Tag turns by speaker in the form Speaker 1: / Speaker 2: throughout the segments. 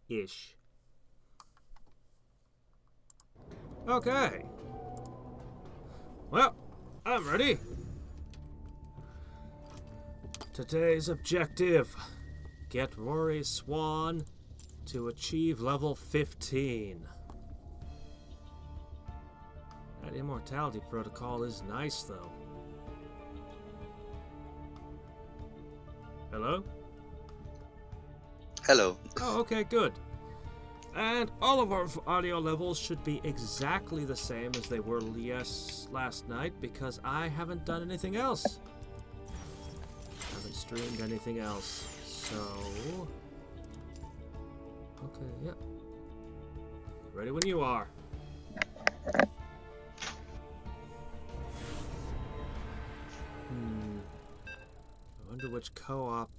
Speaker 1: Ish. Okay. Well, I'm ready. Today's objective: get Rory Swann to achieve level 15. That immortality protocol is nice, though. Hello?
Speaker 2: Hello.
Speaker 1: Oh, okay, good. And all of our audio levels should be exactly the same as they were last night, because I haven't done anything else. Haven't streamed anything else. So... okay, yep. Ready when you are. I wonder which co-op...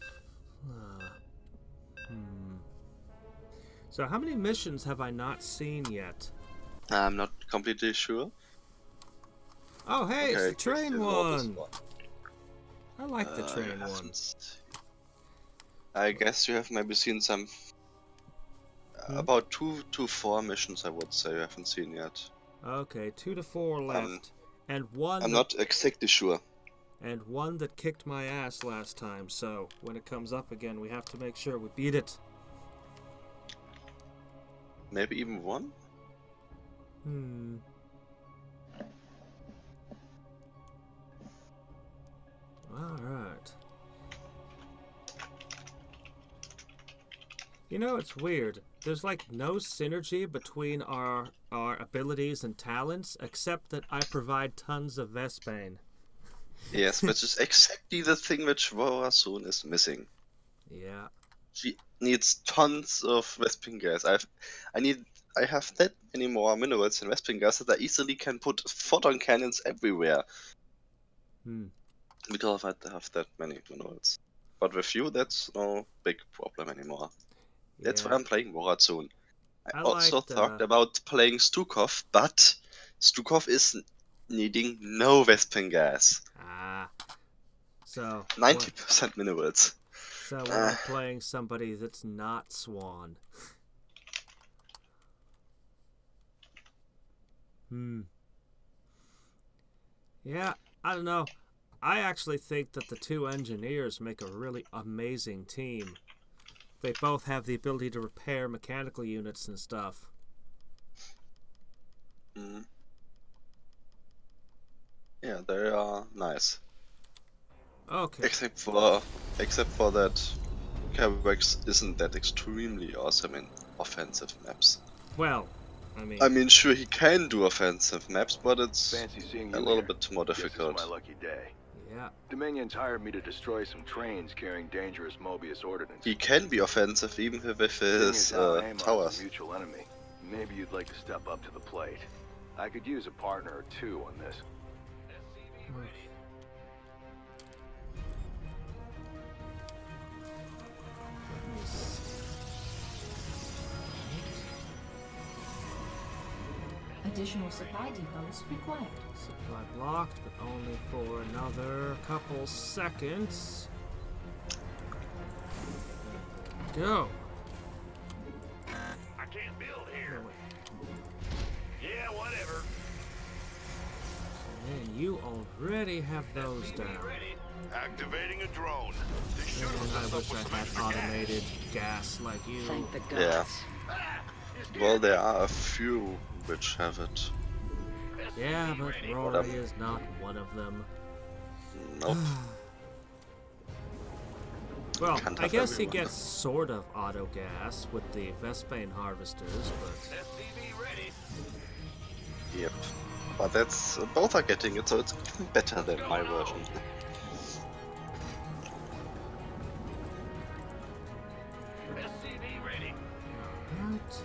Speaker 1: So how many missions have I not seen yet?
Speaker 2: I'm not completely sure.
Speaker 1: Oh, hey, it's
Speaker 2: Okay,
Speaker 1: the train one! I like the
Speaker 2: you
Speaker 1: train one.
Speaker 2: haven't- I guess you have maybe seen some... about 2 to 4 missions, I would say, you haven't seen yet.
Speaker 1: Okay, 2 to 4 left. And one
Speaker 2: I'm
Speaker 1: that,
Speaker 2: not exactly sure.
Speaker 1: and one that kicked my ass last time, so when it comes up again, we have to make sure we beat it.
Speaker 2: Maybe even 1?
Speaker 1: Alright. You know, it's weird. There's like no synergy between our abilities and talents, except that I provide tons of Vespane.
Speaker 2: Yes, which is exactly the thing which Rory Swann is missing.
Speaker 1: Yeah.
Speaker 2: She needs tons of Vespin gas. I have that many more minerals in Vespin gas that I easily can put photon cannons everywhere. Because I have that many minerals. But with you, that's no big problem anymore. That's why
Speaker 1: Yeah.
Speaker 2: I'm playing Rory Swann. I also
Speaker 1: liked,
Speaker 2: talked about playing Stukov, but Stukov is needing no Vespin gas.
Speaker 1: So
Speaker 2: 90% minerals.
Speaker 1: So what about playing somebody that's not Swann? Yeah, I don't know. I actually think that the two engineers make a really amazing team. They both have the ability to repair mechanical units and stuff.
Speaker 2: Yeah, they are nice.
Speaker 1: Okay.
Speaker 2: Except for that, Hadriex isn't that extremely awesome in offensive maps.
Speaker 1: Well,
Speaker 2: I mean, sure he can do offensive maps, but it's
Speaker 3: Fancy seeing
Speaker 2: a
Speaker 3: you
Speaker 2: little
Speaker 3: here.
Speaker 2: bit more
Speaker 3: Guess it's
Speaker 2: difficult.
Speaker 3: my lucky day.
Speaker 1: Yeah.
Speaker 3: Dominion's hired me to destroy some trains carrying dangerous Mobius ordnance.
Speaker 2: He can be offensive even with
Speaker 3: Seeing
Speaker 2: his
Speaker 3: as how Amon's
Speaker 2: towers.
Speaker 3: a mutual enemy, maybe you'd like to step up to the plate. I could use a partner or two on this.
Speaker 4: Additional supply depots required.
Speaker 1: Supply blocked, but only for another couple seconds. Go.
Speaker 5: I can't build here. Yeah, whatever.
Speaker 1: And you already have those down.
Speaker 5: Ready. Activating a drone. This should
Speaker 1: And
Speaker 5: hook
Speaker 1: I
Speaker 5: us up
Speaker 1: wish
Speaker 5: with
Speaker 1: I
Speaker 5: some
Speaker 1: had
Speaker 5: extra
Speaker 1: automated gas like you.
Speaker 4: Thank the gods.
Speaker 2: Yeah.
Speaker 5: gas.
Speaker 2: Well, there are a few which have it.
Speaker 1: Yeah, but Rory is not one of them.
Speaker 2: Nope.
Speaker 1: Well,
Speaker 2: Can't
Speaker 1: I
Speaker 2: have
Speaker 1: guess he
Speaker 2: everyone.
Speaker 1: gets sort of auto gas with the Vespane harvesters, but
Speaker 5: SCV ready.
Speaker 2: Yep. But that's both are getting it, so it's even better than my version.
Speaker 5: SCV ready.
Speaker 1: alright.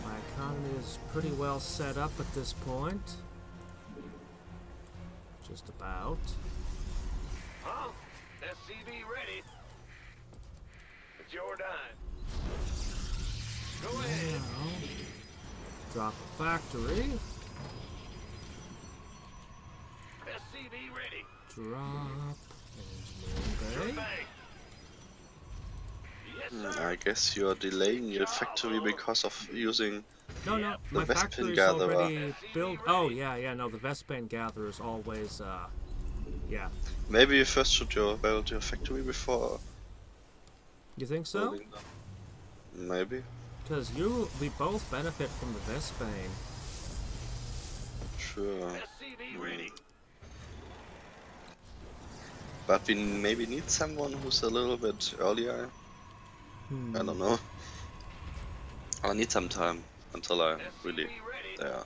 Speaker 1: My economy is pretty well set up at this point. Just about.
Speaker 5: Huh? SCV ready. It's your dime. Go ahead.
Speaker 1: Now, drop a factory.
Speaker 5: SCV ready.
Speaker 1: Drop engineering bay.
Speaker 5: Bang. Yes,
Speaker 2: I guess you're delaying your factory because of using.
Speaker 1: No, no,
Speaker 2: The
Speaker 1: my
Speaker 2: Vespene
Speaker 1: factory's
Speaker 2: Gatherer.
Speaker 1: already built. Oh, yeah, no, the Vespene Gatherer is always, yeah.
Speaker 2: Maybe you first should build your factory before
Speaker 1: You think so?
Speaker 2: building them. Maybe.
Speaker 1: Because we both benefit from the Vespene.
Speaker 2: Sure.
Speaker 5: SCV ready.
Speaker 2: But we maybe need someone who's a little bit earlier. I don't know. I need some time until I really there.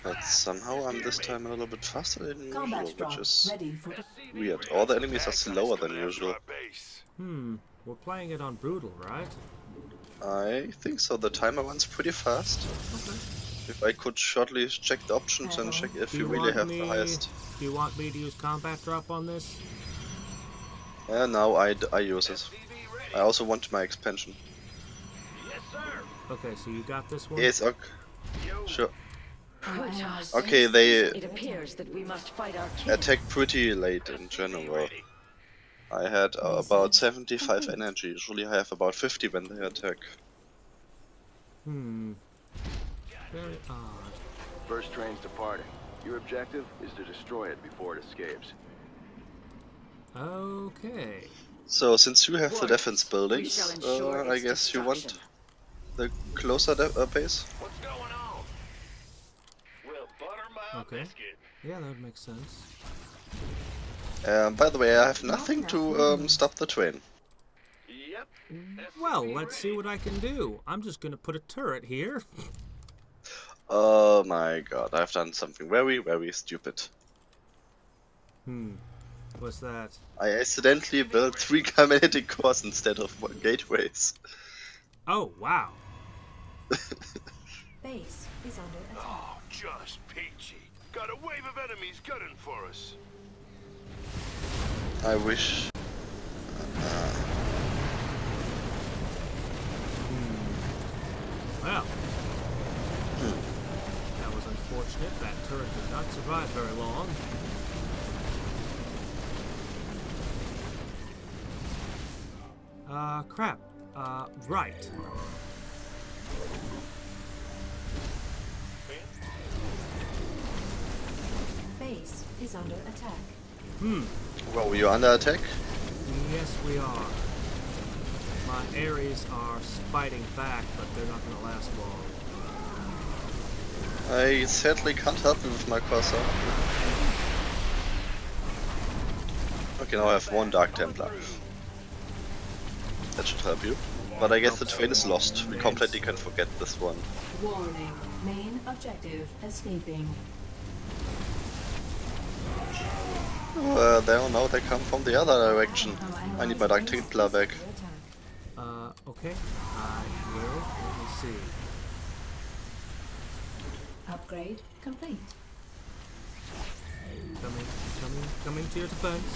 Speaker 2: But somehow I'm this time a little bit faster than usual,
Speaker 4: Combat drop
Speaker 2: which is
Speaker 4: ready for
Speaker 2: weird. All the enemies are slower than usual.
Speaker 1: We're playing it on Brutal, right?
Speaker 2: I think so. The timer runs pretty fast.
Speaker 1: Okay.
Speaker 2: If I could shortly check the options and check if you really have the highest.
Speaker 1: Do you want me to use combat drop on this?
Speaker 2: Yeah, now I use it. I also want my expansion.
Speaker 5: Yes, sir.
Speaker 1: Okay, so you got this one?
Speaker 2: Yes, okay. Sure.
Speaker 6: Protoss.
Speaker 2: Okay, they
Speaker 6: It appears that we must fight our king.
Speaker 2: attack pretty late in general. I had about 75 energy. Usually I have about 50 when they attack.
Speaker 1: Very odd.
Speaker 3: First train's departing. Your objective is to destroy it before it escapes.
Speaker 1: Okay.
Speaker 2: So since you have the defense
Speaker 6: We
Speaker 2: buildings,
Speaker 6: shall ensure
Speaker 2: I
Speaker 6: its
Speaker 2: guess you want
Speaker 6: destruction.
Speaker 2: the closer base?
Speaker 5: What's going on? Well, butter my
Speaker 1: Okay.
Speaker 5: biscuit.
Speaker 1: Yeah, that would make sense.
Speaker 2: By the way, I have nothing to stop the train.
Speaker 5: Yep.
Speaker 1: Well, let's see what I can do. I'm just gonna put a turret here.
Speaker 2: Oh my god, I've done something very, very stupid.
Speaker 1: What's that?
Speaker 2: I accidentally built 3 kinetic cores instead of 1 gateways.
Speaker 1: Oh, wow.
Speaker 4: base is under attack.
Speaker 5: Oh, just peachy. Got a wave of enemies gunning for us.
Speaker 2: I wish.
Speaker 1: Well. That was unfortunate. That turret did not survive very long. Crap. Right.
Speaker 4: Base is under attack.
Speaker 2: Well, were you under attack?
Speaker 1: Yes, we are. My Ares are fighting back, but they're not going to last long.
Speaker 2: I sadly can't help you with my cursor. Okay, now I have 1 Dark Templar. That should help you. But I guess the train is lost. We completely can forget this one.
Speaker 4: Warning. Main objective escaping.
Speaker 2: There now they come from the other direction. I need my Dark Templar back.
Speaker 1: Okay. I will. Let me see.
Speaker 4: Upgrade complete.
Speaker 1: Coming to your defense.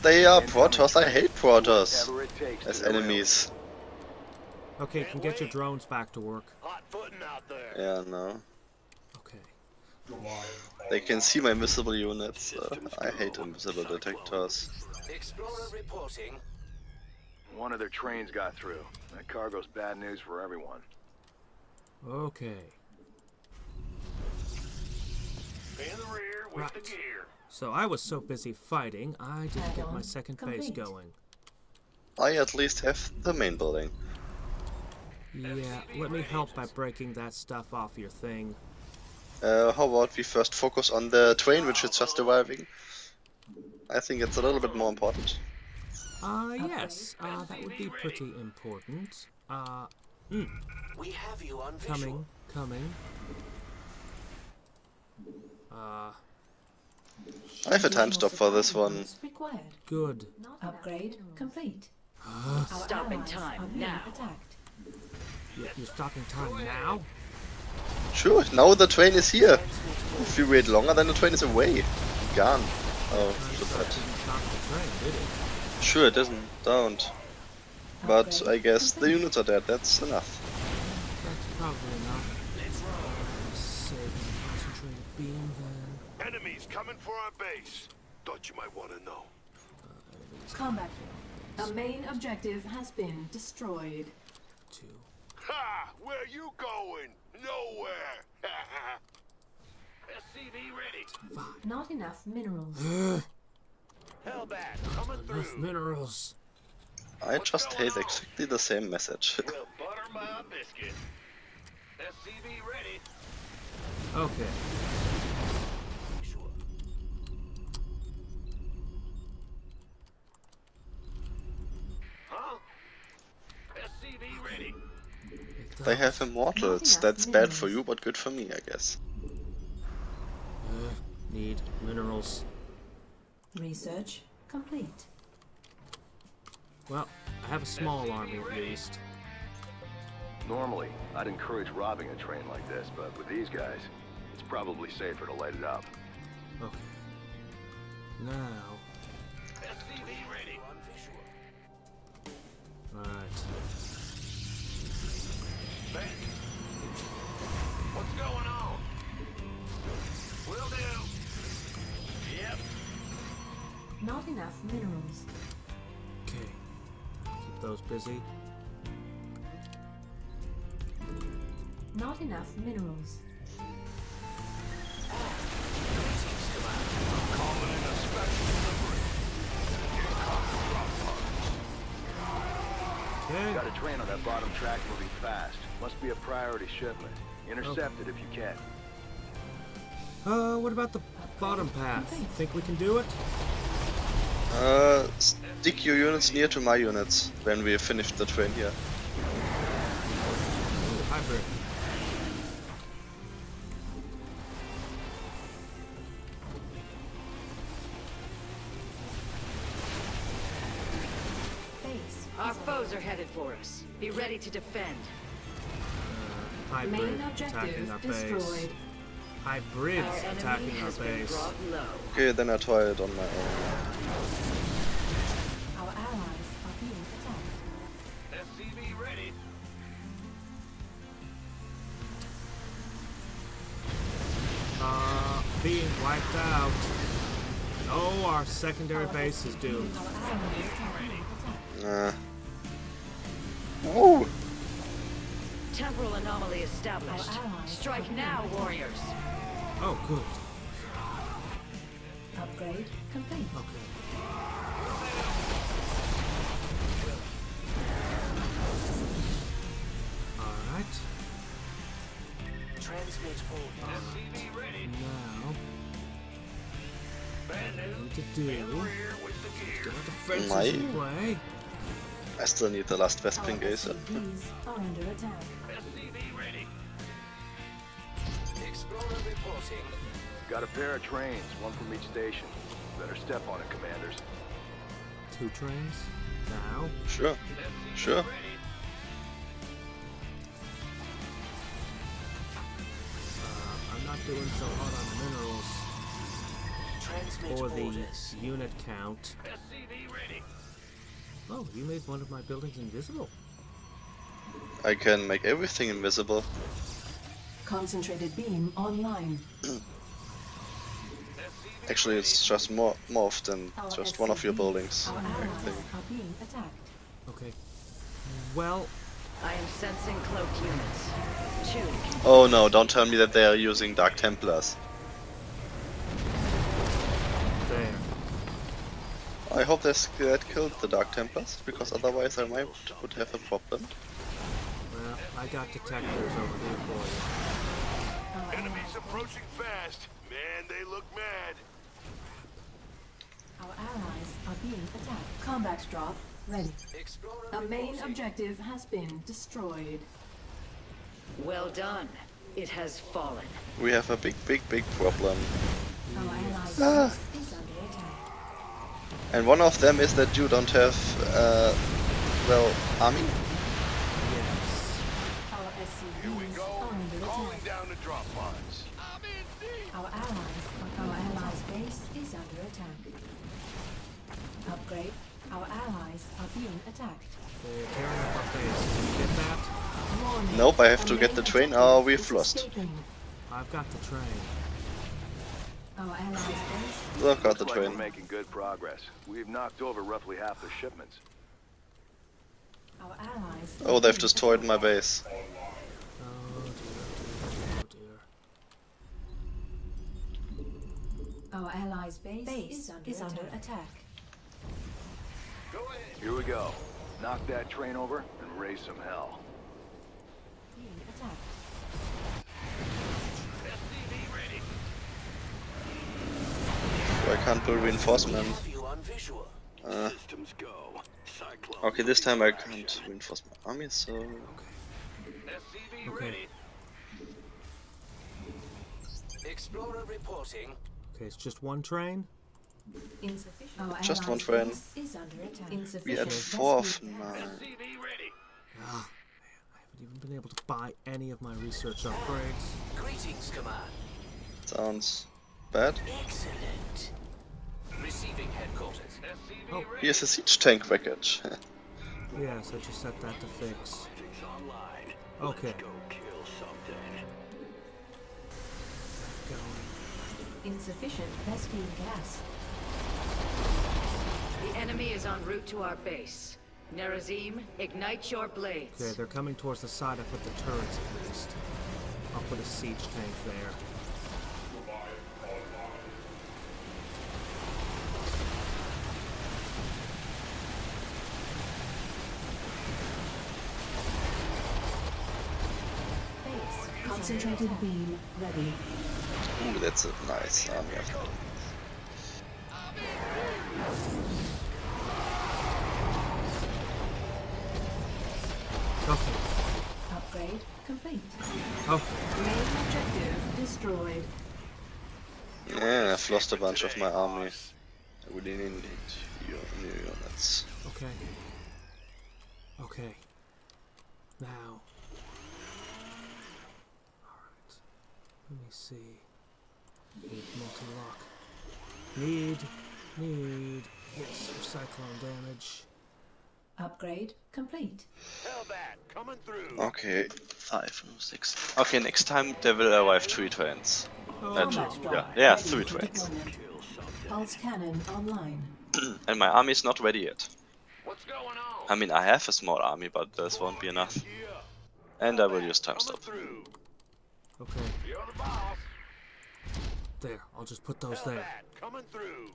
Speaker 2: They are Protoss. I hate Protoss
Speaker 3: Whatever it takes
Speaker 2: as
Speaker 3: to derail.
Speaker 2: enemies.
Speaker 1: Okay, can get your drones back to work.
Speaker 5: Hot footing out there.
Speaker 2: Yeah, no.
Speaker 1: Okay.
Speaker 2: They can see my invisible units. I hate invisible detectors.
Speaker 5: Explorer reporting.
Speaker 3: One of their trains got through. That cargo's bad news for everyone.
Speaker 1: Okay.
Speaker 5: In the rear with the
Speaker 1: Right.
Speaker 5: gear.
Speaker 1: So I was so busy fighting, I didn't get my second base
Speaker 4: Complete.
Speaker 1: going.
Speaker 2: I at least have the main building.
Speaker 1: Yeah, let me help by breaking that stuff off your thing.
Speaker 2: How about we first focus on the train which is just arriving? I think it's a little bit more important.
Speaker 1: Yes, that would be pretty important.
Speaker 5: We have you on visual.
Speaker 1: Coming.
Speaker 2: I have a time stop for this one.
Speaker 4: Required.
Speaker 1: Good.
Speaker 4: Upgrade complete.
Speaker 6: Stopping time
Speaker 4: Are being
Speaker 6: now.
Speaker 4: attacked.
Speaker 1: You're stopping time now?
Speaker 2: Sure, now the train is here. If we wait longer, then the train is away. Gone. Oh, shit,
Speaker 1: That
Speaker 2: that.
Speaker 1: didn't stop the train, did it?
Speaker 2: Sure, it doesn't. Don't. But I guess the units are dead. That's enough.
Speaker 1: That's probably enough. Save and concentrated beam then.
Speaker 5: Enemies SCVs coming for our base. Thought you might want to know.
Speaker 4: Combat. A main objective has been destroyed.
Speaker 1: 2.
Speaker 5: Ha! Where you going? Nowhere. SCV ready.
Speaker 4: Not enough minerals.
Speaker 5: Hellbat coming
Speaker 1: Enough
Speaker 5: through.
Speaker 1: minerals.
Speaker 2: I just hate exactly the same message.
Speaker 5: Well, butter my biscuit. SCV ready.
Speaker 1: Okay.
Speaker 5: Huh? SCV ready.
Speaker 2: They have immortals. That's bad for you, but good for me, I guess.
Speaker 1: Need minerals.
Speaker 4: Research complete.
Speaker 1: Well, I have a small army at least.
Speaker 3: Normally, I'd encourage robbing a train like this, but with these guys, it's probably safer to light it up.
Speaker 1: Okay. Now.
Speaker 5: SCV ready.
Speaker 1: Alright.
Speaker 5: Ben, what's going on? Will do. Yep.
Speaker 4: Not enough minerals.
Speaker 1: Okay. Keep those busy.
Speaker 4: Not enough minerals.
Speaker 5: Calling in a special delivery.
Speaker 1: Okay.
Speaker 3: Got a train on that bottom track moving fast. Must be a priority shipment. Intercept it if you can.
Speaker 1: What about the bottom path? Think we can do it?
Speaker 2: Stick your units near to my units when we finish the train here.
Speaker 1: Hybrid.
Speaker 4: Base.
Speaker 6: Our foes are headed for us. Be ready to defend.
Speaker 1: Hybrid
Speaker 4: Main
Speaker 1: attacking our
Speaker 4: objective
Speaker 1: base.
Speaker 4: destroyed.
Speaker 1: Hybrids
Speaker 6: Our enemy
Speaker 1: attacking our
Speaker 6: has been
Speaker 1: base.
Speaker 6: brought low.
Speaker 2: Okay, then I try it on my own.
Speaker 4: Our allies are being attacked.
Speaker 5: SCV ready.
Speaker 1: Being wiped out. Oh, our secondary base is doomed.
Speaker 4: Our allies are being attacked.
Speaker 2: Whoa!
Speaker 6: Temporal anomaly established.
Speaker 4: Our allies
Speaker 6: Strike
Speaker 4: are
Speaker 6: now,
Speaker 4: being
Speaker 6: warriors.
Speaker 1: Oh, good.
Speaker 4: Upgrade complete.
Speaker 1: Okay. Alright.
Speaker 5: Transmit order. SCV ready.
Speaker 1: Now,
Speaker 5: Bad
Speaker 1: what we
Speaker 5: news.
Speaker 1: need to do
Speaker 5: In rear with the
Speaker 1: get
Speaker 5: gear.
Speaker 1: our defenses in play.
Speaker 2: I still need the last
Speaker 4: Our
Speaker 2: Vespin Gazer.
Speaker 4: SCVs are under attack.
Speaker 5: SCV ready. Explorer reporting.
Speaker 3: Got a pair of trains, one from each station. Better step on it, commanders.
Speaker 1: 2 trains. Now.
Speaker 2: Sure, sure.
Speaker 5: Ready.
Speaker 1: I'm not doing so hot on minerals
Speaker 5: Transmit
Speaker 1: or the
Speaker 5: orders.
Speaker 1: unit count.
Speaker 5: SCV ready.
Speaker 1: Oh, you made one of my buildings invisible.
Speaker 2: I can make everything invisible.
Speaker 4: Concentrated beam online.
Speaker 2: Actually, it's just more than
Speaker 4: Our
Speaker 2: just one of your
Speaker 4: SCVs,
Speaker 2: buildings.
Speaker 4: Our
Speaker 2: I
Speaker 4: allies
Speaker 2: think.
Speaker 4: are being attacked.
Speaker 1: Okay. Well,
Speaker 6: I am sensing cloaked units. 2.
Speaker 2: Oh no, don't tell me that they are using Dark Templars.
Speaker 1: there.
Speaker 2: I hope that killed the Dark Templars, because otherwise I would have a problem.
Speaker 1: Well, I got detectors over here for you.
Speaker 4: Our
Speaker 5: Enemies
Speaker 4: allies,
Speaker 5: approaching fast. Man, they look mad.
Speaker 4: our allies are being attacked. Combat drop ready.
Speaker 5: Explorer
Speaker 4: A main objective has been destroyed.
Speaker 6: Well done. It has fallen.
Speaker 2: We have a big problem.
Speaker 4: Our allies
Speaker 2: Ah.
Speaker 4: is under attack.
Speaker 2: And one of them is that you don't have, well, army?
Speaker 1: Yes.
Speaker 4: Our
Speaker 5: Here we
Speaker 4: SCVs
Speaker 5: go.
Speaker 4: are under
Speaker 5: Calling
Speaker 4: attack.
Speaker 5: down the drop pods. I'm in deep.
Speaker 4: Our allies' base is under attack. Upgrade. Our allies are being attacked.
Speaker 1: They're tearing up our base. Did you get that?
Speaker 4: Warning.
Speaker 2: Nope, I have
Speaker 4: A
Speaker 2: to get
Speaker 4: main
Speaker 2: the train.
Speaker 4: objective
Speaker 2: Oh, we've
Speaker 4: is
Speaker 2: lost.
Speaker 4: escaping.
Speaker 1: I've got the train.
Speaker 4: Our allies' base.
Speaker 2: Look at the
Speaker 3: Looks like we're
Speaker 2: train.
Speaker 3: making good progress. We've knocked over roughly half the shipments.
Speaker 4: Our allies.
Speaker 2: Oh, they've destroyed my base.
Speaker 1: Oh dear, oh dear.
Speaker 4: Our allies' base is under attack.
Speaker 3: Here we go. Knock that train over and raise some hell.
Speaker 4: Being attacked.
Speaker 2: I can't build reinforcement. Okay, this time I can't reinforce my army, so...
Speaker 1: Okay.
Speaker 5: Explorer reporting.
Speaker 1: Okay, it's just one train.
Speaker 4: Insufficient. Our
Speaker 2: Just one
Speaker 4: allies'
Speaker 2: train.
Speaker 4: base is under attack.
Speaker 2: We
Speaker 4: Insufficient.
Speaker 2: had 4 of
Speaker 4: rescue
Speaker 2: 9.
Speaker 1: Ah, man, I haven't even been able to buy any of my research upgrades.
Speaker 5: Greetings, Command.
Speaker 2: Sounds bad.
Speaker 5: Excellent. Receiving headquarters.
Speaker 1: Oh.
Speaker 2: Here's a siege tank package.
Speaker 1: Yes, I just set that to fix. Okay.
Speaker 4: Insufficient rescue gas.
Speaker 6: The enemy is en route to our base. Nerazim, ignite your blades.
Speaker 1: Okay, they're coming towards the side. I put the turrets at least. I'll put a siege tank there.
Speaker 4: Base. Concentrated beam ready.
Speaker 2: Ooh, that's a nice army after all.
Speaker 1: Okay.
Speaker 4: Upgrade complete.
Speaker 1: Okay.
Speaker 4: Main objective destroyed.
Speaker 2: Yeah, I've lost a bunch of my army. I really need new units.
Speaker 1: Okay. Okay. Now. Alright. Let me see. Need multi-lock. Need. Yes, for cyclone damage.
Speaker 4: Upgrade complete.
Speaker 5: Hellbat coming through.
Speaker 2: Okay, 5, 6. Okay, next time there will arrive 3 trains.
Speaker 4: Combat drop
Speaker 2: Yeah,
Speaker 4: ready
Speaker 2: 3
Speaker 4: for
Speaker 2: trains.
Speaker 4: deployment. Pulse cannon online.
Speaker 2: And my army is not ready yet.
Speaker 5: What's going on?
Speaker 2: I mean, I have a small army, but this won't be enough. And I will use time stop.
Speaker 5: Through.
Speaker 1: Okay.
Speaker 5: You're the boss.
Speaker 1: There. I'll just put those there.
Speaker 5: Hellbat coming through.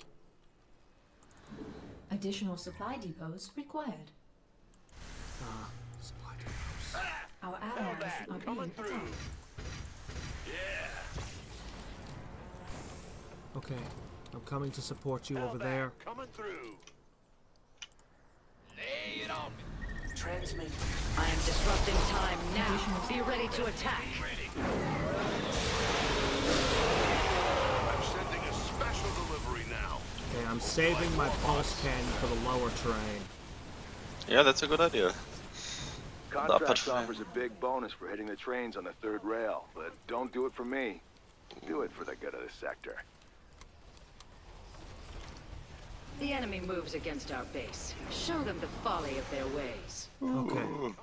Speaker 4: Additional supply depots required.
Speaker 1: Supply depots.
Speaker 4: Our allies are being attacked.
Speaker 1: Okay. I'm coming to support you over there.
Speaker 5: Coming through. Lay it on me. Transmit.
Speaker 6: I am disrupting time now. Be ready to attack.
Speaker 5: I'm sending a special delivery now.
Speaker 1: Okay, I'm saving my pulse cannon for the lower train.
Speaker 2: Yeah, that's a good idea.
Speaker 3: Contract offers a big bonus for hitting the trains on the 3rd rail, but don't do it for me. Do it for the good of the sector.
Speaker 6: The enemy moves against our base. Show them the folly of their ways.
Speaker 1: Okay.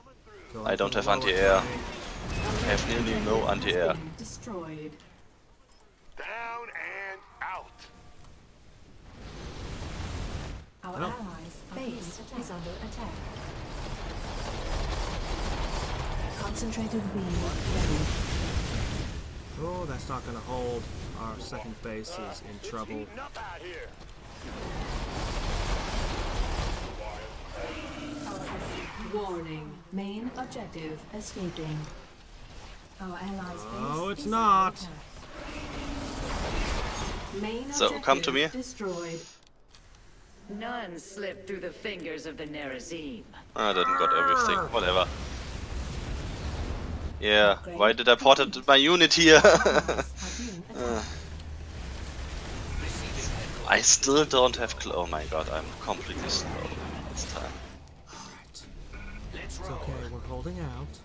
Speaker 2: I don't have anti-air. I have nearly no anti-air.
Speaker 4: Destroyed.
Speaker 5: Down and out.
Speaker 4: Our
Speaker 1: No.
Speaker 4: allies' base is under attack. Concentrated beam ready.
Speaker 1: Oh, that's not going to hold. Our second base is in trouble.
Speaker 5: Heating up out here.
Speaker 4: Warning. Main objective escaping. Our allies' base
Speaker 1: Oh, it's
Speaker 4: is
Speaker 1: not.
Speaker 4: under attack. Main
Speaker 2: So, come to me.
Speaker 4: Destroyed.
Speaker 6: None slip through the fingers of the Nerazim.
Speaker 2: I didn't got everything. Whatever. Yeah, why did I port it my unit here? I still don't have oh my god, I'm completely slow this time.
Speaker 1: Alright. It's okay, we're holding out.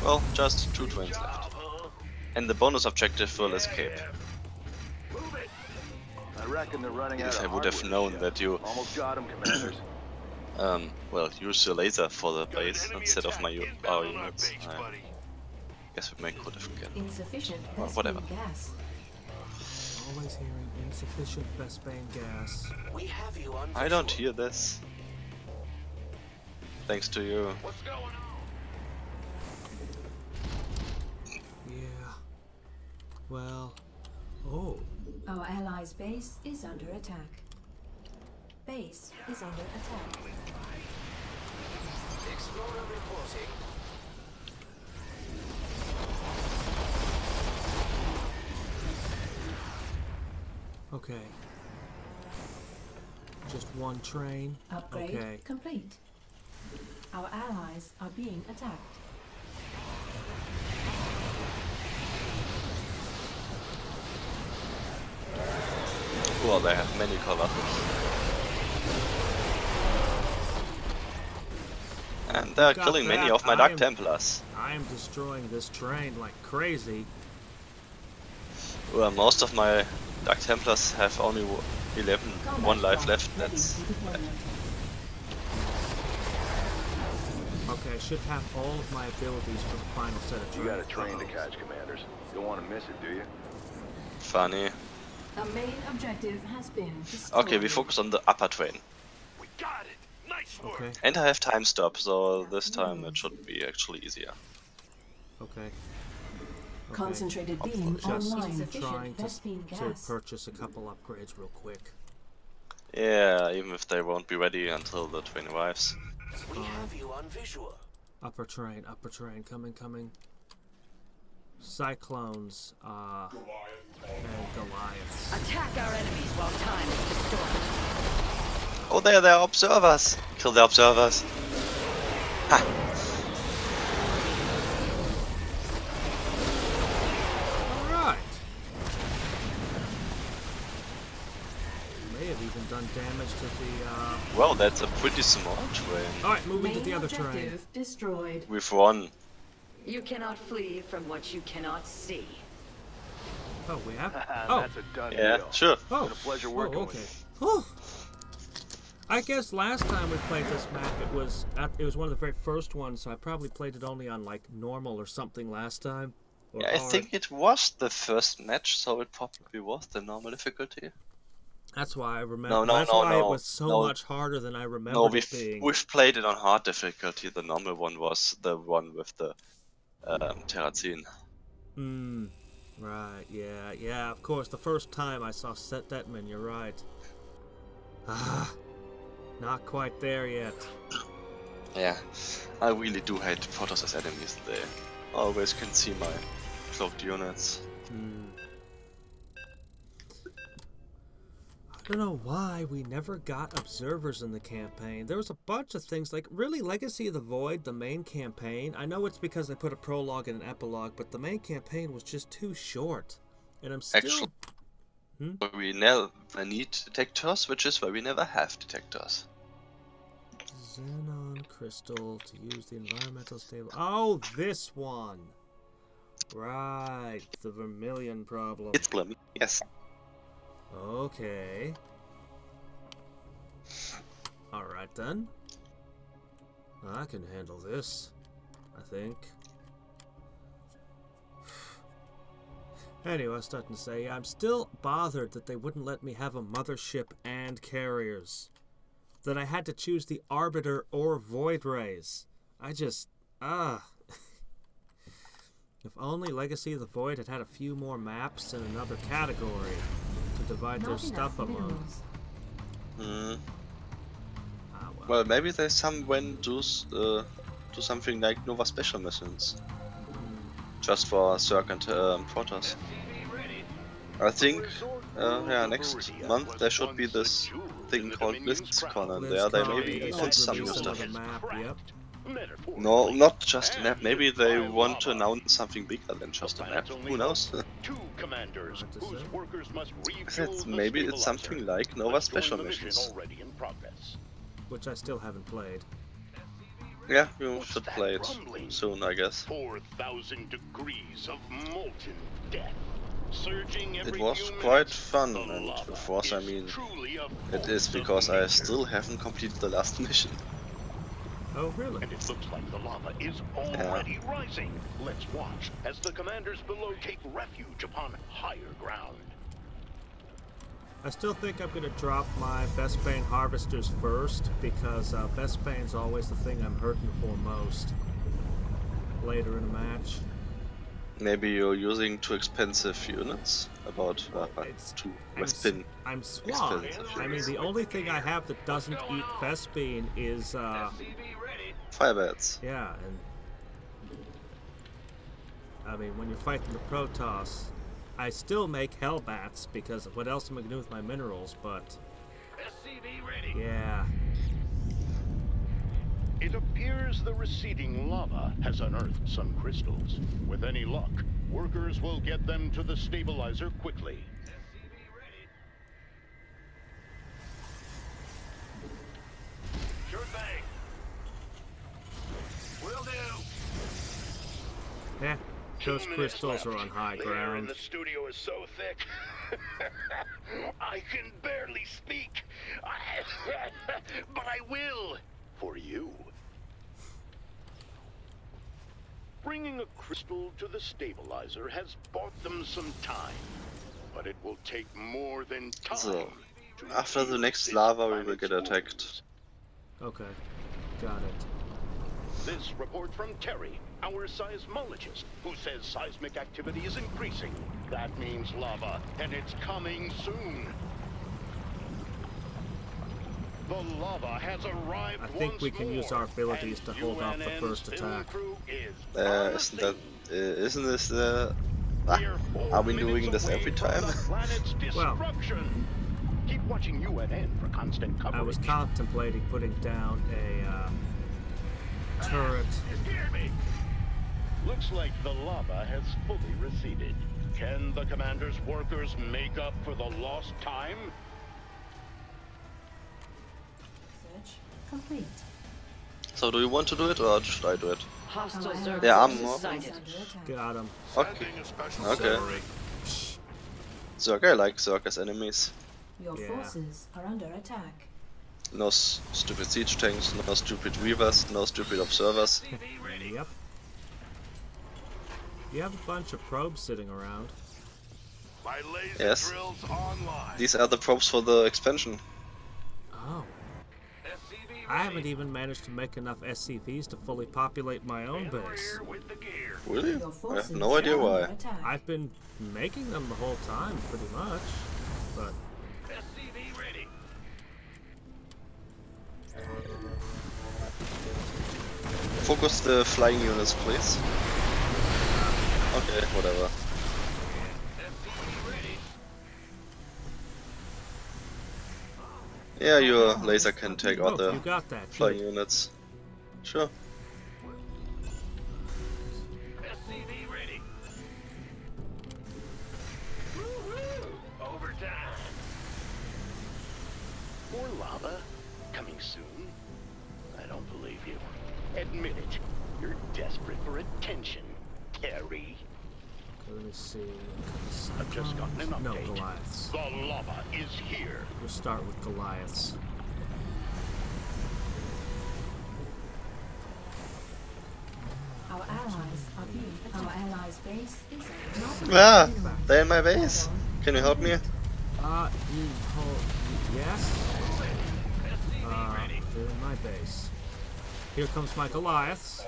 Speaker 2: Well, just 2 trains left. And the bonus objective will escape.
Speaker 3: I reckon they're running out
Speaker 2: If
Speaker 3: of
Speaker 2: I would have
Speaker 3: hardware
Speaker 2: known
Speaker 3: ships.
Speaker 2: that you
Speaker 3: Almost got them, commanders.
Speaker 2: well, use your laser for the base instead of my our units. I guess we may could have gotten.
Speaker 4: Insufficient
Speaker 2: Well,
Speaker 4: rescue
Speaker 2: whatever.
Speaker 4: gas.
Speaker 1: Always hearing insufficient Vespane gas.
Speaker 5: We have you on
Speaker 2: I don't hear this. Thanks to you.
Speaker 5: What's going on?
Speaker 1: Yeah. Well. Oh.
Speaker 4: Our allies' base is under attack. Base is under attack.
Speaker 5: Explorer reporting.
Speaker 1: Okay. Just one train.
Speaker 4: Upgrade
Speaker 1: Okay.
Speaker 4: complete. Our allies are being attacked.
Speaker 2: Well, they have many colors. And they're
Speaker 1: Got
Speaker 2: killing many
Speaker 1: that.
Speaker 2: of my Dark Templars.
Speaker 1: I am destroying this train like crazy.
Speaker 2: Well, most of my Dark Templars have only 1 life left. That's
Speaker 1: Okay, I should have all of my abilities for the final set of
Speaker 3: You
Speaker 1: trains.
Speaker 3: got a train to catch, commanders. Don't want to miss it, do you?
Speaker 2: funny.
Speaker 4: The main objective has been destroyed.
Speaker 2: Okay, we focus on the upper train.
Speaker 5: We got it. Nice work.
Speaker 1: Okay,
Speaker 2: And I have time stop, so this time it should be actually easier.
Speaker 1: okay.
Speaker 4: Concentrated beam
Speaker 1: Just
Speaker 4: online.
Speaker 1: trying
Speaker 4: Sufficient Vespene
Speaker 1: to
Speaker 4: gas.
Speaker 1: purchase a couple upgrades real quick.
Speaker 2: Yeah, even if they won't be ready until the train arrives.
Speaker 5: We have you on visual.
Speaker 1: Upper train, coming. Cyclones, and Goliaths.
Speaker 6: Attack our enemies while time is distorted.
Speaker 2: Oh, there are observers! Kill the observers. Ha!
Speaker 1: Alright! May have even done damage to the,
Speaker 2: Well, that's a pretty small train.
Speaker 1: Alright, moving to
Speaker 4: Main
Speaker 1: the other train.
Speaker 4: objective destroyed.
Speaker 2: We've won.
Speaker 6: You cannot flee from what you cannot see.
Speaker 1: Oh, we have? Oh!
Speaker 3: That's a done
Speaker 2: Yeah,
Speaker 3: deal.
Speaker 1: Oh!
Speaker 2: sure.
Speaker 3: Been a pleasure working
Speaker 1: okay.
Speaker 3: with
Speaker 1: Whew. I guess last time we played this map, it was one of the very first ones, so I probably played it only on like normal or something last time. Or
Speaker 2: Yeah, I
Speaker 1: hard.
Speaker 2: think it was the first match, so it probably was the normal difficulty.
Speaker 1: That's why I remember.
Speaker 2: No,
Speaker 1: That's why it
Speaker 2: no,
Speaker 1: was so
Speaker 2: no.
Speaker 1: much harder than I remembered
Speaker 2: No,
Speaker 1: it being.
Speaker 2: we've played it on hard difficulty. The normal one was the one with the Terrazine.
Speaker 1: Right, yeah, of course, the first time I saw Set Detman, you're right. Ah, not quite there yet.
Speaker 2: Yeah, I really do hate Protoss as enemies. They always can see my cloaked units.
Speaker 1: I don't know why we never got observers in the campaign. There was a bunch of things, like, really, Legacy of the Void, the main campaign, I know it's because they put a prologue and an epilogue, but the main campaign was just too short. And I'm still...
Speaker 2: Actually, we never need detectors, which is why we never have detectors.
Speaker 1: Xenon crystal to use the environmental stable... Oh, this one! Right, the Vermilion problem.
Speaker 2: It's problem, yes.
Speaker 1: Okay. Alright then. I can handle this, I think. Anyway, I was starting to say, I'm still bothered that they wouldn't let me have a mothership and carriers. That I had to choose the Arbiter or Void Rays. I just... If only Legacy of the Void had had a few more maps in another category to divide their stuff among.
Speaker 2: Well, maybe they someone do something like Nova Special Missions. Just for Zerg and Protoss. I think, yeah, next month there should be this thing called BlizzCon, and there they maybe announce some new stuff.
Speaker 1: Map, yep.
Speaker 2: No, not just a map. Maybe they want to announce something bigger than just a map. Who knows?
Speaker 5: Two commanders whose workers must
Speaker 2: Maybe it's something like Nova Special Missions.
Speaker 5: already in progress.
Speaker 1: Which I still haven't played.
Speaker 2: Yeah, you should play it soon, I guess.
Speaker 5: 4,000 degrees of molten death. Surging
Speaker 2: It
Speaker 5: every
Speaker 2: was
Speaker 5: few
Speaker 2: quite
Speaker 5: minutes.
Speaker 2: fun,
Speaker 5: The
Speaker 2: and
Speaker 5: lava
Speaker 2: of course, I
Speaker 5: is
Speaker 2: mean,
Speaker 5: truly a
Speaker 2: it is
Speaker 5: force of
Speaker 2: because I
Speaker 5: nature.
Speaker 2: still haven't completed the last mission.
Speaker 1: Oh, really?
Speaker 5: And it looks like the lava is already rising. Let's watch as the commanders below take refuge upon higher ground.
Speaker 1: I still think I'm going to drop my Vespane harvesters first, because Vespane's always the thing I'm hurting for most later in a match.
Speaker 2: Maybe you're using too expensive units? About two Vespine
Speaker 1: I'm swamped. I mean, the only thing I have that doesn't eat Vespine is...
Speaker 2: Firebats.
Speaker 1: Yeah, and... I mean, when you're fighting the Protoss, I still make Hellbats, because what else am I going to do with my minerals, but... Yeah.
Speaker 5: It appears the receding lava has unearthed some crystals. With any luck, workers will get them to the stabilizer quickly. Sure thing. Will do.
Speaker 1: Yeah, those crystals are on high
Speaker 5: The air in
Speaker 1: ground.
Speaker 5: the studio is so thick. I can barely speak. But I will. For you. Bringing a crystal to the stabilizer has bought them some time. But it will take more than time.
Speaker 2: So, after the next lava we will get attacked.
Speaker 1: Okay, got it.
Speaker 5: This report from Terry, our seismologist, who says seismic activity is increasing. That means lava, and it's coming soon. The lava has arrived.
Speaker 1: I think we can use our abilities to hold off the first attack.
Speaker 2: Isn't this the... are we doing this every time?
Speaker 1: Well,
Speaker 5: keep watching UNN for constant coverage.
Speaker 1: I was contemplating putting down a turret.
Speaker 5: Looks like the lava has fully receded. Can the commander's workers make up for the lost time?
Speaker 4: Search complete.
Speaker 2: So do you want to do it or should I do it?
Speaker 6: Hostile
Speaker 4: Our
Speaker 6: Zerg
Speaker 2: Yeah, I'm
Speaker 6: forces
Speaker 2: more.
Speaker 6: sighted.
Speaker 4: Under attack.
Speaker 1: Got him.
Speaker 2: Okay. Okay. Zerg, I like Zerg as enemies.
Speaker 4: Your
Speaker 1: Yeah.
Speaker 4: forces are under attack.
Speaker 2: No stupid siege tanks, no stupid reavers, no stupid observers.
Speaker 1: Yep. You have a bunch of probes sitting around.
Speaker 5: My laser
Speaker 2: Yes.
Speaker 5: drills online.
Speaker 2: These are the probes for the expansion.
Speaker 1: Oh. I haven't even managed to make enough SCVs to fully populate my own base.
Speaker 5: With the gear.
Speaker 2: Really?
Speaker 4: Your
Speaker 2: I
Speaker 4: forces
Speaker 2: have no idea
Speaker 4: are
Speaker 2: why.
Speaker 4: under attack.
Speaker 1: I've been making them the whole time, pretty much. But
Speaker 5: SCV ready.
Speaker 2: Focus the flying units, please. Okay, whatever. Yeah, your laser can take out
Speaker 1: oh,
Speaker 2: the
Speaker 1: you got that.
Speaker 2: flying
Speaker 1: Good.
Speaker 2: units. Sure.
Speaker 5: SCV ready. Overtime. More lava? Coming soon? I don't believe you. Admit it. You're desperate for attention, Terry.
Speaker 1: Okay, let me see.
Speaker 5: I've just gotten an update.
Speaker 1: No, Goliaths.
Speaker 5: The lava is here.
Speaker 1: We'll start with Goliaths.
Speaker 4: Our allies are being attacked. Our allies' base is under
Speaker 2: Ah, they're in my base. Can you help me?
Speaker 1: Yes. They're in my base. Here comes my Goliaths.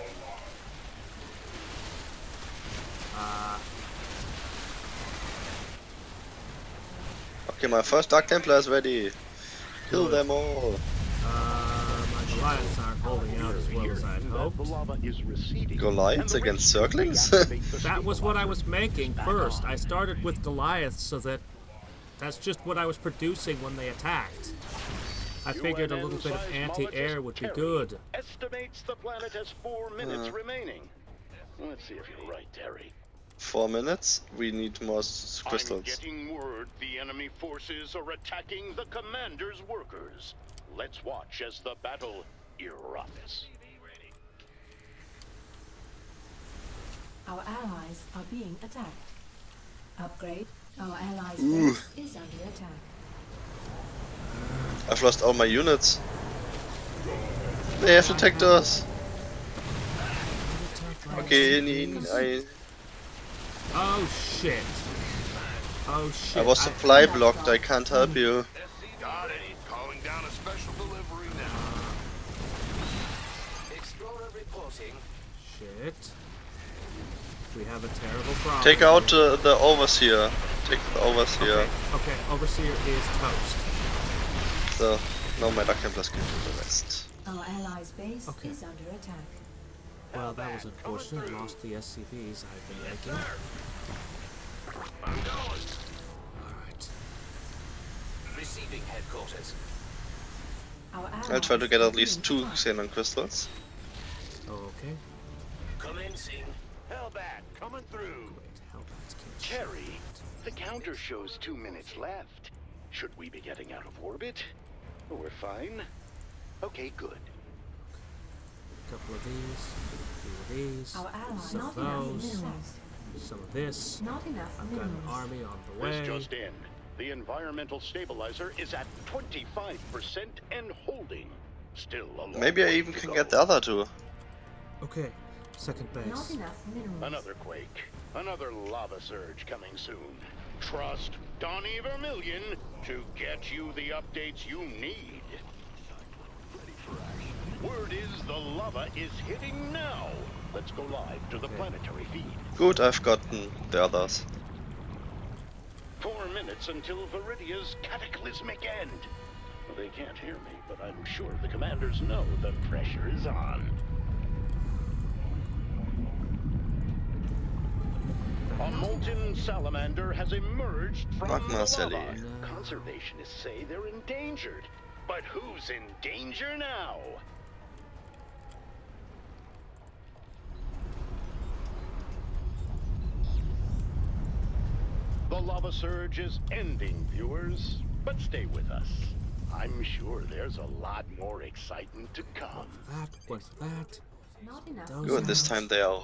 Speaker 2: Okay, my first Dark Templar is ready. Kill
Speaker 1: Good.
Speaker 2: them all.
Speaker 1: My Goliaths aren't holding out as well as I'd hoped.
Speaker 5: The lava is receding.
Speaker 2: Goliaths against Zerglings?
Speaker 1: That was what I was making first. I started with Goliaths so that's just what I was producing when they attacked. I figured a little bit of anti-air would be good.
Speaker 5: Estimates the planet has 4 minutes remaining. Let's see if you're right, Terry.
Speaker 2: 4 minutes? We need more
Speaker 5: I'm
Speaker 2: crystals.
Speaker 5: getting word the enemy forces are attacking the commander's workers. Let's watch as the battle erupts.
Speaker 4: Our allies are being attacked. Upgrade. Our allies' base is under attack.
Speaker 2: I've lost all my units. They have attacked us. Okay, I...
Speaker 1: Oh shit. Oh shit.
Speaker 2: I was supply blocked, I can't help you.
Speaker 3: Got it. Calling down a special delivery now. Explorer reporting.
Speaker 1: Shit. We have a terrible problem.
Speaker 2: Take out the overseer. Take the overseer.
Speaker 1: Okay, overseer is toast.
Speaker 2: So no matter can just get to the rest.
Speaker 4: Our allies' base is under attack.
Speaker 1: Well, that was unfortunate. Lost the SCVs I've been making.
Speaker 3: I'm going.
Speaker 1: Alright.
Speaker 3: Receiving headquarters.
Speaker 4: Our
Speaker 2: I'll try to
Speaker 4: allies
Speaker 2: get
Speaker 4: are
Speaker 2: at least
Speaker 4: being
Speaker 2: 2
Speaker 4: attacked.
Speaker 2: xenon crystals.
Speaker 1: Okay.
Speaker 3: Commencing.
Speaker 5: Hellbat, coming through.
Speaker 1: Great. Hellbats can't
Speaker 5: Cherry, the counter shows 2 minutes left. Should we be getting out of orbit? We're fine. Okay, good.
Speaker 1: couple of these, a few of these,
Speaker 4: Our allies
Speaker 1: some
Speaker 4: not
Speaker 1: of
Speaker 4: enough
Speaker 1: those,
Speaker 4: minerals.
Speaker 1: some of this.
Speaker 4: Not enough
Speaker 1: I've got an
Speaker 4: minerals.
Speaker 1: army on the way.
Speaker 5: This just in. The environmental stabilizer is at 25% and holding. Still a long
Speaker 2: Maybe I
Speaker 5: way
Speaker 2: even
Speaker 5: to
Speaker 2: can
Speaker 5: go.
Speaker 2: get the other 2.
Speaker 1: Okay, second
Speaker 4: Not
Speaker 1: base.
Speaker 4: enough minerals.
Speaker 5: Another quake. Another lava surge coming soon. Trust Donnie Vermillion to get you the updates you need. Word is the lava is hitting now. Let's go live to the planetary feed.
Speaker 2: Good, I've gotten the others.
Speaker 5: 4 minutes until Viridia's cataclysmic end. Well, they can't hear me, but I'm sure the commanders know the pressure is on. A molten salamander has emerged from
Speaker 2: Magma
Speaker 5: the
Speaker 2: Sally.
Speaker 5: lava. Conservationists say they're endangered. But who's in danger now? The lava surge is ending, viewers. But stay with us. I'm sure there's a lot more excitement to come.
Speaker 1: That, what's that?
Speaker 4: Not enough
Speaker 1: Those
Speaker 2: Good, this
Speaker 4: minerals.
Speaker 2: time they are...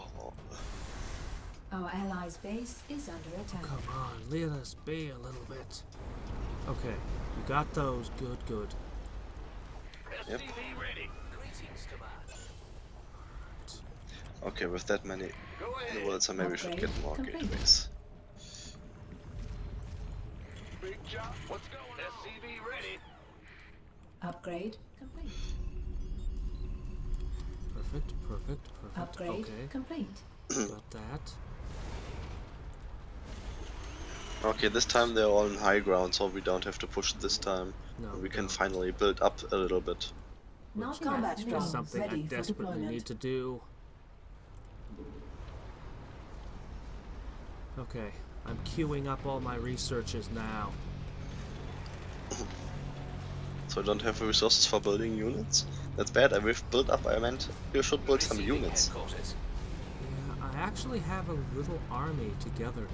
Speaker 4: Our allies' base is under attack.
Speaker 1: Come on, let us be a little bit. Okay, you got those. Good, good.
Speaker 2: Yep.
Speaker 3: SCV ready. Greetings, Command.
Speaker 2: Okay, with that many
Speaker 3: Go ahead.
Speaker 2: worlds, so maybe we should get more
Speaker 4: Complete.
Speaker 2: gateways.
Speaker 3: Big job. What's going on? SCV ready.
Speaker 4: Upgrade complete.
Speaker 1: Perfect, perfect, perfect.
Speaker 4: Upgrade
Speaker 1: Okay,
Speaker 4: complete.
Speaker 1: got that.
Speaker 2: Okay, this time they're all in high ground, so we don't have to push this time.
Speaker 1: No,
Speaker 2: We can
Speaker 1: don't.
Speaker 2: finally build up a little bit.
Speaker 4: Not
Speaker 6: Combat
Speaker 4: enough
Speaker 6: drones
Speaker 4: minerals.
Speaker 1: Something I
Speaker 6: ready for
Speaker 1: desperately
Speaker 6: deployment.
Speaker 1: need to do. Okay, I'm queuing up all my researches now.
Speaker 2: So I don't have resources for building units? That's bad, we've built up, I meant you should build some
Speaker 3: Receiving
Speaker 2: units.
Speaker 3: headquarters.
Speaker 1: Yeah, I actually have a little army together now.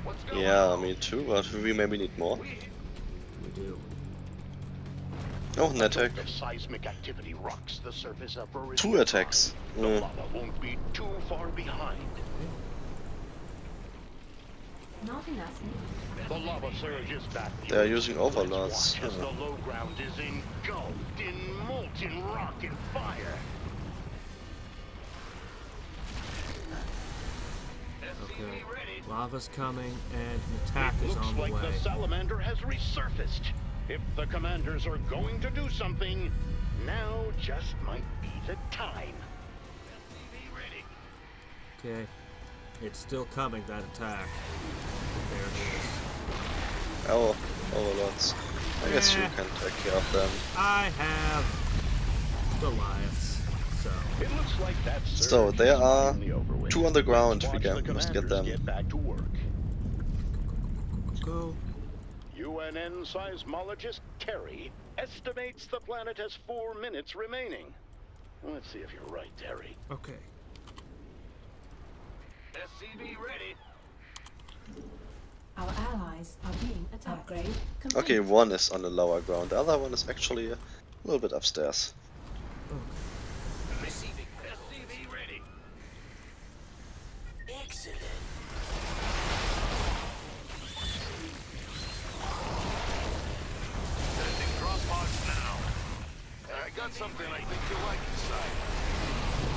Speaker 3: What's going
Speaker 2: Yeah,
Speaker 3: on?
Speaker 2: me too, but we maybe need more.
Speaker 1: We do.
Speaker 2: Oh, an attack.
Speaker 5: The seismic activity rocks the surface of Rory
Speaker 2: 2 attacks.
Speaker 5: The lava won't be too far behind.
Speaker 4: Not enough minerals.
Speaker 5: The lava surge is back.
Speaker 2: They are using
Speaker 5: Let's
Speaker 2: overlords.
Speaker 5: watch as the low ground is engulfed in molten rock and fire.
Speaker 1: Okay, lava's coming and an attack is
Speaker 5: Looks
Speaker 1: on the
Speaker 5: like
Speaker 1: way.
Speaker 5: the salamander has resurfaced. If the commanders are going to do something, now just might be the time.
Speaker 1: Okay, it's still coming, that attack. There it is.
Speaker 2: Oh, overlords. I guess you can take care of them.
Speaker 1: I have Goliaths, so
Speaker 5: It looks like that surge
Speaker 2: So, there
Speaker 5: is
Speaker 2: are
Speaker 5: finally over with.
Speaker 2: 2 on the ground.
Speaker 5: Let's
Speaker 2: We
Speaker 5: watch the
Speaker 2: must get
Speaker 5: commanders
Speaker 2: them.
Speaker 5: get back to work.
Speaker 1: go.
Speaker 5: UNN seismologist Terry estimates the planet has 4 minutes remaining. Let's see if you're right, Terry.
Speaker 1: Okay,
Speaker 3: SCV ready.
Speaker 4: Our allies are being attacked. Upgrade complete.
Speaker 2: Okay, 1 is on the lower ground. The other one is actually a little bit upstairs.
Speaker 3: Receiving SCV ready. Excellent. Sending drop pods now. I got something I think you'll like inside.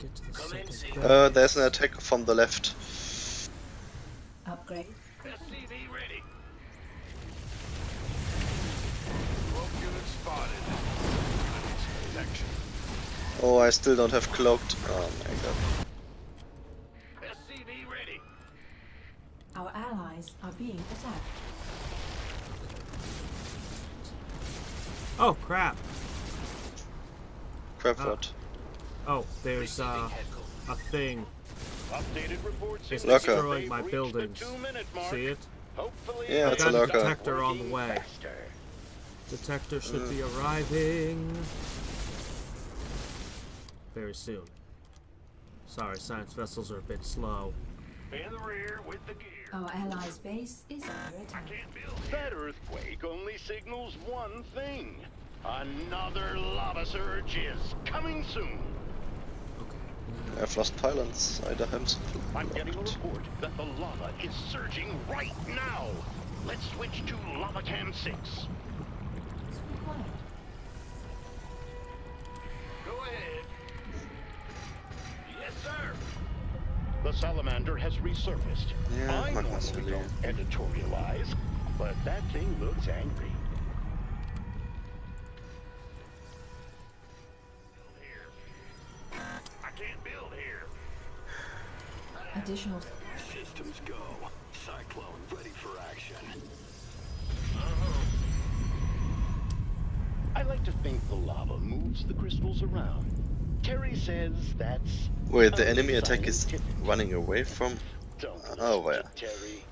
Speaker 1: get to the second base.
Speaker 2: There's an attack from the left.
Speaker 4: Upgrade.
Speaker 5: SCV ready.
Speaker 2: Oh, I still don't have cloaked. Oh my god.
Speaker 5: SCV ready.
Speaker 4: Our allies are being attacked.
Speaker 1: Oh crap!
Speaker 2: Crap what?
Speaker 1: Oh, there's a thing.
Speaker 5: Updated reports
Speaker 1: It's
Speaker 2: Lurker.
Speaker 1: destroying my
Speaker 5: they've reached the
Speaker 1: buildings.
Speaker 5: 2-minute mark.
Speaker 1: See it?
Speaker 5: Hopefully
Speaker 2: Yeah,
Speaker 1: I've
Speaker 2: it's a
Speaker 1: got a
Speaker 2: lurker.
Speaker 1: detector on the way.
Speaker 5: faster.
Speaker 1: Detector should be arriving very soon. Sorry, science vessels are a bit slow.
Speaker 5: In the rear with the gear.
Speaker 4: Our allies' base is under attack.
Speaker 5: That earthquake only signals one thing. Another lava surge is coming soon.
Speaker 1: Okay.
Speaker 2: I've lost pylons.
Speaker 5: I'm getting a report that the lava is surging right now. Let's switch to Lava Cam 6.
Speaker 4: Quiet.
Speaker 5: Go ahead. Yes, sir. The salamander has resurfaced.
Speaker 2: Yeah,
Speaker 5: I normally
Speaker 2: Magnus,
Speaker 5: don't editorialize, but that thing looks angry. I can't build here.
Speaker 4: Additional.
Speaker 3: Systems go. Cyclone ready for action.
Speaker 5: I like to think the lava moves the crystals around. Terry says that's...
Speaker 2: Wait, the enemy attack is
Speaker 5: unscientific.
Speaker 2: running away from...
Speaker 5: Don't
Speaker 2: Oh,
Speaker 5: listen
Speaker 2: well.
Speaker 5: to Terry.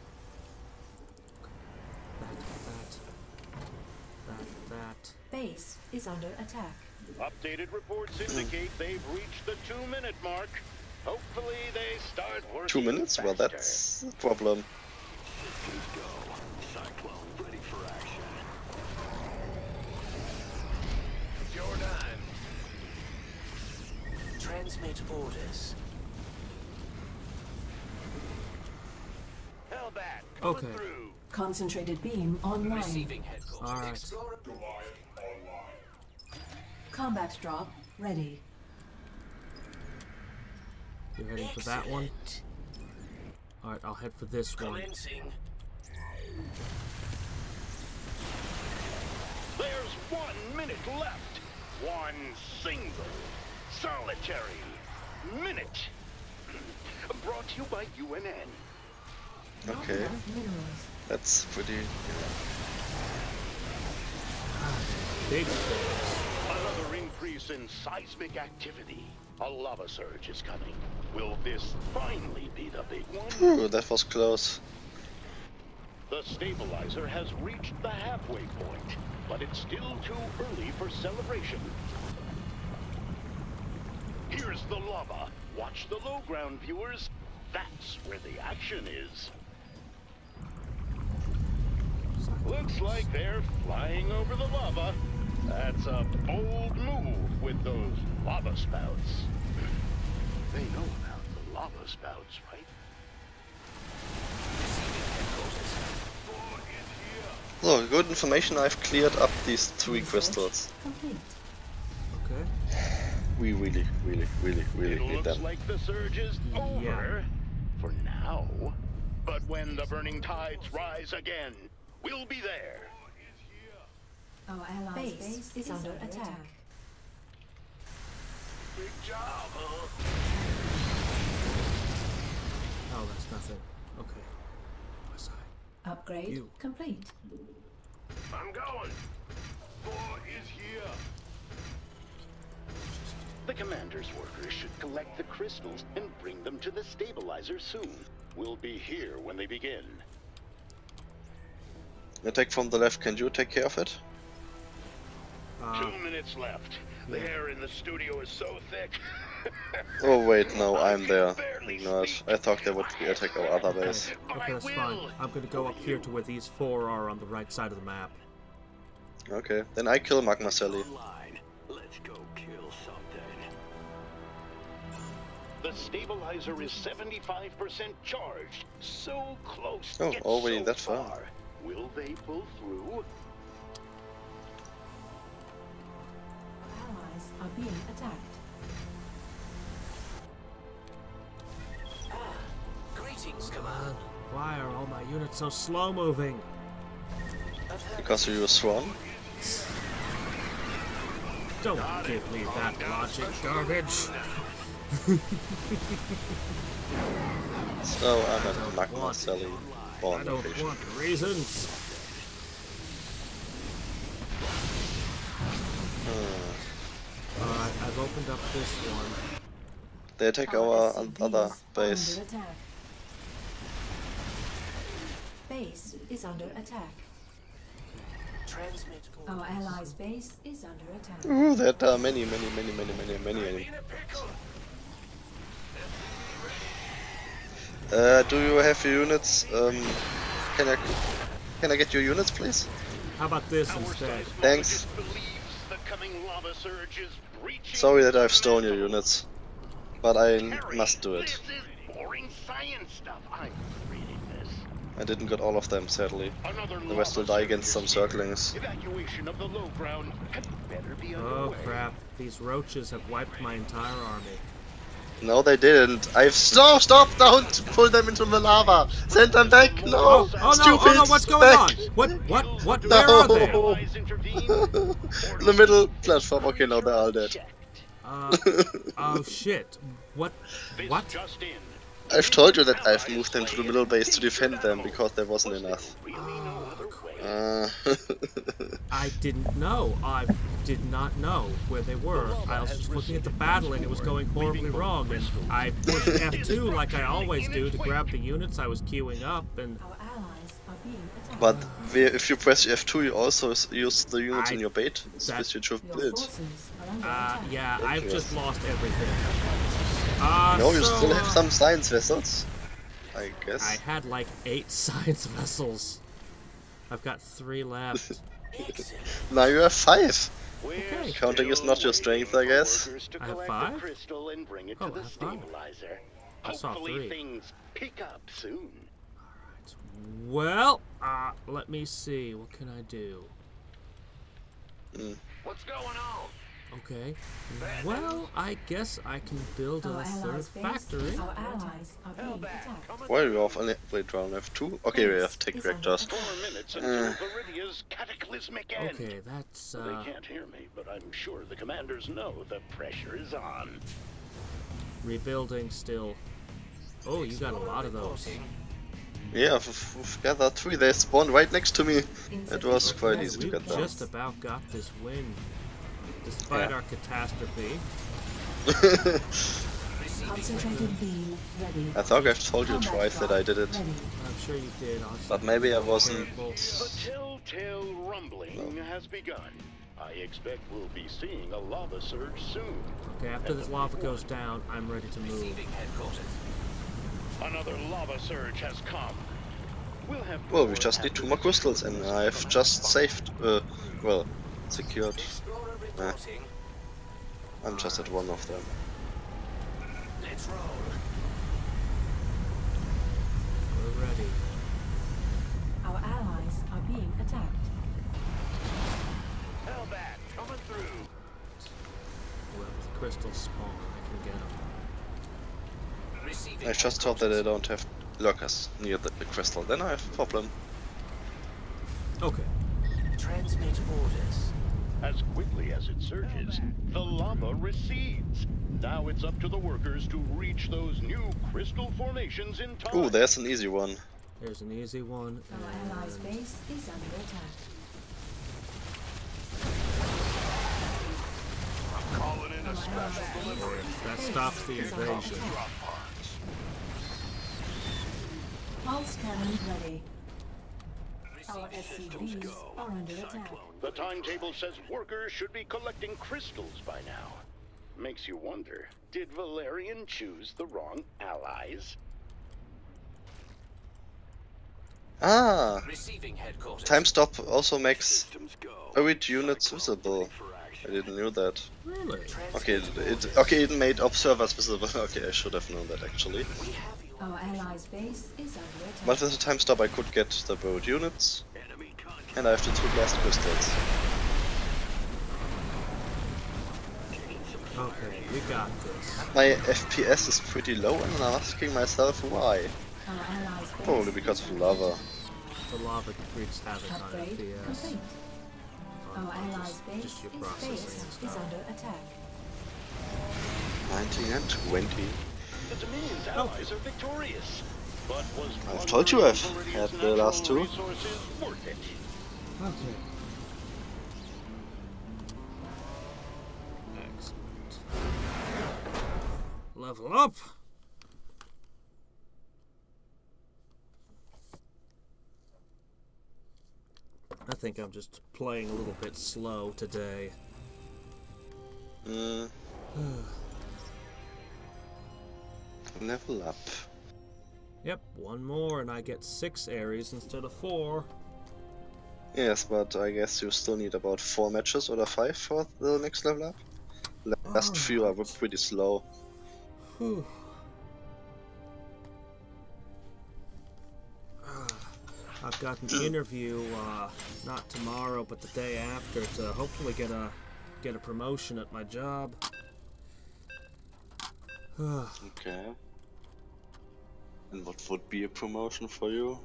Speaker 1: That.
Speaker 4: Base is under attack.
Speaker 5: Updated reports indicate they've reached the 2-minute mark. Hopefully they start working
Speaker 2: 2 minutes? Well,
Speaker 5: faster.
Speaker 2: that's a problem.
Speaker 3: Systems go. Cyclone ready for action.
Speaker 5: Jordan.
Speaker 7: Transmit orders.
Speaker 5: Hellbat,
Speaker 1: Okay.
Speaker 5: through.
Speaker 4: Concentrated beam online.
Speaker 7: Receiving headquarters.
Speaker 1: All right.
Speaker 7: Explorer.
Speaker 4: Combat drop ready.
Speaker 1: You're heading for that one.
Speaker 7: Excellent.
Speaker 1: All right, I'll head for this one.
Speaker 7: Commencing.
Speaker 5: There's 1 minute left. One single, solitary minute. Brought to you by UNN.
Speaker 2: Okay,
Speaker 4: Enough minerals.
Speaker 2: that's pretty...
Speaker 1: Big things.
Speaker 5: Another increase in seismic activity. A lava surge is coming. Will this finally be the big one?
Speaker 2: Ooh, that was close.
Speaker 5: The stabilizer has reached the halfway point, but it's still too early for celebration. Here's the lava. Watch the low ground, viewers. That's where the action is. Looks like they're flying over the lava. That's a bold move with those lava spouts. They know about the lava spouts, right?
Speaker 2: So, good information, I've cleared up these 3 crystals.
Speaker 4: Complete.
Speaker 1: Okay.
Speaker 2: We really
Speaker 5: It
Speaker 2: need
Speaker 5: looks
Speaker 2: them.
Speaker 5: like the surge is over.
Speaker 1: Yeah.
Speaker 5: For now. But when the burning tides rise again, we'll be there.
Speaker 4: Our allies' base is under attack.
Speaker 5: Big job, huh?
Speaker 1: Oh, that's nothing. Okay. Was I?
Speaker 4: Upgrade
Speaker 1: You.
Speaker 4: complete.
Speaker 5: I'm going. Boy is here. The commander's workers should collect the crystals and bring them to the stabilizer soon. We'll be here when they begin.
Speaker 2: Attack from the left, can you take care of it?
Speaker 5: 2 minutes left. The air in the studio is so thick.
Speaker 2: Oh wait, no,
Speaker 5: I
Speaker 2: I'm
Speaker 5: can
Speaker 2: there.
Speaker 5: barely
Speaker 2: Ignore it.
Speaker 5: speak.
Speaker 2: I thought there would be attack our other base.
Speaker 5: But
Speaker 1: Okay,
Speaker 5: I
Speaker 1: that's fine.
Speaker 5: will.
Speaker 1: I'm gonna go up here to where these 4 are on the right side of the map.
Speaker 2: Okay, then I kill Magma Sally.
Speaker 3: Online. Let's go kill something.
Speaker 5: The stabilizer is 75% charged. So close.
Speaker 2: Oh,
Speaker 5: yet
Speaker 2: already
Speaker 5: so
Speaker 2: that far.
Speaker 5: Will they pull through?
Speaker 4: Our allies are being attacked.
Speaker 1: it's so slow moving?
Speaker 2: Because you use Swann?
Speaker 1: Don't give me that logic garbage.
Speaker 2: So I'm at Magma Sally
Speaker 1: I
Speaker 2: spawn
Speaker 1: don't
Speaker 2: location.
Speaker 1: want reasons. Alright, I've opened up this one.
Speaker 2: They attack our other base.
Speaker 4: Under attack. Base is under attack.
Speaker 7: Transmit
Speaker 4: Our
Speaker 7: orders.
Speaker 4: allies' base is under attack.
Speaker 2: Ooh, there are many enemies. Do you have your units? Can I get your units, please?
Speaker 1: How about this instead?
Speaker 2: Thanks.
Speaker 5: The coming lava surge is breaching.
Speaker 2: Sorry that I've stolen your units, but I must do it.
Speaker 5: This is boring science stuff. I'm reading this.
Speaker 2: I didn't get all of them, sadly.
Speaker 5: Another
Speaker 2: The rest will die against some circlings.
Speaker 5: Evacuation of the low ground had better be
Speaker 1: Oh
Speaker 5: underway.
Speaker 1: crap, these roaches have wiped my entire army.
Speaker 2: No, they didn't. Stop! Don't pull them into the lava. Send them back. No,
Speaker 1: Oh no,
Speaker 2: stupid.
Speaker 1: oh no, what's going
Speaker 2: back.
Speaker 1: on? What,
Speaker 2: No.
Speaker 1: where are they?
Speaker 5: Allies intervene.
Speaker 2: The middle platform. Okay, now they're all dead.
Speaker 1: Oh shit, what?
Speaker 5: Just in.
Speaker 2: I've told you that I've moved them to the middle base to defend them because there wasn't enough.
Speaker 1: I didn't know. I did not know where they were. I was just looking at the battle and it was going horribly wrong. And I pushed F2 like I always do to grab the units I was queuing up. And
Speaker 4: Our allies are being attacked.
Speaker 2: But if you press F2, you also use the units in your bait.
Speaker 1: that-
Speaker 2: This you should
Speaker 4: Your
Speaker 2: build.
Speaker 4: forces are under attack.
Speaker 1: yeah, I've
Speaker 2: Yes.
Speaker 1: just lost everything.
Speaker 2: No, you
Speaker 1: So,
Speaker 2: still have some science vessels, I guess.
Speaker 1: I had like 8 science vessels. I've got 3 left.
Speaker 2: Now you have 5.
Speaker 1: Okay.
Speaker 2: Counting is not your strength, I guess.
Speaker 1: I have 5?
Speaker 5: Crystal and bring it
Speaker 1: Oh,
Speaker 5: to the
Speaker 1: I have 5.
Speaker 5: stabilizer.
Speaker 1: I saw
Speaker 5: Hopefully
Speaker 1: 3.
Speaker 5: things pick up soon.
Speaker 1: Well, let me see. What can I do?
Speaker 5: What's going on?
Speaker 1: Okay. Well, I guess I can build
Speaker 4: Our
Speaker 1: a 3rd
Speaker 4: allies' base.
Speaker 1: factory.
Speaker 4: Our allies are being attacked.
Speaker 2: Why do you have only wait round have 2? Okay, we have tech reactors.
Speaker 5: 4 minutes until Viridia's cataclysmic end.
Speaker 1: Okay, that's
Speaker 5: They can't hear me, but I'm sure the commanders know the pressure is on.
Speaker 1: rebuilding still. Oh, you got a lot of those.
Speaker 2: Yeah, we've gathered 3. They spawned right next to me. It was quite easy to
Speaker 1: We
Speaker 2: get them.
Speaker 1: just about got this win, despite
Speaker 2: Yeah.
Speaker 1: our catastrophe.
Speaker 4: Concentrated beam ready.
Speaker 2: I thought I've told you
Speaker 4: Combat
Speaker 2: twice that I did it.
Speaker 4: ready.
Speaker 1: I'm sure you did. Honestly.
Speaker 2: But maybe I wasn't.
Speaker 1: Careful.
Speaker 5: The telltale rumbling has begun. I expect we'll be seeing a lava surge soon.
Speaker 1: Okay, after this lava goes down, I'm ready to move.
Speaker 5: Another lava surge has come. We'll have
Speaker 2: Well, we just need 2 more crystals, and I've just saved. Well, secured.
Speaker 7: Explorer reporting.
Speaker 2: I'm just at 1 of them.
Speaker 7: Let's roll.
Speaker 1: We're ready.
Speaker 4: Our allies are being attacked.
Speaker 5: Hellbat coming through.
Speaker 1: Well, if the crystals spawn, I can get them.
Speaker 7: Receiving
Speaker 2: I just hope that I don't have lurkers near the crystal. Then I have a problem.
Speaker 1: Okay.
Speaker 7: transmit orders.
Speaker 5: As quickly as it surges, the lava recedes. Now it's up to the workers to reach those new crystal formations in time.
Speaker 2: Ooh, there's an easy one.
Speaker 1: There's an easy one.
Speaker 4: Our allies' base is under attack.
Speaker 5: Calling in a special delivery.
Speaker 1: That stops the invasion.
Speaker 4: Pulse cannon ready. Our SCVs are under attack.
Speaker 5: The timetable says workers should be collecting crystals by now. Makes you wonder, did Valerian choose the wrong allies?
Speaker 2: Ah!
Speaker 7: Receiving headquarters.
Speaker 2: Time stop also makes buried units visible. I didn't know that.
Speaker 1: Really?
Speaker 2: Okay, it made observers visible. Okay, I should have known that actually.
Speaker 4: Our allies' base is under attack.
Speaker 2: But with the time stop I could get the buried units. And I have the 2 blast crystals.
Speaker 1: Okay, we got this.
Speaker 2: My FPS is pretty low and I'm asking myself why.
Speaker 4: Our allies' base
Speaker 2: Probably because of lava.
Speaker 1: the lava wreaks havoc on
Speaker 4: Upgrade
Speaker 1: FPS.
Speaker 4: complete.
Speaker 1: On
Speaker 4: Our allies' base
Speaker 1: just your
Speaker 4: is
Speaker 1: processing and
Speaker 4: is
Speaker 1: stuff.
Speaker 4: under attack.
Speaker 2: 19 and 20.
Speaker 5: The Dominion's allies are victorious. But was
Speaker 2: I've told you I've
Speaker 5: Meridian's
Speaker 2: had the
Speaker 5: natural
Speaker 2: last two.
Speaker 5: resources worth it?
Speaker 1: Okay. Excellent. Level up! I think I'm just playing a little bit slow today.
Speaker 2: Level up.
Speaker 1: Yep, one more and I get 6 Aries instead of 4.
Speaker 2: Yes, but I guess you still need about 4 matches or 5 for the next level up. Last few were pretty slow.
Speaker 1: Whew. I've got an interview, not tomorrow, but the day after, to hopefully get a promotion at my job.
Speaker 2: Okay. And what would be a promotion for you?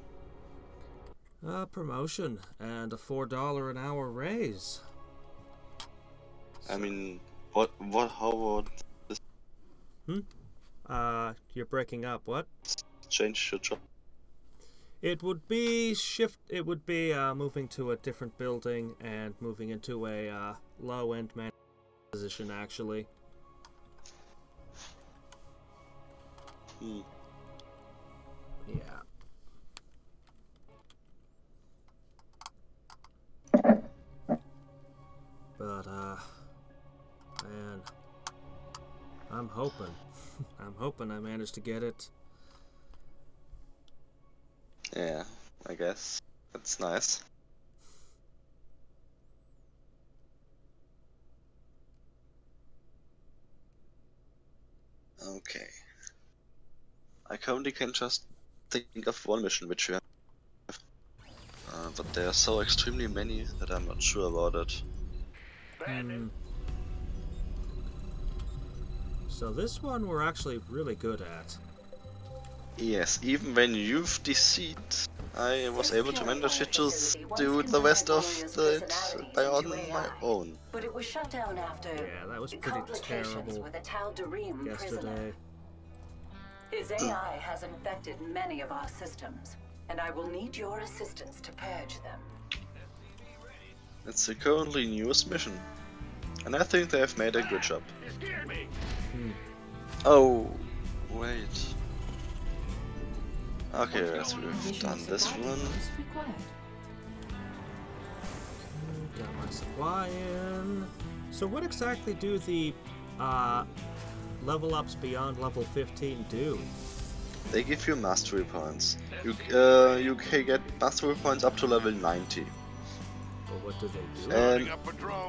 Speaker 1: A promotion and a $4 an hour raise.
Speaker 2: I mean, how would this
Speaker 1: You're breaking up. What?
Speaker 2: change your job?
Speaker 1: It would be moving to a different building and moving into a low-end man position, actually. Yeah. But, man, I'm hoping. I'm hoping I manage to get it.
Speaker 2: Yeah, I guess. That's nice. Okay. I currently can just think of one mission which you have. But there are so extremely many that I'm not sure about it.
Speaker 1: So this one we're actually really good at.
Speaker 2: Yes, even when you've deceived, I was able to manage it to do the rest of it on my own.
Speaker 8: But it was shut down after
Speaker 1: Yeah, that was pretty
Speaker 8: complications
Speaker 1: terrible
Speaker 8: with a Tal'Darim prisoner.
Speaker 1: yesterday.
Speaker 8: His AI has infected many of our systems, and I will need your assistance to purge them.
Speaker 2: It's the currently newest mission, and I think they have made a good job.
Speaker 5: You scared me.
Speaker 2: Oh, wait. Okay, yes, we've done this one.
Speaker 1: Got my supply in. So what exactly do the level ups beyond level 15 do?
Speaker 2: They give you mastery points. You can get mastery points up to level 90.
Speaker 1: Or what do they do?
Speaker 2: And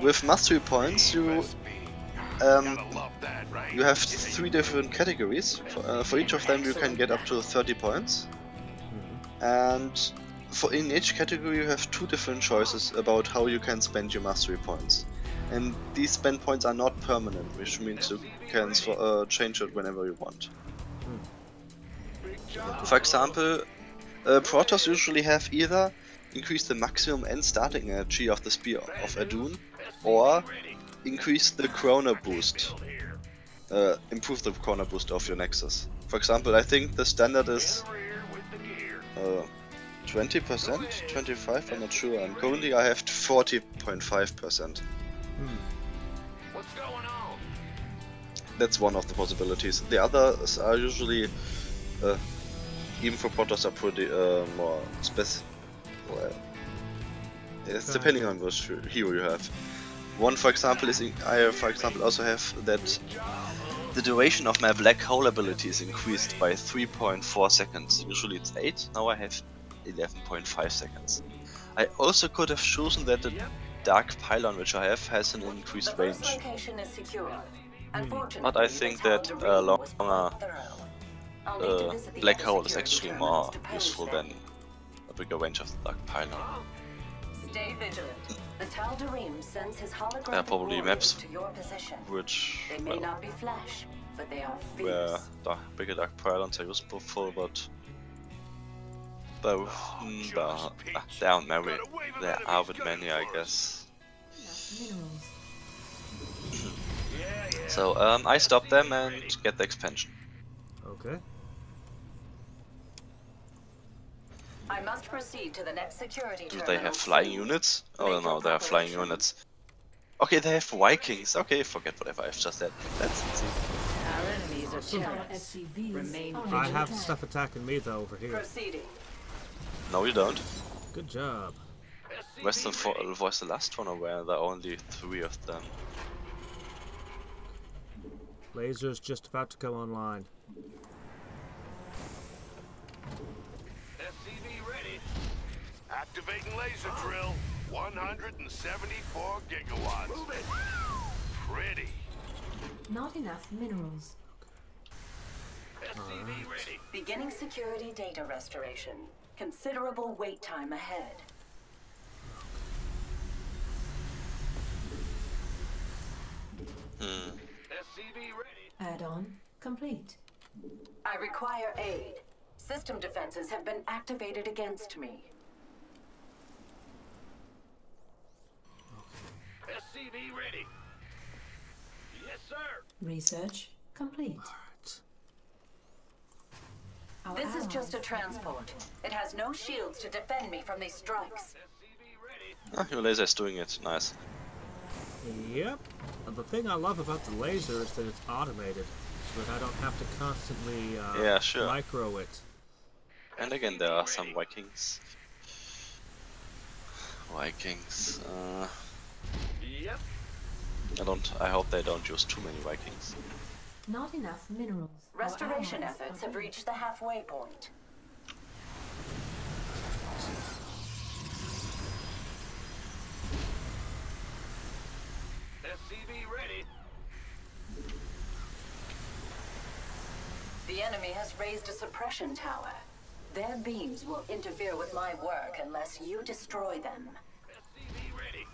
Speaker 2: with mastery points, you have 3 different categories. For each of them, you can get up to 30 points. And in each category, you have 2 different choices about how you can spend your mastery points. And these spend points are not permanent, which means you can change it whenever you want. For example, Protoss usually have either increase the maximum and starting energy of the Spear of Adun, or increase the Chrono boost, improve the Chrono boost of your Nexus. For example, I think the standard is 20%, 25, I'm not sure, and currently I have 40.5%.
Speaker 5: What's going on?
Speaker 2: That's one of the possibilities. The others are usually, even for Protoss, are pretty more well, it's depending on which hero you have. One, for example, is I for example also have that the duration of my black hole ability is increased by 3.4 seconds. Usually it's 8, now I have 11.5 seconds. I also could have chosen that the dark pylon which I have has an increased range. But I think that a longer black hole is actually more useful than a bigger range of the dark pylon.
Speaker 8: Stay vigilant. The Tal'Darim sends his holographic
Speaker 2: There are probably maps
Speaker 8: to your position.
Speaker 2: which,
Speaker 8: They may
Speaker 2: well,
Speaker 8: not be flash, but they are
Speaker 2: where
Speaker 8: fierce.
Speaker 2: bigger dark pylons are useful for, but Both. But there aren't many. There are with many, I guess.
Speaker 4: Minerals.
Speaker 2: So I stop them and get the expansion.
Speaker 1: Okay.
Speaker 8: I must proceed to the next security
Speaker 2: Do
Speaker 8: terminal.
Speaker 2: they have flying
Speaker 8: soon.
Speaker 2: units? Oh
Speaker 8: Make
Speaker 2: no,
Speaker 8: your
Speaker 2: they have flying
Speaker 8: preparations.
Speaker 2: units. Okay, they have Vikings. Okay, forget whatever I've just said. That's easy.
Speaker 6: Our enemies are
Speaker 4: Our
Speaker 6: terrorists.
Speaker 4: SCVs
Speaker 6: Remain
Speaker 4: are
Speaker 1: I
Speaker 4: under
Speaker 1: have
Speaker 4: attack.
Speaker 1: stuff attacking me though over here.
Speaker 8: Proceeding.
Speaker 2: No, you don't.
Speaker 1: Good job.
Speaker 2: Western was the last one, or were there only 3 of them?
Speaker 1: Laser's just about to go online.
Speaker 5: SCV ready. Activating laser drill. 174 gigawatts. Move it. Pretty.
Speaker 4: Not enough minerals.
Speaker 5: SCV ready.
Speaker 8: Beginning security data restoration. Considerable wait time ahead.
Speaker 5: SCV ready.
Speaker 4: Add-on complete.
Speaker 8: I require aid. System defenses have been activated against me.
Speaker 5: SCV ready. Yes, sir.
Speaker 4: Research complete. Our
Speaker 8: This is
Speaker 4: allies
Speaker 8: just a
Speaker 4: are
Speaker 8: transport. It has no shields to defend me from these strikes.
Speaker 5: SCV ready.
Speaker 2: Ah, your laser is doing it. Nice.
Speaker 1: Yep. And the thing I love about the laser is that it's automated, so that I don't have to constantly
Speaker 2: Yeah, sure.
Speaker 1: micro it.
Speaker 2: And again, there are some Vikings. Vikings.
Speaker 5: Yep.
Speaker 2: I hope they don't use too many Vikings.
Speaker 4: Not enough minerals. Our
Speaker 8: Restoration
Speaker 4: allies
Speaker 8: efforts
Speaker 4: are
Speaker 8: have reached the halfway point.
Speaker 5: SCV ready.
Speaker 8: The enemy has raised a suppression tower. Their beams will interfere with my work unless you destroy them.
Speaker 5: SCV ready.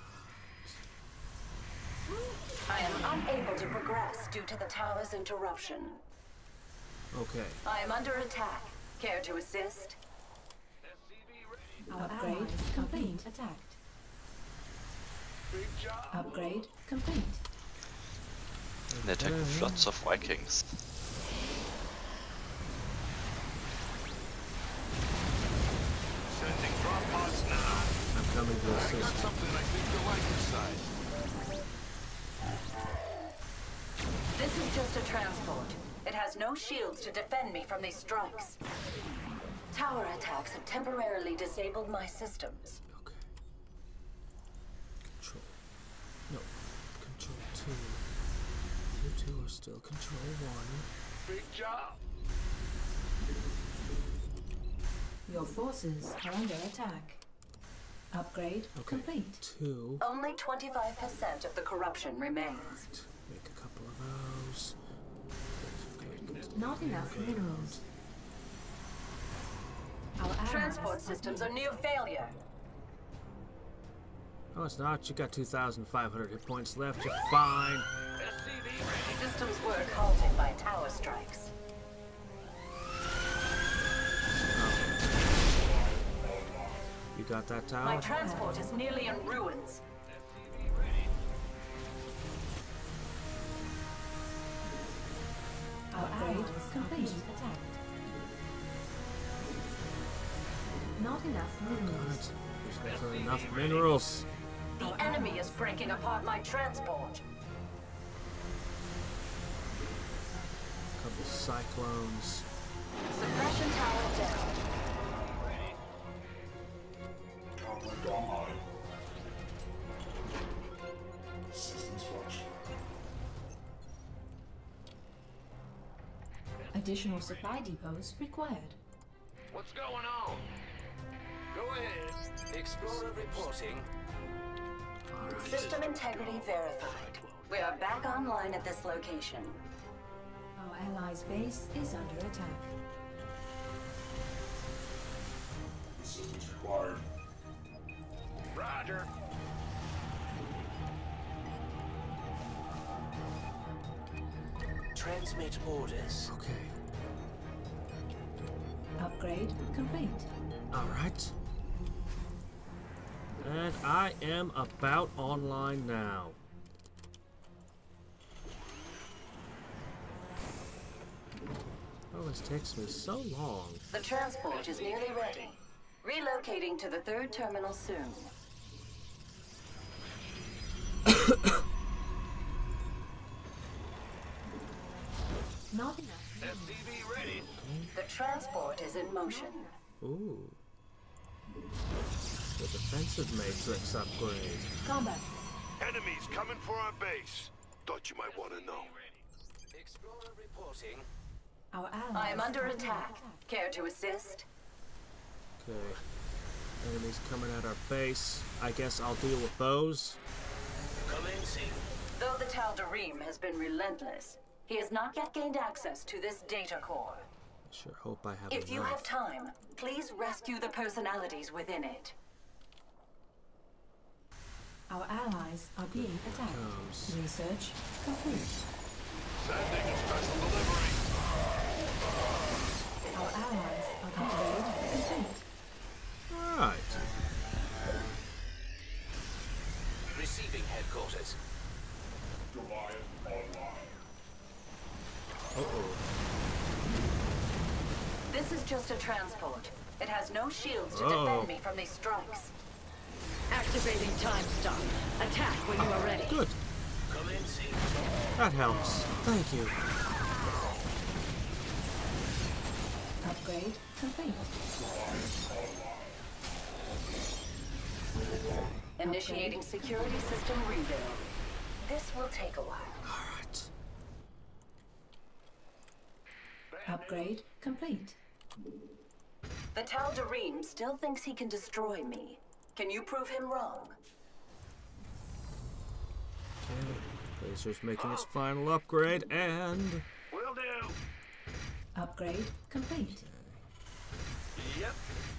Speaker 8: I am unable to progress due to the tower's interruption.
Speaker 1: Okay.
Speaker 8: I am under attack. Care to assist?
Speaker 5: SCV ready.
Speaker 4: Our Upgrade allies complete. being attacked.
Speaker 5: Big job.
Speaker 4: Upgrade complete.
Speaker 2: They attack with lots of Vikings.
Speaker 5: Sending drop pods now.
Speaker 1: I'm coming to
Speaker 5: I got
Speaker 1: assist.
Speaker 5: something I think you'll like inside.
Speaker 8: This is just a transport. It has no shields to defend me from these strikes. Tower attacks have temporarily disabled my systems.
Speaker 1: Okay. Control. No. Control 2. You 2 are still control 1.
Speaker 5: Big job.
Speaker 4: Your forces are under attack. Upgrade
Speaker 1: Okay.
Speaker 4: complete.
Speaker 1: 2.
Speaker 8: Only 25% of the corruption remains.
Speaker 1: Make a couple of those. Good.
Speaker 4: Not enough minerals. Our allies
Speaker 8: Transport
Speaker 4: are
Speaker 8: systems
Speaker 4: being
Speaker 8: are near failure.
Speaker 1: Oh, it's not. You got 2,500 hit points left. You're fine.
Speaker 5: SCV ready.
Speaker 8: Systems work halted by tower strikes.
Speaker 1: You got that
Speaker 8: My
Speaker 1: tower?
Speaker 8: transport is nearly in ruins.
Speaker 5: SCV ready.
Speaker 4: Upgrade complete. Attacked. Not enough minerals.
Speaker 1: There's never enough minerals.
Speaker 8: The enemy is breaking apart my transport.
Speaker 1: Couple cyclones.
Speaker 8: Suppression tower down.
Speaker 4: Additional supply depots required.
Speaker 5: What's going on? Go ahead.
Speaker 7: Explorer reporting.
Speaker 8: System integrity verified. We are back online at this location.
Speaker 4: Our allies' base is under attack.
Speaker 9: Assistance required.
Speaker 5: Roger.
Speaker 7: Transmit orders.
Speaker 1: Okay.
Speaker 4: Upgrade complete.
Speaker 1: Alright. And I am about online now. Oh, this takes me so long.
Speaker 8: The transport is nearly ready. Relocating to the 3rd terminal soon.
Speaker 4: Not enough.
Speaker 5: SCV ready.
Speaker 8: The transport is in motion.
Speaker 1: Ooh. The defensive matrix upgrade.
Speaker 4: Combat.
Speaker 5: Enemies coming for our base. Thought you might want to know.
Speaker 7: Explorer reporting.
Speaker 4: Our allies
Speaker 8: I am under
Speaker 4: are being
Speaker 8: attack.
Speaker 4: attacked.
Speaker 8: Care to assist?
Speaker 1: Okay. Enemies coming at our base. I guess I'll deal with those.
Speaker 7: Commencing.
Speaker 8: Though the Tal'Darim has been relentless, he has not yet gained access to this data core.
Speaker 1: I sure hope I have
Speaker 8: If you
Speaker 1: enough.
Speaker 8: have time, please rescue the personalities within it.
Speaker 4: Our allies are being attacked.
Speaker 1: comes.
Speaker 4: Research complete.
Speaker 5: Sending a special delivery.
Speaker 4: Our allies are upgrade complete.
Speaker 1: Alright.
Speaker 7: Receiving headquarters.
Speaker 9: Goliath online.
Speaker 1: Uh-oh.
Speaker 8: This is just a transport. It has no shields to
Speaker 1: Uh-oh.
Speaker 8: defend me from these strikes.
Speaker 6: Activating time stop. Attack when you are ready.
Speaker 1: Good.
Speaker 7: Commencing.
Speaker 1: That helps. Thank you.
Speaker 4: Upgrade complete.
Speaker 8: Initiating security system rebuild. This will take a while.
Speaker 1: Alright.
Speaker 4: Upgrade complete.
Speaker 8: The Tal'Darim still thinks he can destroy me. Can you prove him wrong?
Speaker 1: Okay. Laser's making its final upgrade, and...
Speaker 5: Will do.
Speaker 4: Upgrade complete.
Speaker 5: Yep.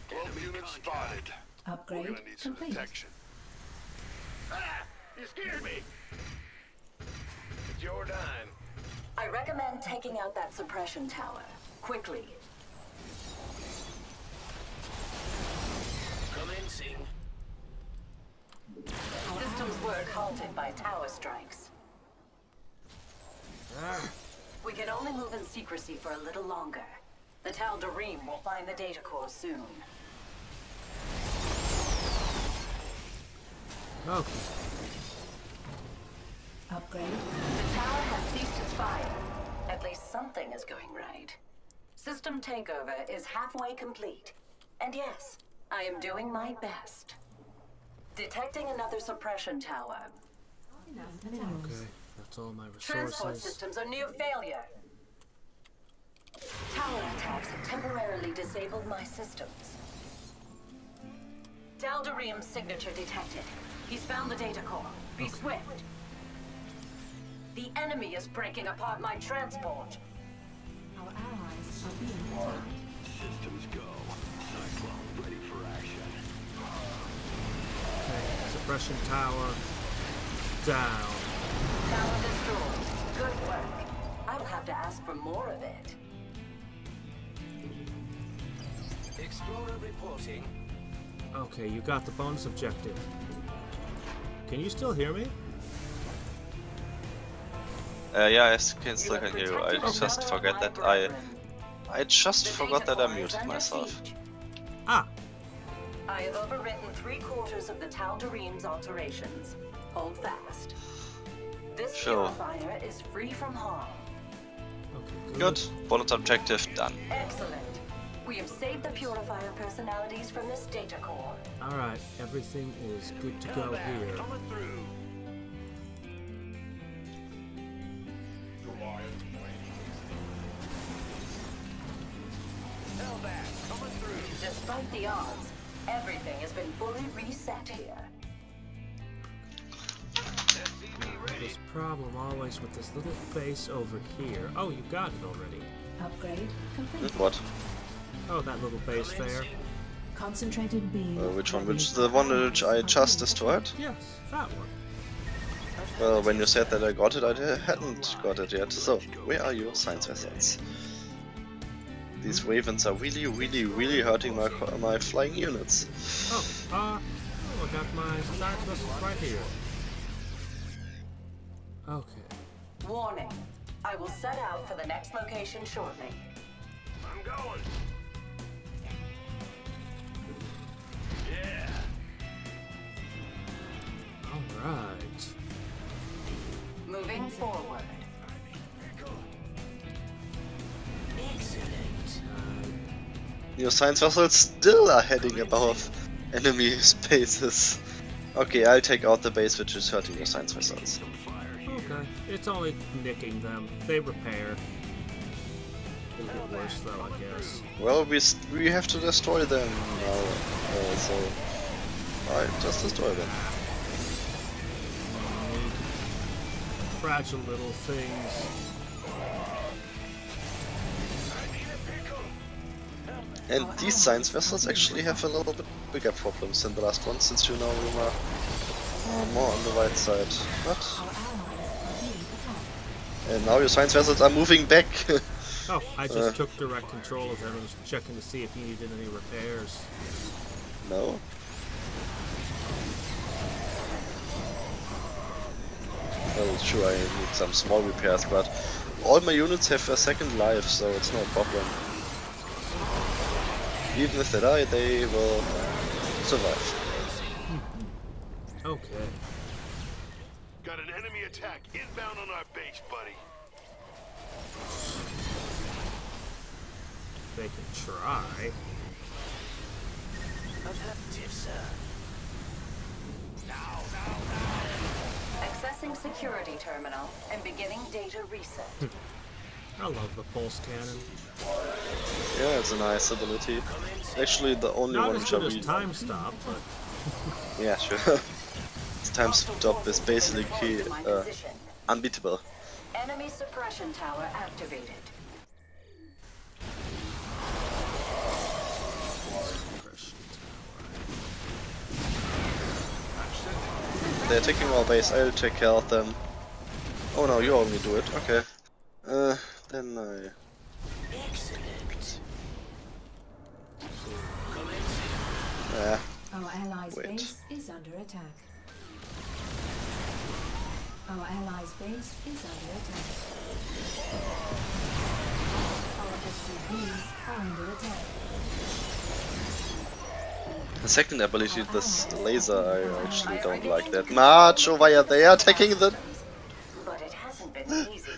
Speaker 5: Cloak unit spotted. We're
Speaker 4: Upgrade
Speaker 5: gonna need some
Speaker 4: complete.
Speaker 5: protection. Ah! You scared me. It's your dime.
Speaker 8: I recommend taking out that suppression tower. Quickly.
Speaker 7: Commencing.
Speaker 8: Systems work halted by tower strikes. We can only move in secrecy for a little longer. The Tal'Darim will find the data core soon.
Speaker 1: Okay.
Speaker 4: Upgrade.
Speaker 8: The tower has ceased its fire. At least something is going right. System takeover is halfway complete. And yes, I am doing my best. Detecting another suppression tower.
Speaker 4: Enough minerals.
Speaker 1: Okay. That's all my
Speaker 8: Transport
Speaker 1: resources.
Speaker 8: systems are near failure. Tower attacks have temporarily disabled my systems. Tal'Darim's signature detected. He's found the data core. Be swift. The enemy is breaking apart my transport.
Speaker 4: Our allies are being attacked.
Speaker 3: Systems go. Cyclone ready for action.
Speaker 1: Okay. Suppression tower. Down.
Speaker 8: Tower destroyed. Good work. I will have to ask for more of it.
Speaker 7: Explorer reporting.
Speaker 1: Okay, you got the bonus objective. Can you still hear me?
Speaker 2: Yeah, I can still hear you. I just forget that I just forgot that I muted myself.
Speaker 1: Ah!
Speaker 8: I have overwritten 3/4 of the Tal'Darim's alterations. Hold fast. This
Speaker 2: Sure.
Speaker 8: purifier is free from harm.
Speaker 1: Okay,
Speaker 2: Good. Bonus objective done.
Speaker 8: Excellent. We have saved the purifier personalities from this data core.
Speaker 1: Alright, everything is good to go here.
Speaker 5: Coming through.
Speaker 9: Goliath training.
Speaker 5: Hell back. Coming through.
Speaker 8: Despite the odds, everything has been fully reset here.
Speaker 1: This problem always with this little base over here. Oh, you got it already.
Speaker 4: Upgrade complete.
Speaker 2: What?
Speaker 1: Oh, that little base there.
Speaker 4: Concentrated beam.
Speaker 2: Which one? Which the one which I just destroyed?
Speaker 1: Yes, that one.
Speaker 2: Well, when you said that I got it, I hadn't got it yet. So, where are your science vessels? These ravens are really, really, really hurting my flying units.
Speaker 1: I got my science vessels right here. Okay.
Speaker 8: Warning. I will set out for the next location shortly.
Speaker 5: I'm going. Yeah.
Speaker 1: Alright.
Speaker 8: Moving forward.
Speaker 2: Your science vessels still are heading above enemy spaces. Okay, I'll take out the base which is hurting your science vessels.
Speaker 1: Okay. It's only nicking them. They repair. It'll get worse though, I guess.
Speaker 2: Well, we have to destroy them now, so alright, just destroy them.
Speaker 1: Fragile little things.
Speaker 2: And these science vessels actually have a little bit bigger problems than the last one, since you know we are more on the right side. What? And now your science vessels are moving back.
Speaker 1: Oh, I just took direct control of them and was checking to see if he needed any repairs.
Speaker 2: No. Well, sure, I need some small repairs, but all my units have a second life, so it's no problem. Even if they die, they will survive.
Speaker 1: Okay.
Speaker 5: Got an enemy attack inbound on our base, buddy.
Speaker 1: They can try.
Speaker 7: Affirmative, sir.
Speaker 8: Accessing security terminal and beginning data reset.
Speaker 1: I love the pulse cannon.
Speaker 2: Yeah, it's a nice ability. Actually, the only
Speaker 1: Not
Speaker 2: one
Speaker 1: as
Speaker 2: which
Speaker 1: good
Speaker 2: I
Speaker 1: as
Speaker 2: really...
Speaker 1: time stop, but
Speaker 2: Yeah, sure. This time stop is basically unbeatable.
Speaker 8: Enemy suppression tower activated.
Speaker 2: They're taking our base, I'll take care of them. Oh no, you only do it, okay. Then I...
Speaker 7: Excellent.
Speaker 2: Yeah.
Speaker 4: Our allies'
Speaker 2: Wait.
Speaker 4: base is under attack. Our allies' base is under attack. Our SCVs are under attack.
Speaker 2: The second ability, this laser, I actually don't like that much. Oh, why are they attacking the
Speaker 8: But it hasn't been easy.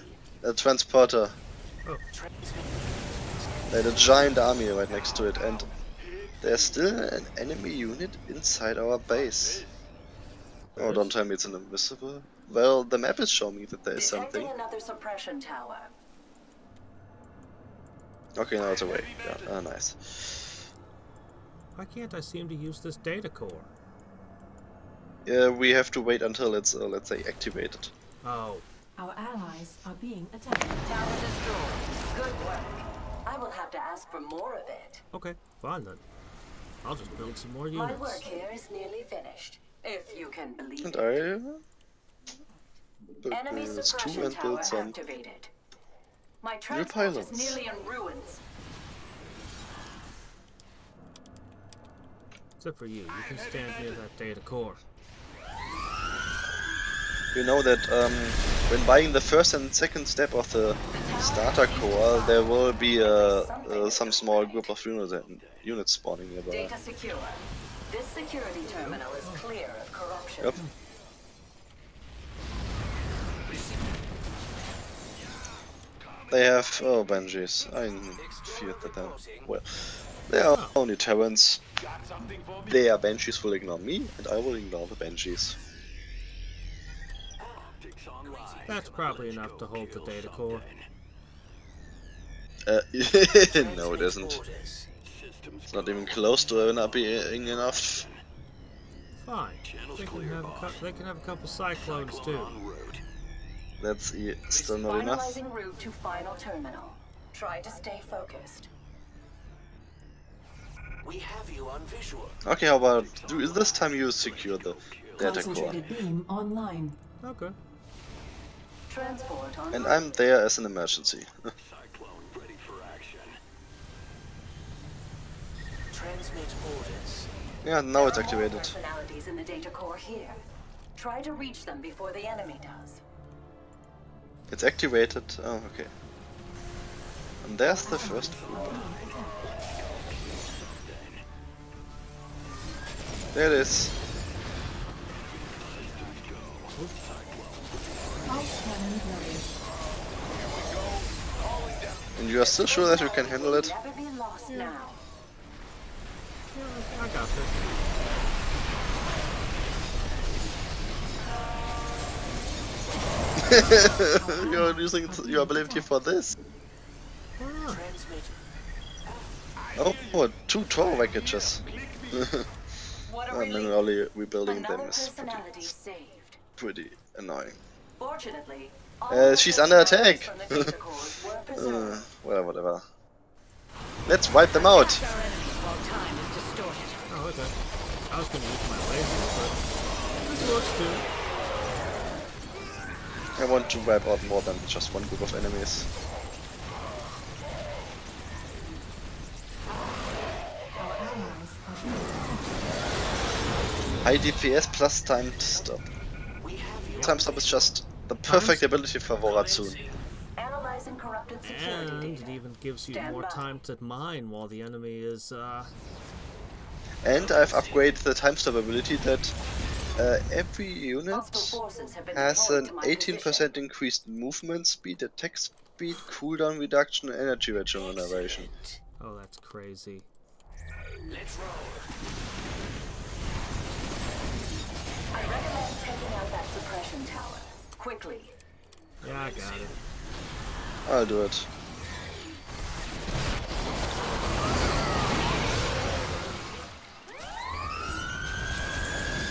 Speaker 2: transporter?
Speaker 1: oh,
Speaker 2: They had a giant army right next to it, and there's still an enemy unit inside our base. Oh, don't tell me it's an invisible. Well, the map is showing me that there is
Speaker 8: Detecting
Speaker 2: something.
Speaker 8: another suppression tower.
Speaker 2: Okay, now it's away. Yeah, nice.
Speaker 1: why can't I seem to use this data core?
Speaker 2: Yeah, we have to wait until it's, let's say, activated.
Speaker 1: Oh,
Speaker 4: Our allies are being attacked.
Speaker 8: Tower destroyed. Good work. I will have to ask for more of it.
Speaker 1: okay, fine then. I'll just build some more
Speaker 8: My
Speaker 1: units.
Speaker 8: work here is nearly finished, if you can believe
Speaker 2: And
Speaker 8: it.
Speaker 2: I built
Speaker 8: Enemy
Speaker 2: units 2
Speaker 8: suppression
Speaker 2: and
Speaker 8: tower
Speaker 2: built some
Speaker 8: activated. My transport is
Speaker 2: pylons.
Speaker 8: nearly in ruins.
Speaker 1: Except for you. You can stand near that data core.
Speaker 2: You know that when buying the first and second step of the starter core, there will be some small group of units spawning nearby.
Speaker 8: Data secure. This security terminal is clear of corruption.
Speaker 2: Yep. They have Banshees. I feared that them. Well, they are only Terrans. They are Banshees will ignore me, and I will ignore the Banshees.
Speaker 1: That's probably enough to hold the data core.
Speaker 2: No, it isn't. It's not even close to being enough.
Speaker 1: Fine. They can have a couple cyclones too.
Speaker 2: That's still not enough.
Speaker 8: Finalizing route to final terminal. Try to stay focused.
Speaker 7: We have you on visual.
Speaker 2: Okay, how about this time you secure the data core?
Speaker 4: Concentrated beam online.
Speaker 1: Okay.
Speaker 8: Transport on
Speaker 2: And I'm there as an emergency.
Speaker 7: Transmit orders.
Speaker 2: Yeah, now it's
Speaker 8: There are more
Speaker 2: activated.
Speaker 8: personalities in the data core here. Try to reach them before the enemy does.
Speaker 2: It's activated. Oh, okay. And there's the first group. There it is. And you are still sure that you can handle it?
Speaker 8: Never be lost now.
Speaker 1: I got this.
Speaker 2: You're using your ability for this?
Speaker 7: Transmit.
Speaker 2: Oh, 2 tower packages.
Speaker 8: What a
Speaker 2: And
Speaker 8: relief.
Speaker 2: manually rebuilding them
Speaker 8: Another
Speaker 2: is
Speaker 8: personality saved.
Speaker 2: pretty annoying.
Speaker 8: Fortunately, all
Speaker 2: She's
Speaker 8: the
Speaker 2: under
Speaker 8: personalities
Speaker 2: attack.
Speaker 8: from the data cores were preserved.
Speaker 2: Well, whatever. Let's wipe them out.
Speaker 6: Attack our enemies while time is distorted.
Speaker 1: Oh, okay. I was gonna use my laser, but this works too.
Speaker 2: I want to wipe out more than just one group of enemies.
Speaker 4: Our allies are being
Speaker 2: High DPS plus time stop.
Speaker 7: We have your
Speaker 2: Time stop is just the perfect ability for Vorazun.
Speaker 8: Analyzing corrupted security
Speaker 1: And it
Speaker 8: data.
Speaker 1: even gives you
Speaker 8: Stand
Speaker 1: more
Speaker 8: by.
Speaker 1: time to mine while the enemy is,
Speaker 2: And I've upgraded the time stop ability that every unit
Speaker 8: Hostile forces have been
Speaker 2: has
Speaker 8: deployed
Speaker 2: an
Speaker 8: to my
Speaker 2: 18%
Speaker 8: position.
Speaker 2: increased movement speed, attack speed, cooldown reduction, and energy regeneration.
Speaker 1: oh, that's crazy.
Speaker 7: Let's roll.
Speaker 8: I recommend taking out that suppression tower. Quickly.
Speaker 1: Yeah, I got it.
Speaker 2: I'll do it.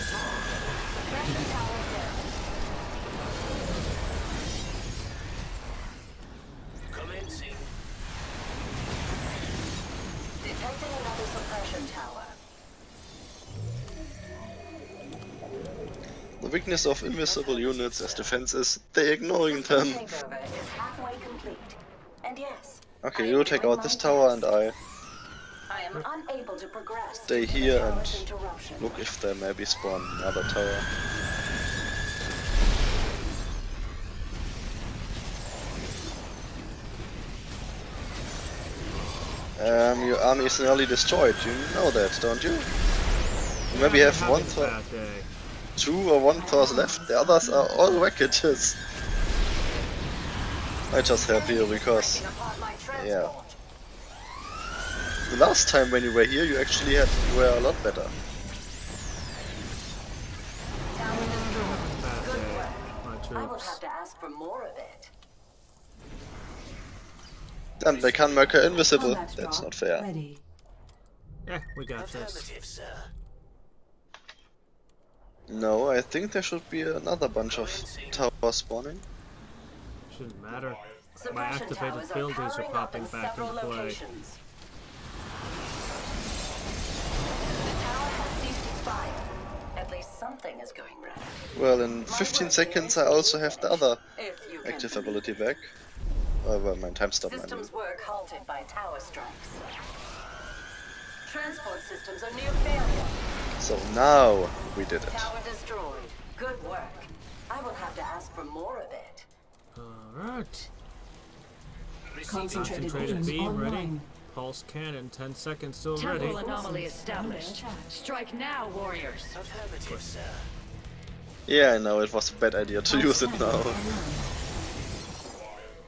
Speaker 8: Suppression tower down.
Speaker 7: Commencing.
Speaker 8: Detecting another suppression tower.
Speaker 2: The weakness of invisible units as defense is they ignoring
Speaker 8: System
Speaker 2: them.
Speaker 8: takeover is halfway complete. And yes,
Speaker 2: Okay,
Speaker 8: I
Speaker 2: you
Speaker 8: am
Speaker 2: take
Speaker 8: doing
Speaker 2: out this
Speaker 8: my
Speaker 2: tower
Speaker 8: best.
Speaker 2: and I
Speaker 8: I am unable to progress.
Speaker 2: stay
Speaker 8: due to the
Speaker 2: here
Speaker 8: tower's
Speaker 2: and
Speaker 8: interruption.
Speaker 2: look if there maybe spawn another tower. Your army is nearly destroyed, you know that, don't you? You maybe have
Speaker 1: Having
Speaker 2: one
Speaker 1: a
Speaker 2: Thor,
Speaker 1: bad day.
Speaker 2: 2 or 1 Thors left, the others are all wreckages. I just help you because,
Speaker 8: Breaking apart my
Speaker 2: yeah.
Speaker 8: transport.
Speaker 2: The last time when you were here, you actually were a lot better.
Speaker 8: Tower destroyed.
Speaker 1: Bad
Speaker 8: Good
Speaker 1: day.
Speaker 8: work.
Speaker 1: My
Speaker 8: I will
Speaker 1: troops.
Speaker 8: have to ask for more of it.
Speaker 2: Then they can make her invisible.
Speaker 4: combat
Speaker 2: That's
Speaker 4: drop
Speaker 2: not fair.
Speaker 4: ready.
Speaker 1: Yeah, we got this.
Speaker 7: Affirmative, sir.
Speaker 2: No, I think there should be another bunch of towers spawning.
Speaker 1: Shouldn't matter. My
Speaker 8: Suppression
Speaker 1: activated
Speaker 8: towers are
Speaker 1: buildings are
Speaker 8: powering up
Speaker 1: popping
Speaker 8: in
Speaker 1: back
Speaker 8: several
Speaker 1: into play.
Speaker 8: locations. The tower has ceased its fire. At least something is going right.
Speaker 2: Well, in 15 seconds I also have the other
Speaker 8: If you can
Speaker 2: active
Speaker 8: believe.
Speaker 2: ability back. Well, my time stop, I mean.
Speaker 8: Systems work halted by tower strikes. Transport systems are near failure.
Speaker 2: So now we did it.
Speaker 8: Tower destroyed. Good work. I will have to ask for more of it.
Speaker 1: Alright.
Speaker 4: Concentrated
Speaker 1: Concentrated
Speaker 4: beam
Speaker 1: beam ready.
Speaker 4: online.
Speaker 1: Pulse cannon, 10 seconds till ready.
Speaker 6: Temporal anomaly established. Strike now, warriors.
Speaker 7: Affirmative, sir.
Speaker 2: Yeah, I know, it was a bad idea to use it now.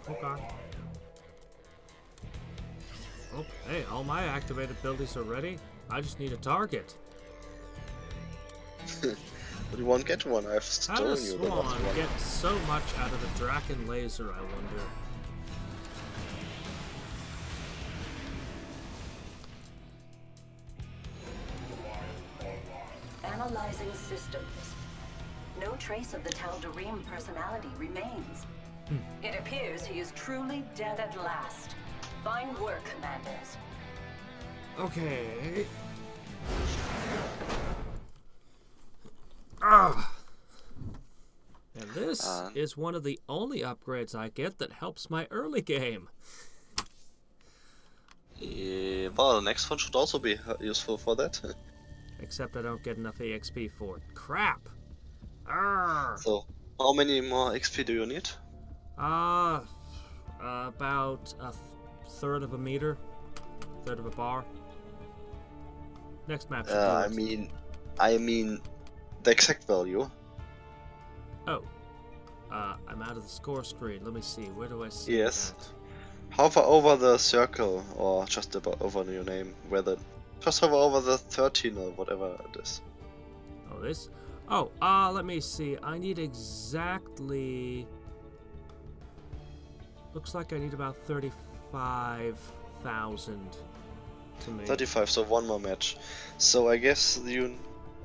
Speaker 1: Okay. Oh, hey, all my activated buildings are ready. I just need a target.
Speaker 2: But you won't get one, I've
Speaker 1: How
Speaker 2: stolen
Speaker 1: does
Speaker 2: you the last
Speaker 1: Swann
Speaker 2: one.
Speaker 1: get so much out of the Draken laser, I wonder?
Speaker 8: Analyzing systems. No trace of the Tal'Darim personality remains. It appears he is truly dead at last. Fine work, commanders.
Speaker 1: Okay. Ah. And this is one of the only upgrades I get that helps my early game.
Speaker 2: Yeah, well, the next one should also be useful for that.
Speaker 1: Except I don't get enough EXP for it. Crap! Arrgh.
Speaker 2: So, how many more XP do you need?
Speaker 1: About a third of a meter. Third of a bar. Next map should do it.
Speaker 2: I mean the exact value.
Speaker 1: Oh. I'm out of the score screen. Let me see. Where do I see
Speaker 2: Yes.
Speaker 1: that?
Speaker 2: Hover over the circle, or just about over your name. Just hover over the 13 or whatever it is.
Speaker 1: Oh, this? Oh, let me see. I need exactly... Looks like I need about 35,000 to make.
Speaker 2: 35, so one more match. So I guess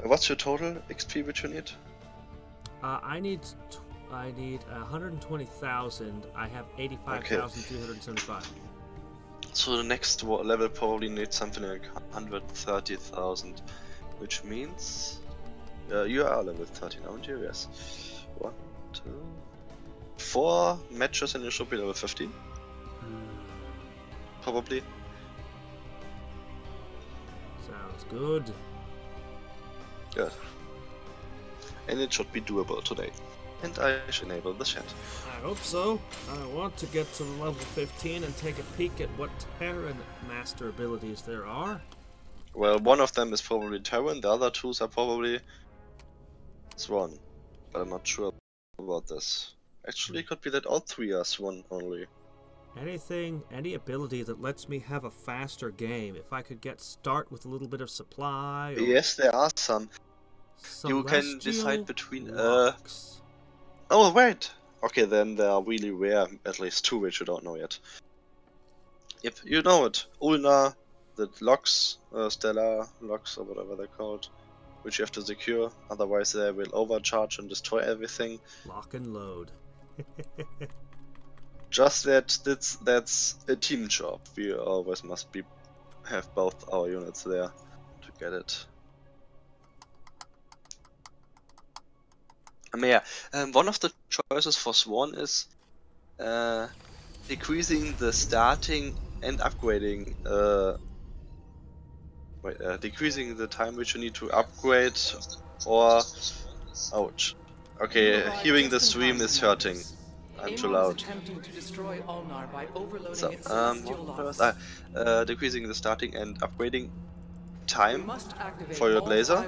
Speaker 2: what's your total XP which you need?
Speaker 1: I need 120,000. I have 85,375.
Speaker 2: So the next level probably needs something like 130,000, which means you are level 13, aren't you? Yes. 1, 2, 4 matches and you should be level 15. Probably.
Speaker 1: Sounds good.
Speaker 2: Good. And it should be doable today. And I should enable the chat.
Speaker 1: I hope so. I want to get to level 15 and take a peek at what Terran master abilities there are.
Speaker 2: Well, one of them is probably Terran, the other two are probably Swann. But I'm not sure about this. Actually, it could be that all three are Swann only.
Speaker 1: Any ability that lets me have a faster game. If I could start with a little bit of supply.
Speaker 2: Yes, there are some. You can decide between
Speaker 1: locks.
Speaker 2: Oh wait! Okay, then they are really rare, at least two which you don't know yet. Yep, you know it. Ulna, the locks, stellar locks or whatever they're called, which you have to secure, otherwise they will overcharge and destroy everything.
Speaker 1: Lock and load.
Speaker 2: Just that's a team job. We always must have both our units there to get it. Yeah, one of the choices for Swann is decreasing the starting and upgrading. Decreasing the time which you need to upgrade, or ouch. Okay, hearing the stream is hurting. I'm too loud. So, what was decreasing the starting and upgrading time for your laser.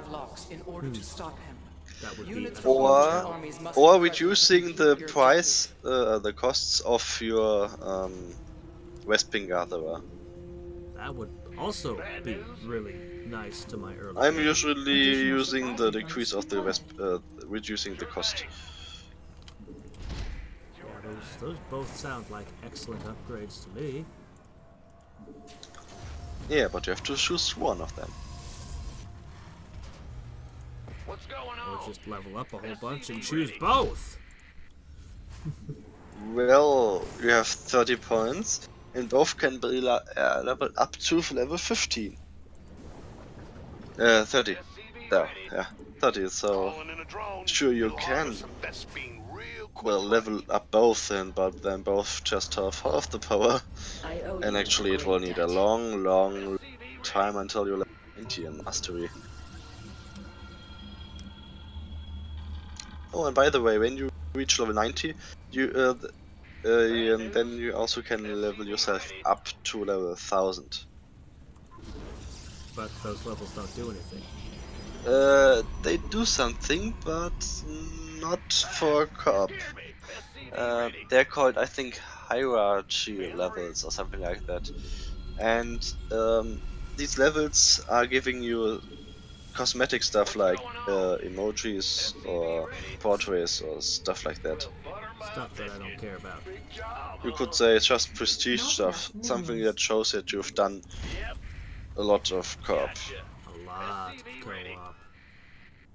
Speaker 2: Or reducing the price, the costs of your Westping Gatherer.
Speaker 1: That would also be really nice to my early
Speaker 2: I'm
Speaker 1: game.
Speaker 2: usually using the decrease of the reducing the cost.
Speaker 1: Yeah, those both sound like excellent upgrades to me.
Speaker 2: Yeah, but you have to choose one of them.
Speaker 5: What's going on?
Speaker 1: Or just level up a whole bunch and choose both.
Speaker 2: Well, you have 30 points, and both can be leveled up to level 15. 30. There, yeah, 30. So sure you can. Well, level up both, but then both just have half the power. And actually, it will need a long time until you level 20 in mastery. Oh, and by the way, when you reach level 90, then you also can level yourself up to level 1000.
Speaker 1: But those levels don't do anything.
Speaker 2: They do something, but not for co-op. They're called, I think, hierarchy levels or something like that. And these levels are giving you cosmetic stuff like emojis or portraits or stuff like that.
Speaker 1: Stuff that I don't care about.
Speaker 2: You could say it's just prestige stuff, something that shows that you've done a lot of co-op.
Speaker 1: A lot of co-op.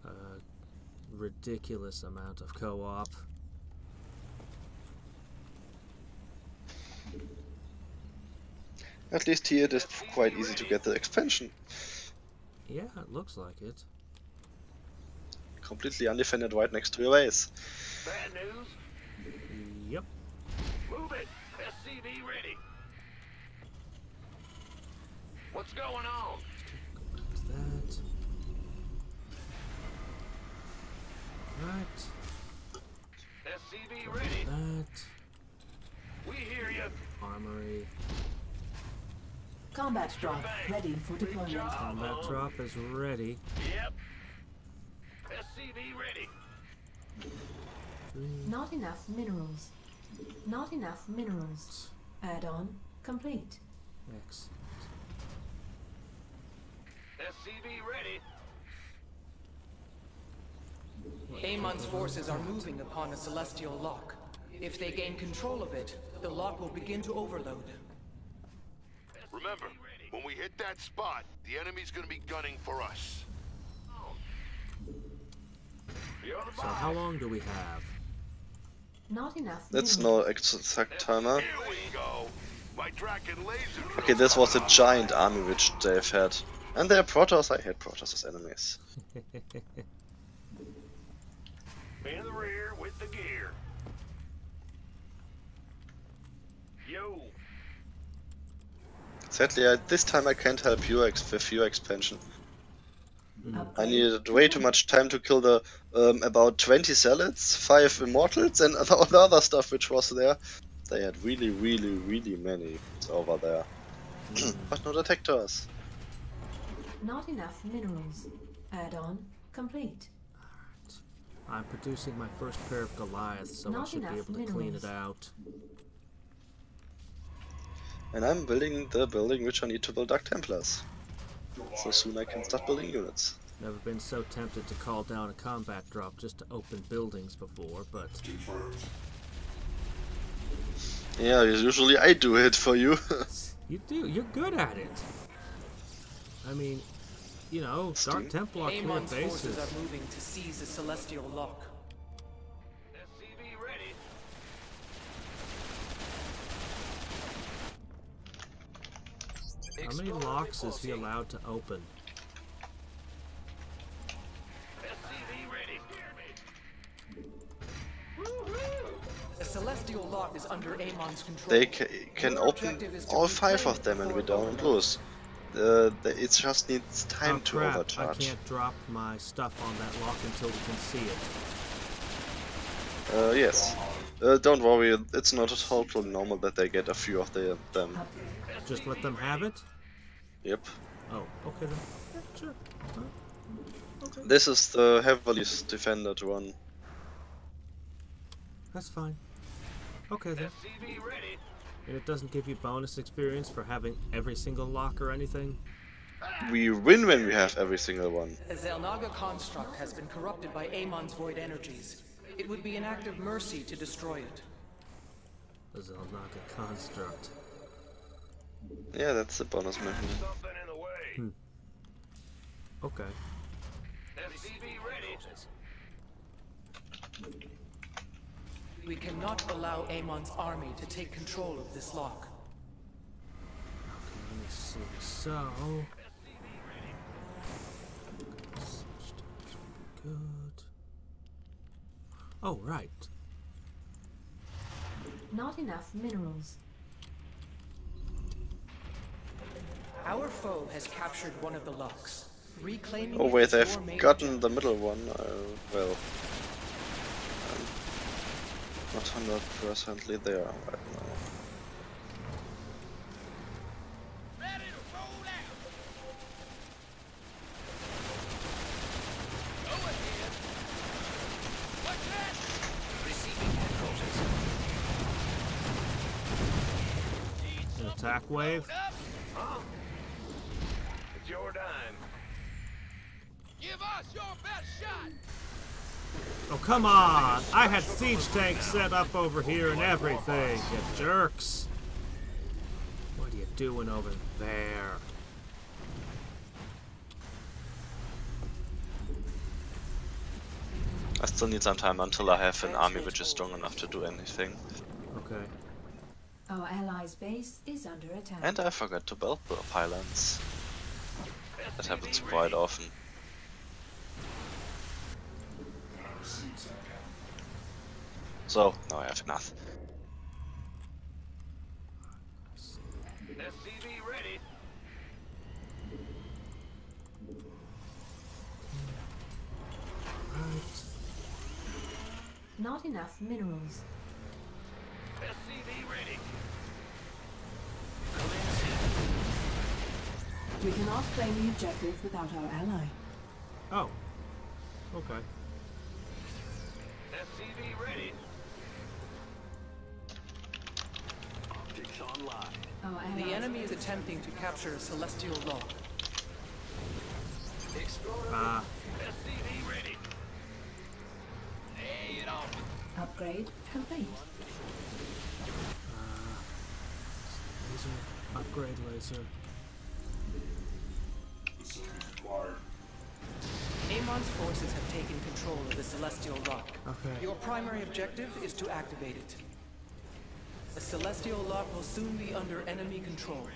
Speaker 1: A ridiculous amount of co-op.
Speaker 2: At least here it is quite easy to get the expansion.
Speaker 1: Yeah, it looks like it.
Speaker 2: Completely undefended right next to your base.
Speaker 5: Bad news?
Speaker 1: Yep.
Speaker 5: Move it. SCV ready. What's going on?
Speaker 1: That. Right.
Speaker 5: SCV ready.
Speaker 1: That.
Speaker 5: We hear you.
Speaker 1: Armory.
Speaker 4: Combat drop ready for deployment.
Speaker 1: Combat drop is ready.
Speaker 5: Yep. SCV ready.
Speaker 4: Not enough minerals. Not enough minerals. Add-on complete.
Speaker 1: Excellent.
Speaker 5: SCV ready.
Speaker 10: Amon's forces are moving upon a celestial lock. If they gain control of it, the lock will begin to overload.
Speaker 5: Remember, when we hit that spot, the enemy's gonna be gunning for us.
Speaker 1: So how long do we have?
Speaker 4: Not enough
Speaker 2: That's
Speaker 4: minerals.
Speaker 2: no exact timer.
Speaker 5: Here we go. My Draken laser drill.
Speaker 2: Okay, this was a giant army which they've had. And they're Protoss. I hate Protoss as enemies.
Speaker 5: In the rear with the gear. Yo.
Speaker 2: Sadly, this time I can't help you with your expansion. I
Speaker 4: Upgrade.
Speaker 2: needed way too much time to kill the about 20 Zealots, 5 Immortals, and all the other stuff which was there. They had really many over there. But no detectors.
Speaker 4: Not enough minerals. Add-on complete.
Speaker 1: I'm producing my first pair of Goliaths, so I
Speaker 4: Not
Speaker 1: should be
Speaker 4: enough
Speaker 1: able to clean it
Speaker 4: minerals.
Speaker 1: out.
Speaker 2: And I'm building the building which I need to build Dark Templars. So soon I can start building units.
Speaker 1: Never been so tempted to call down a combat drop just to open buildings before, but
Speaker 2: Yeah, usually I do it for you.
Speaker 1: you do. You're good at it. I mean, you know, Dark Templar clear
Speaker 10: Amon's
Speaker 1: bases.
Speaker 10: forces are moving to seize a celestial lock.
Speaker 5: SCV ready.
Speaker 1: How many locks is he allowed to open?
Speaker 5: SCV ready.
Speaker 10: The celestial lock is under Amon's control.
Speaker 2: They can
Speaker 10: Your
Speaker 2: open
Speaker 10: objective is to
Speaker 2: all 5
Speaker 10: reclaim
Speaker 2: of them and we
Speaker 10: before it
Speaker 2: don't
Speaker 10: overloads.
Speaker 2: lose. It just needs time
Speaker 1: Oh
Speaker 2: to
Speaker 1: crap, I
Speaker 2: overcharge.
Speaker 1: can't drop my stuff on that lock until we can see it.
Speaker 2: Yes. Don't worry, it's not at all normal that they get a few of them.
Speaker 1: Just let them have it?
Speaker 2: Yep.
Speaker 1: Oh, okay then. Yeah, sure. Okay.
Speaker 2: This is the heavily defended one.
Speaker 1: That's fine. Okay then.
Speaker 5: SCV ready.
Speaker 1: And it doesn't give you bonus experience for having every single lock or anything?
Speaker 2: We win when we have every single one.
Speaker 10: The Zelnaga construct has been corrupted by Amon's void energies. It would be an act of mercy to destroy it.
Speaker 1: The Zelnaga construct.
Speaker 2: Yeah, that's the bonus mission.
Speaker 5: Something in the way.
Speaker 1: Okay.
Speaker 5: SCV ready.
Speaker 10: We cannot allow Amon's army to take control of this lock.
Speaker 1: Okay, let me see. So... Good. Oh, right.
Speaker 4: Not enough minerals.
Speaker 10: Our foe has captured one of the locks. Reclaiming
Speaker 2: Oh
Speaker 10: it
Speaker 2: wait,
Speaker 10: is your
Speaker 2: they've
Speaker 10: main
Speaker 2: gotten
Speaker 10: objective.
Speaker 2: the middle one. Well, not 100%ly there right now.
Speaker 1: An attack wave?
Speaker 5: It's your dime.
Speaker 7: Give us your best shot.
Speaker 1: Oh, come on! I had siege tanks set up over here and everything, you jerks! What are you doing over there?
Speaker 2: I still need some time until I have an army which is strong enough to do anything.
Speaker 1: Okay.
Speaker 4: Our allies' base is under attack.
Speaker 2: And I forgot to build the pylons. That happens quite often. So, now I have enough.
Speaker 5: SCV ready.
Speaker 4: not enough minerals.
Speaker 5: SCV ready.
Speaker 4: We cannot claim the objective without our ally.
Speaker 1: Oh. Okay.
Speaker 5: SCV ready. Optics online.
Speaker 4: Our
Speaker 10: The
Speaker 4: allies
Speaker 10: enemy is attempting to capture a celestial lock.
Speaker 1: Ah.
Speaker 5: SCV ready. Lay it on.
Speaker 4: upgrade complete.
Speaker 1: Laser. Upgrade laser.
Speaker 10: Amon's forces have taken control of the Celestial Lock.
Speaker 1: Okay.
Speaker 10: Your primary objective is to activate it. The Celestial Lock will soon be under enemy control.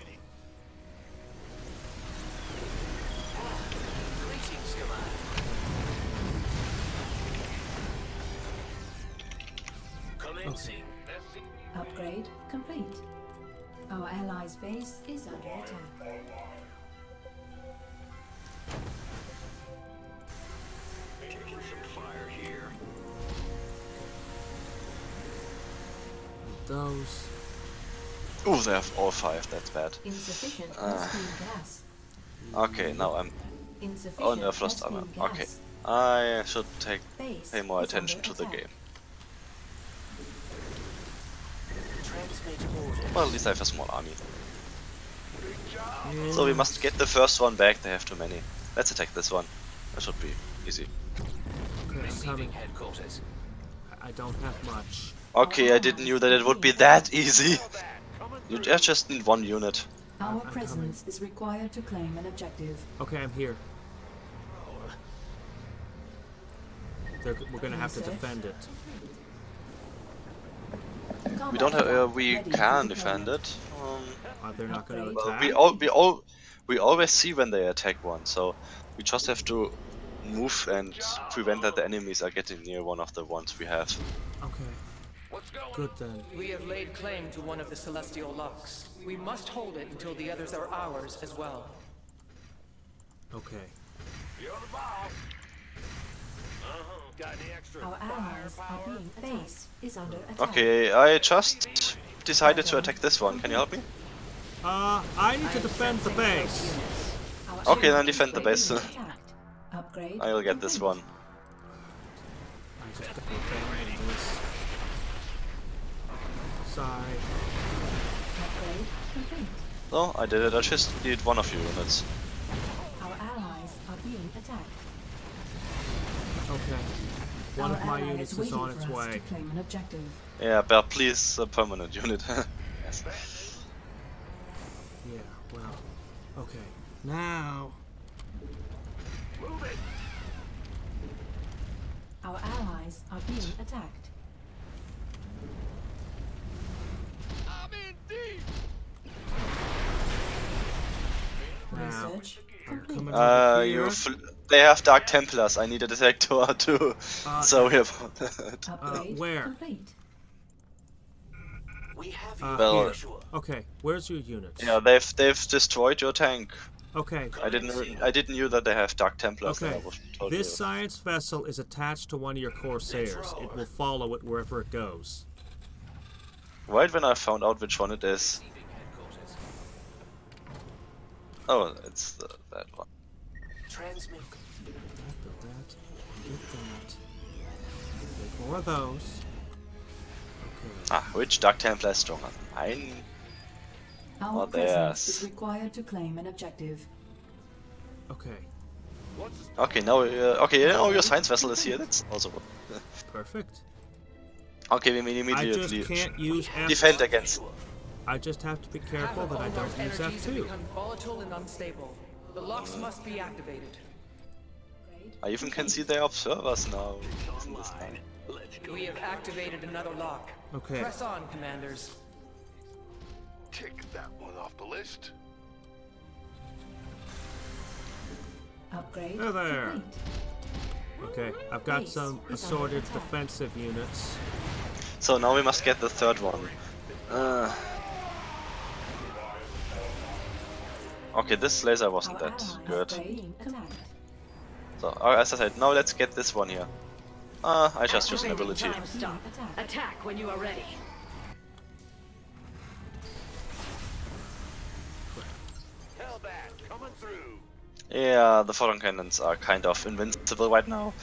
Speaker 5: Commencing.
Speaker 4: Upgrade complete. Our allies' base is under attack.
Speaker 5: Taking some fire here.
Speaker 1: Those.
Speaker 2: Oh, they have all 5, that's bad.
Speaker 4: Insufficient Vespene gas.
Speaker 2: Okay, now I'm...
Speaker 4: Insufficient
Speaker 2: Oh, no, lost armor.
Speaker 4: Vespene
Speaker 2: Okay.
Speaker 4: gas.
Speaker 2: I should
Speaker 4: Base
Speaker 2: pay more
Speaker 4: is
Speaker 2: attention
Speaker 4: under
Speaker 2: to the
Speaker 4: attack.
Speaker 2: game. Well, at least I have a small army. So we must get the first one back, they have too many. Let's attack this one. That should be easy.
Speaker 1: Okay, I'm coming. I don't have much.
Speaker 2: Okay, I didn't knew that it would be that easy. You just need 1 unit.
Speaker 4: Our
Speaker 1: I'm
Speaker 4: presence is required to claim an objective.
Speaker 1: Okay, I'm here. We're gonna have to defend it.
Speaker 2: We don't have. We
Speaker 4: Ready for
Speaker 2: can
Speaker 4: deployment.
Speaker 2: defend it.
Speaker 1: They're not gonna
Speaker 2: Well,
Speaker 1: attack.
Speaker 2: we always see when they attack one, so we just have to move and prevent that the enemies are getting near one of the ones we have.
Speaker 1: Okay. Good then.
Speaker 10: We have laid claim to one of the Celestial Locks. We must hold it until the others are ours as well.
Speaker 1: Okay.
Speaker 5: You're the boss. Got any extra
Speaker 4: Our allies are
Speaker 5: firepower?
Speaker 4: being base is under attack.
Speaker 2: Okay, I just decided to attack this one. Can you help me?
Speaker 1: I need to defend the base.
Speaker 4: Our
Speaker 2: Okay, then
Speaker 4: allies
Speaker 2: defend the
Speaker 4: are
Speaker 2: base.
Speaker 4: being attacked. Upgrade
Speaker 2: I'll get this
Speaker 4: complete.
Speaker 2: one.
Speaker 1: I just gotta defend this. Sorry.
Speaker 4: Upgrade complete.
Speaker 2: No, I did it. I just need 1 of your units.
Speaker 4: Our allies are being attacked.
Speaker 1: Okay. One
Speaker 4: Our
Speaker 1: of my
Speaker 4: ally
Speaker 1: units is
Speaker 4: waiting
Speaker 1: on its
Speaker 4: for us
Speaker 1: way.
Speaker 4: to claim an objective.
Speaker 2: Yeah, but please, a permanent unit. Yes.
Speaker 1: Yeah, well. Okay. Now.
Speaker 5: Move it.
Speaker 4: Our allies are being attacked.
Speaker 7: I'm in deep.
Speaker 1: Now.
Speaker 4: Research
Speaker 1: I'm
Speaker 4: complete.
Speaker 1: coming over here.
Speaker 2: They have Dark Templars. I need a detector too. So we have.
Speaker 4: Upgrade
Speaker 1: where?
Speaker 4: complete.
Speaker 2: Well,
Speaker 1: Here. Okay, where's your units?
Speaker 2: yeah, they've destroyed your tank.
Speaker 1: Okay.
Speaker 2: I didn't knew that they have Dark Templars.
Speaker 1: Okay.
Speaker 2: That I was told
Speaker 1: This
Speaker 2: you.
Speaker 1: science vessel is attached to one of your Corsairs. It will follow it wherever it goes.
Speaker 2: Right when I found out which one it is. Oh, it's that one.
Speaker 1: Get that. Get more of those. Okay.
Speaker 2: Ah, which Dark Templar is stronger? Mine.
Speaker 4: Our
Speaker 2: Well,
Speaker 4: presence
Speaker 2: there's-
Speaker 4: is required to claim an objective.
Speaker 1: Okay.
Speaker 2: Okay, now okay, now your science vessel is here. That's also good.
Speaker 1: Perfect.
Speaker 2: Okay, we
Speaker 1: I
Speaker 2: immediately
Speaker 1: just can't use F.
Speaker 2: defend against.
Speaker 1: I just have to be careful that I don't use
Speaker 10: energies have
Speaker 1: F2.
Speaker 10: become volatile and unstable. The locks must be activated.
Speaker 2: I even can see their observers now. Isn't this nice?
Speaker 10: We have activated another lock.
Speaker 1: Okay.
Speaker 10: Press on, commanders.
Speaker 5: Tick that one off the list.
Speaker 4: Upgrade
Speaker 1: There, there.
Speaker 4: complete.
Speaker 1: Okay, I've got
Speaker 4: Base
Speaker 1: some
Speaker 4: is under
Speaker 1: assorted
Speaker 4: attack.
Speaker 1: defensive units.
Speaker 2: So now we must get the third one. Okay, this laser wasn't
Speaker 4: Our
Speaker 2: that
Speaker 4: allies
Speaker 2: good.
Speaker 4: are being attacked.
Speaker 2: So as I said, now let's get this one here. I just use an
Speaker 6: Activating
Speaker 2: ability.
Speaker 6: time stop. Attack when you are ready.
Speaker 5: Hellbat coming through.
Speaker 2: Yeah, the photon cannons are kind of invincible right now.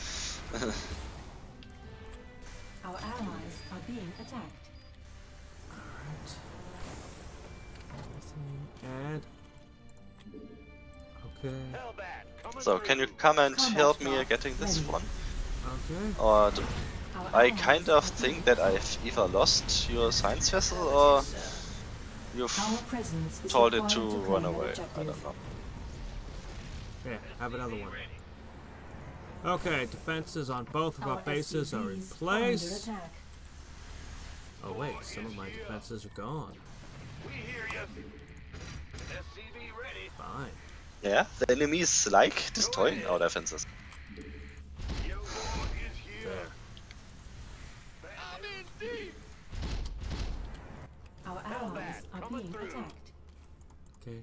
Speaker 4: Our allies are being attacked.
Speaker 1: And okay.
Speaker 5: Hellbat coming
Speaker 2: So,
Speaker 5: through.
Speaker 2: can you come and
Speaker 4: Combat
Speaker 2: help me
Speaker 4: drop
Speaker 2: getting this
Speaker 4: ready.
Speaker 2: one?
Speaker 1: Okay.
Speaker 2: Or
Speaker 4: Our
Speaker 2: I
Speaker 4: allies
Speaker 2: kind
Speaker 4: are
Speaker 2: of
Speaker 4: being
Speaker 2: think that I've either lost your science vessel or
Speaker 4: Our
Speaker 2: you've
Speaker 4: presence is
Speaker 2: told it
Speaker 4: required
Speaker 2: to
Speaker 4: claim
Speaker 2: run
Speaker 4: an
Speaker 2: away. I
Speaker 4: objective.
Speaker 2: don't know.
Speaker 1: Yeah, have another one. Okay, defenses on both of our bases are in
Speaker 4: SCVs
Speaker 1: place.
Speaker 4: under attack.
Speaker 1: Oh wait, some of my defenses are gone.
Speaker 5: We hear you. SCV ready.
Speaker 1: Fine.
Speaker 2: Yeah, the enemies like destroying our defenses.
Speaker 5: Yo is here.
Speaker 1: There.
Speaker 5: I'm in deep.
Speaker 4: Our allies are being attacked.
Speaker 1: Okay.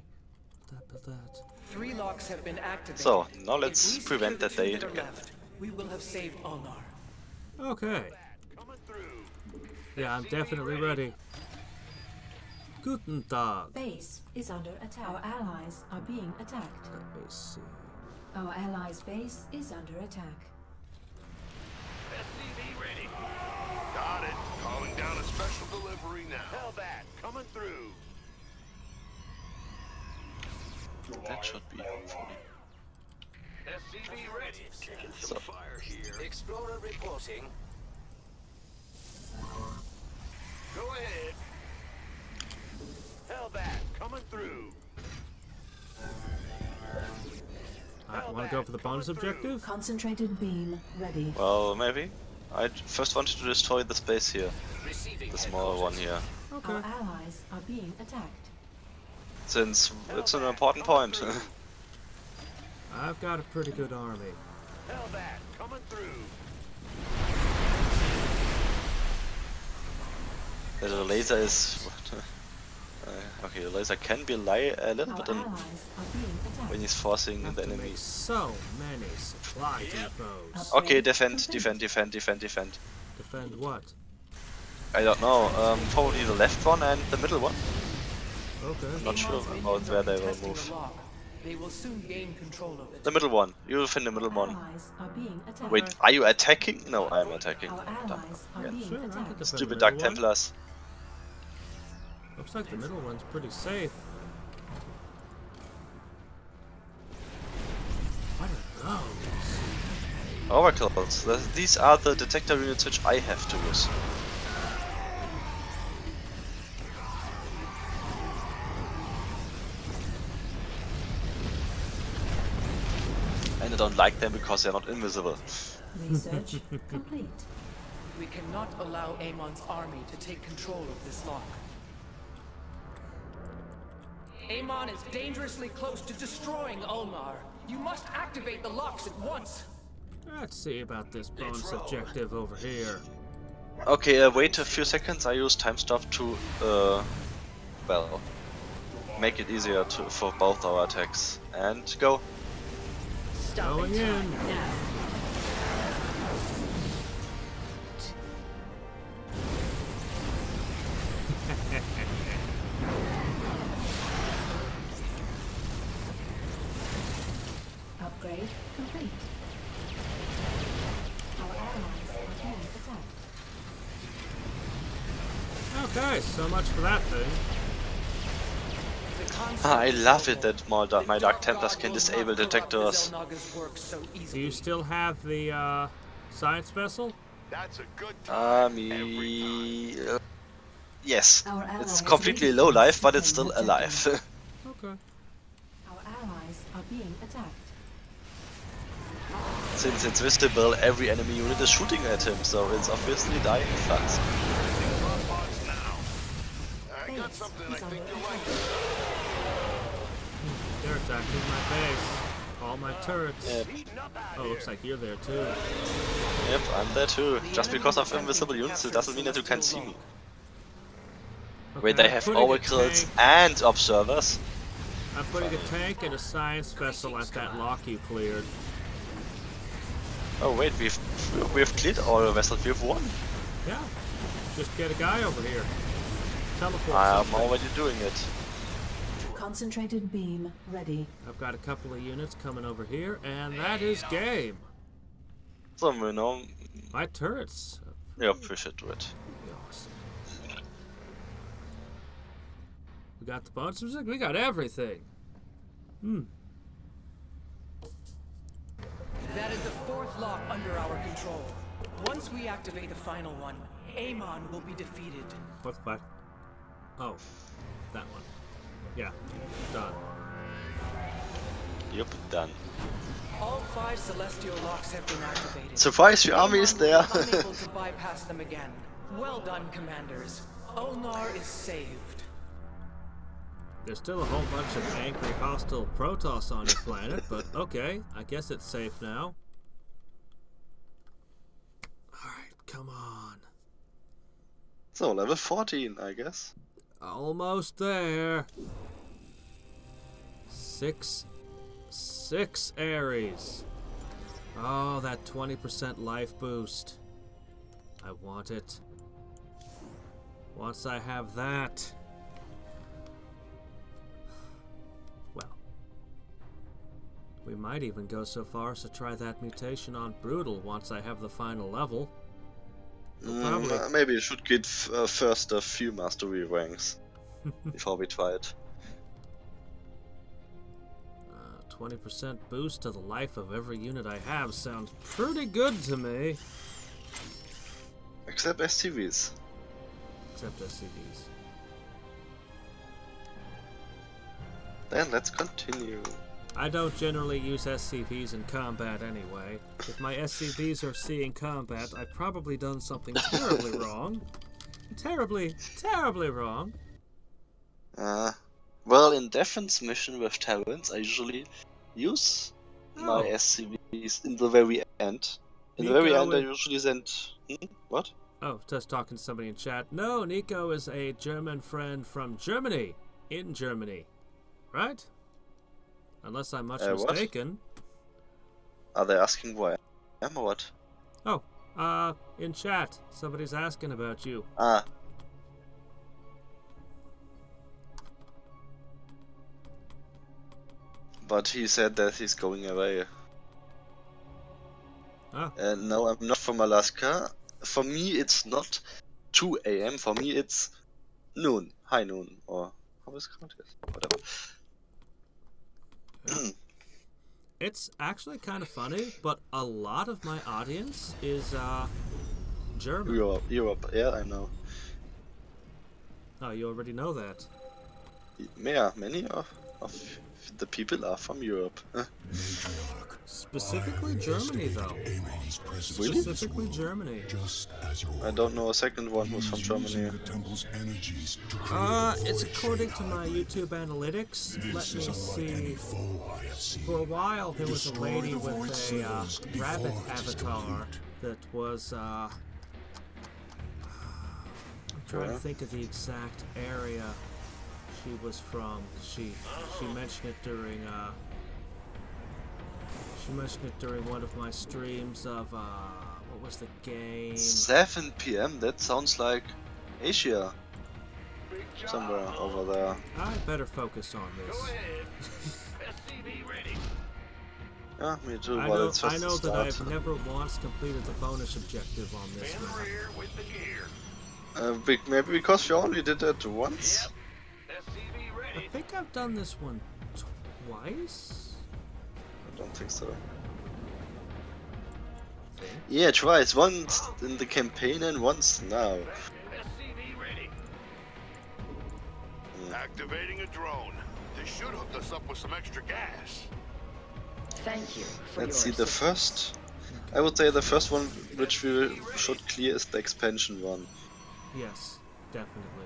Speaker 1: That.
Speaker 10: 3 locks have been activated.
Speaker 2: So, now
Speaker 10: If
Speaker 2: let's
Speaker 10: we
Speaker 2: prevent
Speaker 10: secure
Speaker 2: that
Speaker 10: the
Speaker 2: they
Speaker 10: 2 that are
Speaker 2: again.
Speaker 10: left, we will have saved Ulnar.
Speaker 1: Okay.
Speaker 5: Coming through.
Speaker 1: Yeah, I'm definitely ready. Guten Tag.
Speaker 4: Base is under attack. Our allies are being attacked.
Speaker 1: Let me see.
Speaker 4: Our allies' base is under attack.
Speaker 5: SCV ready. Got it. Calling down a special delivery now. Hellbat coming through.
Speaker 2: That should be hopefully.
Speaker 5: SCV ready. Taking some fire here.
Speaker 7: Explorer reporting.
Speaker 5: Go ahead. Hellbat coming through.
Speaker 1: Alright, want to go for the bonus objective?
Speaker 4: Concentrated beam ready.
Speaker 2: Well, maybe. I first wanted to destroy the space here.
Speaker 7: Receiving
Speaker 2: The smaller one here.
Speaker 1: Okay.
Speaker 4: Our allies are being attacked.
Speaker 2: Since it's an important point.
Speaker 1: I've got a pretty good army.
Speaker 5: Hellbat coming through.
Speaker 2: The laser is... okay, the laser can be a little
Speaker 4: Our
Speaker 2: bit
Speaker 4: allies are being attacked.
Speaker 2: when he's forcing
Speaker 1: Have
Speaker 2: the
Speaker 1: to make
Speaker 2: enemies.
Speaker 1: so many supply depots.
Speaker 2: Okay,
Speaker 4: Upgrade
Speaker 2: defend.
Speaker 1: Defend what?
Speaker 2: I don't know, probably the left one and the middle one.
Speaker 1: Okay.
Speaker 2: Not sure
Speaker 10: Amon's
Speaker 2: about
Speaker 10: minions
Speaker 2: where
Speaker 10: are
Speaker 2: they will
Speaker 10: contesting
Speaker 2: move.
Speaker 10: the lock. They will soon gain control of it.
Speaker 2: The middle one. You defend the middle one.
Speaker 4: Allies are being attacked.
Speaker 2: Wait, are you attacking? No, I'm attacking.
Speaker 4: Our allies are
Speaker 2: Yeah.
Speaker 4: being
Speaker 1: Sure, I can
Speaker 4: attacked.
Speaker 1: defend
Speaker 2: Stupid
Speaker 1: the
Speaker 2: Dark
Speaker 1: middle one.
Speaker 2: Templars.
Speaker 1: Looks like the middle one's pretty safe. What are those?
Speaker 2: Oracles. These are the detector units which I have to use. And I don't like them because they're not invisible.
Speaker 4: Research complete.
Speaker 10: We cannot allow Amon's army to take control of this lock. Amon is dangerously close to destroying Ulnar. You must activate the locks at once.
Speaker 1: Let's see about this bonus objective over here.
Speaker 2: Okay, wait a few seconds. I use time stop to, well, make it easier for both our attacks. And go.
Speaker 1: Going in.
Speaker 6: Now.
Speaker 4: Upgrade complete. Our allies are being attacked.
Speaker 1: Okay, so much for that thing.
Speaker 10: The concept
Speaker 2: I
Speaker 10: is
Speaker 2: love it
Speaker 10: simple.
Speaker 2: that my Dark
Speaker 10: The
Speaker 2: Templars
Speaker 10: God
Speaker 2: can
Speaker 10: will
Speaker 2: disable
Speaker 10: not corrupt
Speaker 2: detectors.
Speaker 10: the Xel'Naga's work so
Speaker 1: Do
Speaker 10: easily.
Speaker 1: you still have the science vessel?
Speaker 5: That's a good time.
Speaker 2: Yes.
Speaker 4: Our
Speaker 2: It's
Speaker 4: allies
Speaker 2: completely
Speaker 4: ready
Speaker 2: low
Speaker 4: to
Speaker 2: life, but
Speaker 4: claim
Speaker 2: it's still
Speaker 4: objective.
Speaker 2: alive.
Speaker 1: Okay.
Speaker 4: Our allies are being attacked.
Speaker 2: Since it's visible, every enemy unit is shooting at him, so it's obviously dying fast.
Speaker 5: Robots now. I got
Speaker 4: Base
Speaker 5: something I
Speaker 4: is
Speaker 5: think
Speaker 4: under
Speaker 5: you'll like.
Speaker 4: attack.
Speaker 1: They're attacking my base. All my turrets.
Speaker 2: Yep.
Speaker 5: Heating up out
Speaker 1: Oh,
Speaker 5: here.
Speaker 1: looks like you're there too.
Speaker 2: Yep, I'm there too.
Speaker 10: The
Speaker 2: Just
Speaker 10: enemy
Speaker 2: because
Speaker 10: is
Speaker 2: of
Speaker 10: attempting
Speaker 2: invisible
Speaker 10: to
Speaker 2: units, it
Speaker 10: capture
Speaker 2: doesn't mean that you can't see
Speaker 10: Celestial
Speaker 2: me.
Speaker 1: Okay,
Speaker 2: Wait, they
Speaker 1: I'm
Speaker 2: have
Speaker 1: putting a
Speaker 2: oracles
Speaker 1: tank-
Speaker 2: and observers.
Speaker 1: I'm putting a tank and a science vessel at that lock you cleared.
Speaker 2: Oh wait, we've cleared all the vessels. We've won.
Speaker 1: Yeah. Just get a guy over here. Teleport.
Speaker 2: I'm already doing it.
Speaker 4: Concentrated beam ready.
Speaker 1: I've got a couple of units coming over here, and that is game.
Speaker 2: So you know,
Speaker 1: My turrets.
Speaker 2: yeah, we should do it.
Speaker 1: Awesome. We got the bonus music. We got everything.
Speaker 10: That is the fourth lock under our control. Once we activate the final one, Amon will be defeated.
Speaker 1: What's that? Oh, that one. Yeah, done.
Speaker 2: Yep, done.
Speaker 10: All 5 celestial locks have been activated.
Speaker 2: Surprise, your army is there.
Speaker 10: Amon will be unable to bypass them again. Well done, commanders. Ulnar is saved.
Speaker 1: There's still a whole bunch of angry, hostile Protoss on your planet, but okay, I guess it's safe now. Alright, come on.
Speaker 2: So, level 14, I guess.
Speaker 1: Almost there. 6 Ares. Oh, that 20% life boost. I want it. Once I have that. Well, we might even go so far as to try that mutation on Brutal once I have the final level.
Speaker 2: Maybe you should get first a few mastery ranks before we try it.
Speaker 1: 20% boost to the life of every unit I have sounds pretty good to me.
Speaker 2: Except SCVs.
Speaker 1: Except SCVs.
Speaker 2: Then let's continue.
Speaker 1: I don't generally use SCVs in combat anyway. If my SCVs are seeing combat, I've probably done something terribly wrong. Terribly wrong.
Speaker 2: Well, in defense mission with Terrans, I usually use my SCVs in the very end. In the very end, I usually send... What?
Speaker 1: Oh, just talking to somebody in chat. No, Nico is a German friend from Germany. In Germany. Right? Unless I'm much mistaken.
Speaker 2: What? Are they asking why I am or what?
Speaker 1: Oh, in chat. Somebody's asking about you.
Speaker 2: Ah. But he said that he's going away.
Speaker 1: Ah.
Speaker 2: No, I'm not from Alaska. For me, it's not 2 AM. For me, it's noon. High noon. Or how is it called? Whatever.
Speaker 1: It's actually kind of funny, but a lot of my audience is German.
Speaker 2: Europe, yeah, I know.
Speaker 1: Oh, you already know that.
Speaker 2: Yeah, many of the people are from Europe.
Speaker 1: Specifically Germany, though.
Speaker 2: Really?
Speaker 1: Specifically Germany.
Speaker 2: I don't know a second one who's from Germany.
Speaker 1: It's according to my YouTube analytics. Let me see. For a while, there was a lady with a rabbit avatar that was, I'm trying to think of the exact area she was from. She mentioned it during, one of my streams of, what was the game?
Speaker 2: 7 PM? That sounds like Asia. Somewhere over there.
Speaker 1: I better focus on this.
Speaker 2: Yeah, me too.
Speaker 1: I know that I've never once completed the bonus objective on this one.
Speaker 2: Maybe because you only did that once?
Speaker 1: I think I've done this one twice?
Speaker 2: I don't think so. Yeah, twice. Once in the campaign and once now.
Speaker 5: Activating a drone. This should hook us up with some extra gas.
Speaker 6: Thank you for
Speaker 2: Let's see, the first... I would say the first one which we should clear is the expansion one.
Speaker 1: Yes, definitely.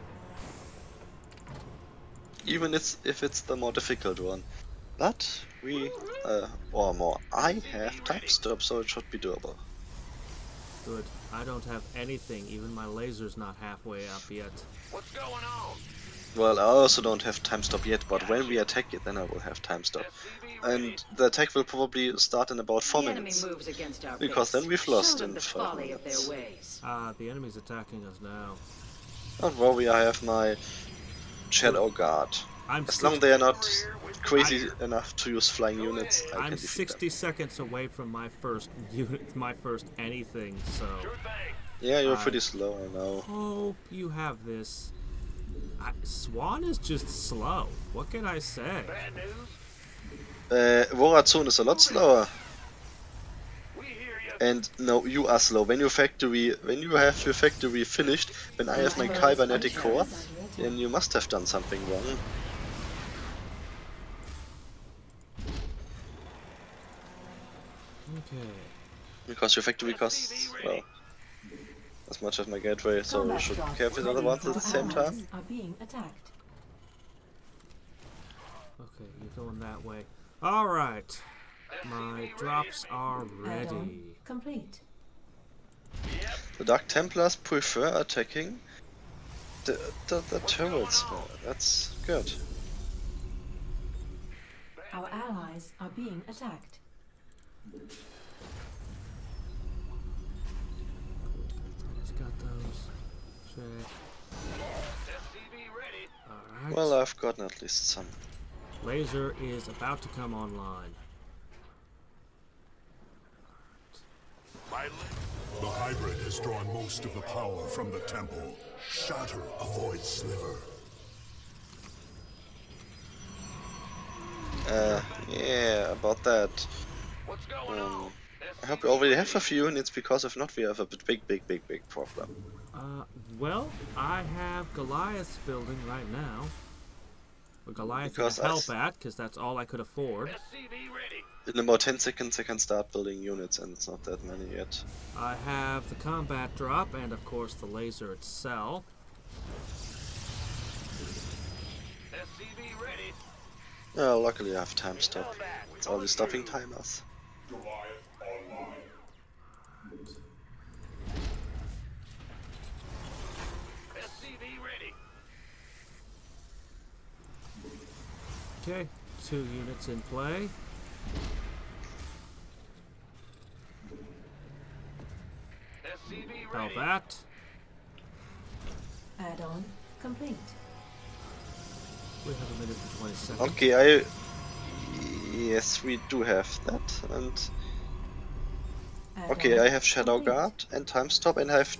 Speaker 2: Even if it's the more difficult one. But we, or more, I have time stop, so it should be doable.
Speaker 1: Good. I don't have anything, even my laser's not halfway up yet.
Speaker 5: What's going on?
Speaker 2: Well, I also don't have time stop yet, but when we attack it, then I will have time stop. And the attack will probably start in about 4 minutes.
Speaker 6: Moves against our
Speaker 2: Because
Speaker 6: base.
Speaker 2: then we've
Speaker 6: Show
Speaker 2: lost
Speaker 6: them
Speaker 2: in
Speaker 6: the
Speaker 2: 5
Speaker 6: folly of their
Speaker 2: minutes.
Speaker 6: ways.
Speaker 1: The enemy's attacking us now.
Speaker 2: Don't worry, I have my Shadow Guard. As long as they are not crazy enough to use flying units, I can
Speaker 1: I'm
Speaker 2: defeat
Speaker 1: 60
Speaker 2: them.
Speaker 1: seconds away from my first unit, my first anything, so...
Speaker 2: Yeah, you're pretty slow, I know.
Speaker 1: Hope you have this. Swann is just slow. What can I say?
Speaker 2: Rory Swann is a lot slower. And no, you are slow. When you have your factory finished, when I have my cybernetic core, then you must have done something wrong.
Speaker 1: Okay.
Speaker 2: Because your factory costs, well, as much as my gateway, so you should care for the other ones at the same time.
Speaker 4: Are being attacked.
Speaker 1: Okay, you're going that way. Alright. My drops are ready.
Speaker 4: Complete.
Speaker 2: The Dark Templars prefer attacking the turrets. That's good.
Speaker 4: Our allies are being attacked.
Speaker 1: Just got those. Check. Alright.
Speaker 2: Well, I've gotten at least some.
Speaker 1: Laser is about to come online.
Speaker 9: The hybrid has drawn most of the power from the temple. Shatter a void sliver.
Speaker 2: Yeah, about that.
Speaker 5: What's going on?
Speaker 2: I hope you already have a few units, because if not, we have a big problem.
Speaker 1: Well, I have Goliath's building right now. But Goliath
Speaker 2: Because
Speaker 1: can help at, because that's all I could afford.
Speaker 2: In about 10 seconds I can start building units, and it's not that many yet.
Speaker 1: I have the combat drop, and of course the laser itself.
Speaker 2: Luckily I have time stop. It's only stopping timers.
Speaker 1: Okay, 2 units in play. Now that.
Speaker 4: Add-on complete.
Speaker 1: We have a minute and 20 seconds.
Speaker 2: Okay, yes, we do have that, and... Okay, I have Shadow Guard and Time Stop, and I have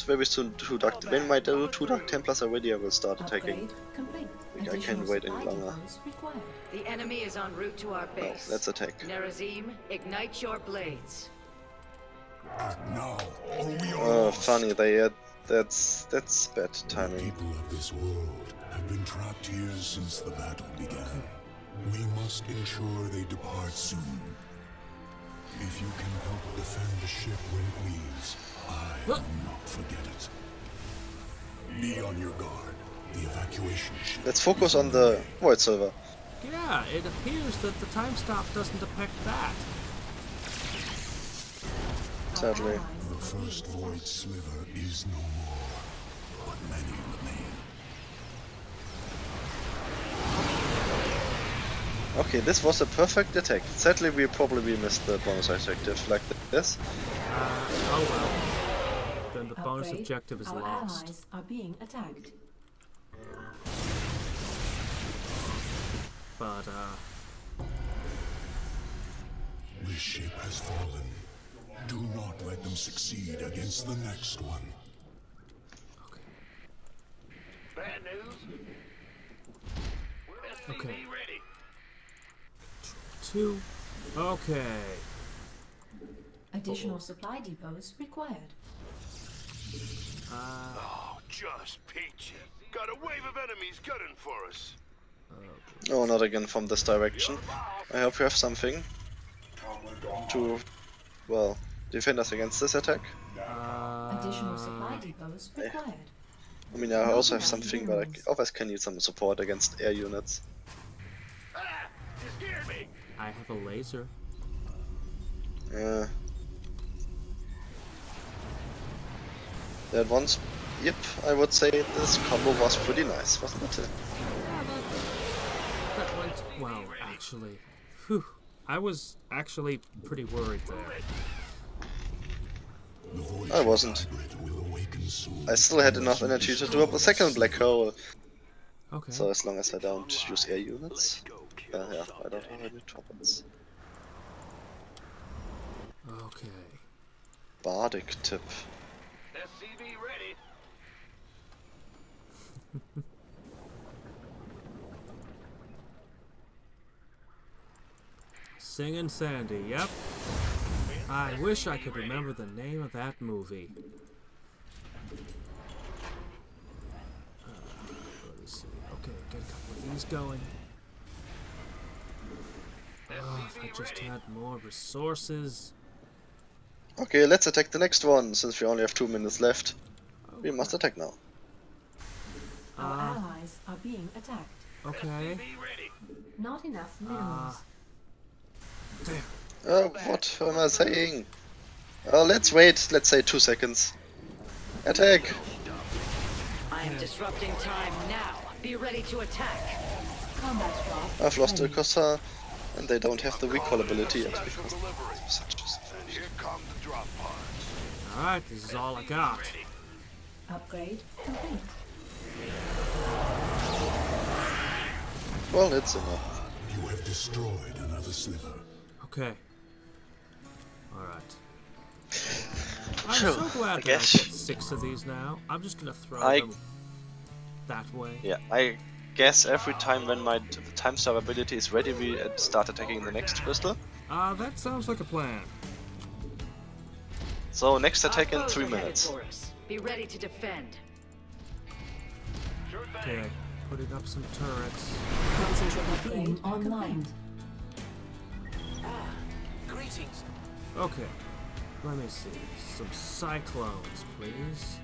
Speaker 2: very soon 2 Dark... When my 2 Dark Templars are ready, I will start attacking. I can't wait any longer.
Speaker 6: The enemy is en route to our base.
Speaker 2: Let's attack.
Speaker 6: Nerazim, ignite your blades.
Speaker 9: Now, or we are lost.
Speaker 2: Funny, that's bad timing.
Speaker 9: People of this world have been trapped here since the battle began. We must ensure they depart soon. If you can help defend the ship when it leaves, I will not forget it. Be on your guard. The evacuation ship.
Speaker 2: Let's focus on the Void Silver.
Speaker 1: Yeah, it appears that the time stop doesn't affect that.
Speaker 2: Sadly.
Speaker 9: The first Void Sliver is no more, but many remain.
Speaker 2: Okay, this was a perfect attack. Sadly, we probably missed the bonus objective like this.
Speaker 1: Oh well. Then the bonus objective is lost.
Speaker 4: Our allies are being attacked.
Speaker 1: But,
Speaker 9: This ship has fallen. Do not let them succeed against the next one.
Speaker 1: Okay.
Speaker 5: Bad news.
Speaker 1: Okay. 2. Okay.
Speaker 4: Additional supply depots required.
Speaker 5: Oh, just peachy. Got a wave of enemies gunning for us.
Speaker 2: Oh, not again from this direction. I hope you have something to, well, defend us against this attack.
Speaker 4: Additional supply depots required.
Speaker 2: I mean, I also have something, but I always can need some support against air units.
Speaker 5: You scared me.
Speaker 1: I have a laser.
Speaker 2: Yeah. That once yep, I would say this combo was pretty nice, wasn't it?
Speaker 1: Yeah, that went well, actually. Whew. I was actually pretty worried there.
Speaker 2: I wasn't. I still had enough energy to do up a second black hole.
Speaker 1: Okay.
Speaker 2: So as long as I don't use air units. Yeah, I don't have any troubles.
Speaker 1: Okay.
Speaker 2: Bardic tip.
Speaker 5: SCV ready.
Speaker 1: Singin' Sandy, yep. I wish I could remember the name of that movie. Let's see. Okay, get a couple of these going. Oh, if I just had more resources.
Speaker 2: Okay, let's attack the next one, since we only have 2 minutes left. We must attack now.
Speaker 4: Our allies are being attacked.
Speaker 1: Okay.
Speaker 4: Not enough minerals.
Speaker 1: There.
Speaker 2: What am I saying? Let's wait, let's say 2 seconds. Attack!
Speaker 6: I am disrupting time now. Be ready to attack.
Speaker 4: Combat drop.
Speaker 2: I've lost a Cossa, and they don't have the recall ability yet because such
Speaker 5: Here comes the drop pod.
Speaker 1: Alright, this is all I got.
Speaker 4: Upgrade complete.
Speaker 2: Well, it's enough.
Speaker 9: You have destroyed another sliver.
Speaker 1: Okay. Alright. I'm so glad that I get 6 of these now. I'm just gonna throw them that way.
Speaker 2: Yeah, I guess every time when my time star ability is ready, we start attacking the next crystal.
Speaker 1: That sounds like a plan.
Speaker 2: So next attack in 3 minutes.
Speaker 6: Be ready to defend.
Speaker 1: Okay, putting up some turrets.
Speaker 4: Concentrated beam online.
Speaker 7: Greetings.
Speaker 1: Okay, let me see. Some cyclones, please.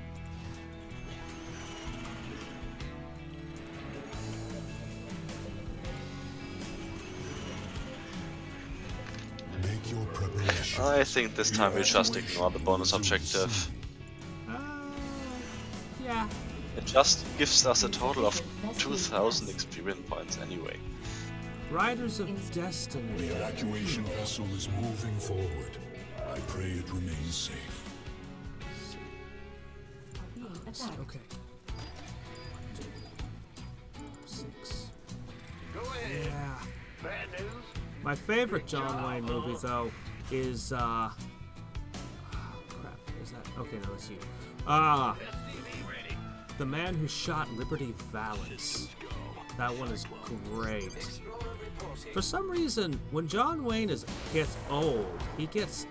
Speaker 9: Make your preparation.
Speaker 2: I think this time we just ignore the bonus objective.
Speaker 1: Yeah.
Speaker 2: It just gives us a total of 2,000 experience points anyway.
Speaker 1: Riders of Destiny.
Speaker 9: The evacuation vessel is moving forward. I pray it remains safe.
Speaker 4: Being attacked.
Speaker 1: Okay. 6.
Speaker 5: Go ahead.
Speaker 1: Yeah.
Speaker 5: Bad news.
Speaker 1: My favorite John Wayne movie, though, is, crap, is that? Okay, no, that's you. The Man Who Shot Liberty Valance. That one is great. For some reason, when John Wayne gets old, he gets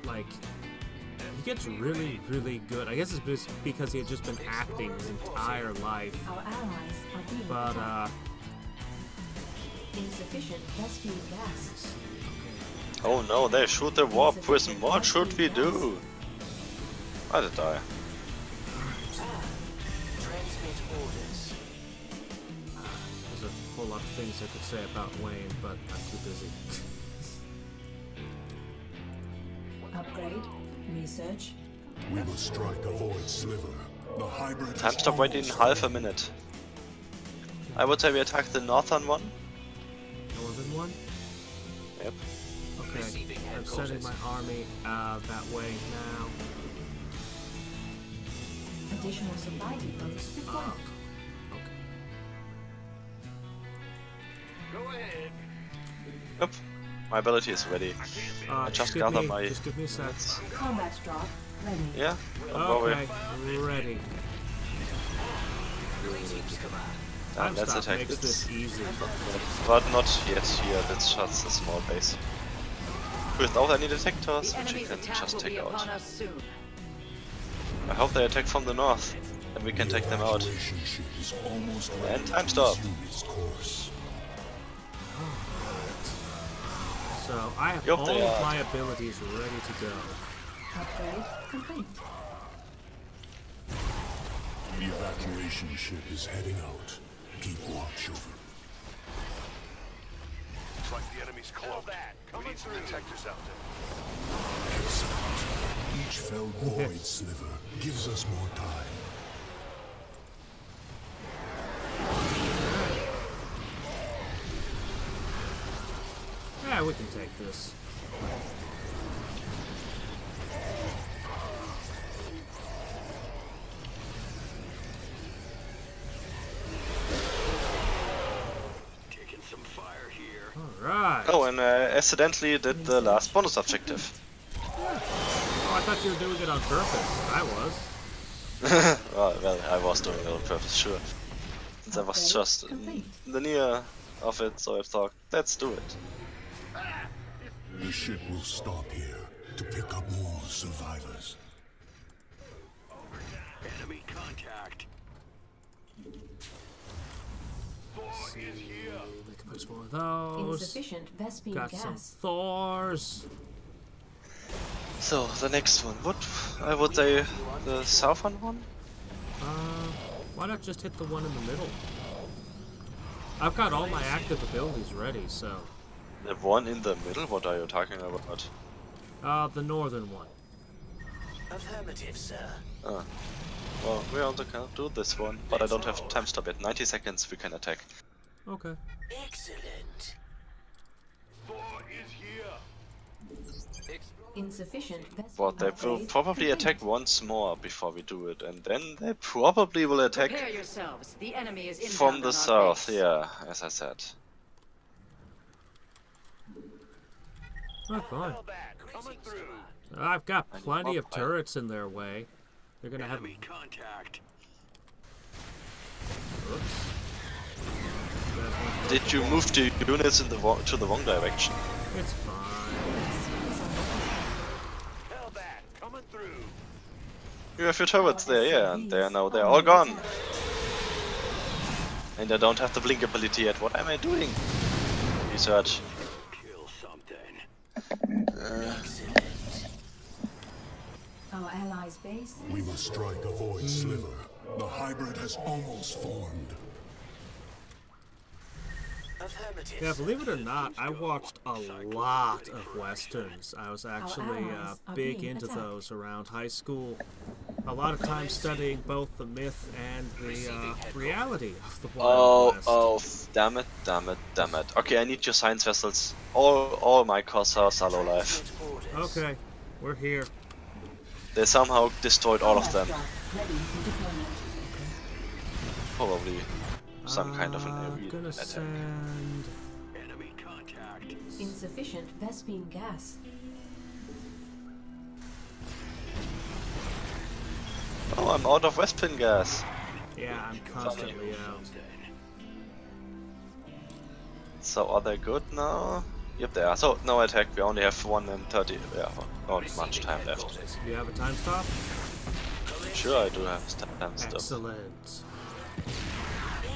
Speaker 1: really, really good. I guess it's just because he had just been acting his entire life.
Speaker 4: Our allies are being
Speaker 1: But,
Speaker 4: attacked. Insufficient rescue gas.
Speaker 2: Oh no, they shoot the warp prison. What should we do? I did die.
Speaker 7: Transmit orders.
Speaker 1: There's a whole lot of things I could say about Wayne, but I'm too busy.
Speaker 4: Upgrade. Research.
Speaker 9: We will strike a void sliver. The hybrid
Speaker 2: Time stop waiting in half a minute. I would say we attack the northern one.
Speaker 1: Northern one?
Speaker 2: Yep.
Speaker 1: Okay, I'm sending my army that way now.
Speaker 4: Additional supply depots required.
Speaker 1: Okay.
Speaker 5: Go ahead.
Speaker 2: Yep. My ability is ready. I just gather my...
Speaker 1: Just give me a sec.
Speaker 4: Combat drop. Ready.
Speaker 2: Yeah, don't worry.
Speaker 1: Okay, ready.
Speaker 2: And let's attack
Speaker 1: makes this easy.
Speaker 2: But not yet here, that's just a small base. Without any detectors,
Speaker 6: The
Speaker 2: which we
Speaker 6: enemy's
Speaker 2: can
Speaker 6: attack
Speaker 2: just
Speaker 6: will be
Speaker 2: take out.
Speaker 6: upon us soon.
Speaker 2: I hope they attack from the north, and we can take them out.
Speaker 9: evacuation ship is almost ready
Speaker 2: And time stop.
Speaker 9: to resume its course.
Speaker 1: So I have
Speaker 2: Yep,
Speaker 1: all
Speaker 2: they
Speaker 1: of
Speaker 2: are.
Speaker 1: my abilities ready to go.
Speaker 4: Upgrade complete.
Speaker 9: The evacuation ship is heading out. Keep watch over.
Speaker 5: Looks like the enemy's close. We need some detectors out there.
Speaker 9: Excellent. Each felled void sliver gives us more time.
Speaker 1: Yeah, we can take this.
Speaker 5: Taking some fire here.
Speaker 1: Alright.
Speaker 2: Oh, and I accidentally did the last bonus objective.
Speaker 1: Oh, I thought you were doing it on purpose. I was.
Speaker 2: Well, I was doing it on purpose, sure. Since I was just in the near of it, so I thought, let's do it.
Speaker 9: The ship will stop here to pick up more survivors.
Speaker 5: Enemy contact.
Speaker 1: We can push more of those.
Speaker 4: Insufficient Vespine
Speaker 1: Got
Speaker 4: gas.
Speaker 1: some Thors.
Speaker 2: So, the next one. What I would say the southern one?
Speaker 1: Why not just hit the one in the middle? I've got all my active abilities ready, so...
Speaker 2: The one in the middle? What are you talking about?
Speaker 1: The northern one.
Speaker 7: Affirmative, sir.
Speaker 2: Well, we also can do this one, but I don't have time stop yet. 90 seconds we can attack.
Speaker 1: Okay.
Speaker 7: Excellent.
Speaker 5: Thor is here.
Speaker 4: Insufficient Vespine
Speaker 2: But they will
Speaker 4: upgrade
Speaker 2: probably
Speaker 4: complete.
Speaker 2: attack once more before we do it, and then they probably will attack
Speaker 6: Prepare yourselves. The enemy is inbound
Speaker 2: from
Speaker 6: on
Speaker 2: the
Speaker 6: our
Speaker 2: south,
Speaker 6: base.
Speaker 2: yeah, as I said.
Speaker 1: Oh, fine.
Speaker 5: Coming through.
Speaker 1: I've got
Speaker 2: I need
Speaker 1: plenty
Speaker 2: more
Speaker 1: of turrets in their way. They're gonna have...
Speaker 5: Enemy contact.
Speaker 1: Oops.
Speaker 2: Did you move the units in the to the wrong direction?
Speaker 1: It's fine.
Speaker 5: Hellbat coming through.
Speaker 2: You have your turrets there, yeah, and they're all gone. And I don't have the blink ability yet. What am I doing? Research.
Speaker 5: Kill something.
Speaker 4: Our allies' base.
Speaker 9: We must strike a void sliver. The hybrid has almost formed.
Speaker 7: Affirmative.
Speaker 1: Yeah, believe it or not, I watched a lot of westerns. I was actually
Speaker 4: allies are
Speaker 1: big
Speaker 4: being
Speaker 1: into
Speaker 4: attacked.
Speaker 1: those around high school. A lot of time studying both the myth and the reality of the Wild West.
Speaker 2: Oh, damn it. Okay, I need your science vessels. All my corsairs are low life.
Speaker 1: Okay, we're here.
Speaker 2: They somehow destroyed all of them.
Speaker 4: Ready for deployment.
Speaker 2: Probably some kind of an area
Speaker 1: Gonna
Speaker 2: attack.
Speaker 1: send...
Speaker 5: Enemy contact.
Speaker 4: Insufficient Vespine gas.
Speaker 2: Oh, I'm out of Westpin gas.
Speaker 1: Yeah, I'm constantly out.
Speaker 2: So are they good now? Yep, they are. So no attack. We only have 1 and 30. Yeah, not much time left.
Speaker 1: Do you have a time stop?
Speaker 2: Sure, I do have time stop.
Speaker 1: Excellent.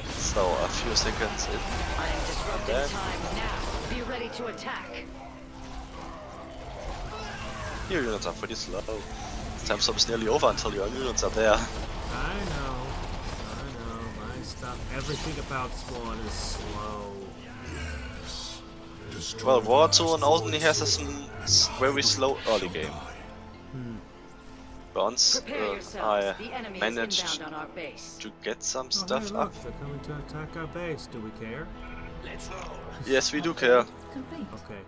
Speaker 2: So a few seconds in.
Speaker 6: I am disrupting
Speaker 2: Then-
Speaker 6: time now. Be ready to attack.
Speaker 2: Your units are pretty slow. Time stop is nearly over until your units are there.
Speaker 1: I know. My stuff, everything about Spawn is slow.
Speaker 2: Well, Warzone only has a very slow early game. Once
Speaker 6: Prepare yourselves.
Speaker 2: I
Speaker 6: The enemy is
Speaker 2: managed
Speaker 6: inbound on our base.
Speaker 2: to get some
Speaker 1: Oh,
Speaker 2: stuff
Speaker 1: hey,
Speaker 2: up.
Speaker 1: look, they're coming to attack our base. Do we care?
Speaker 7: Let's roll.
Speaker 2: Yes, we do care.
Speaker 4: Complete.
Speaker 1: Okay.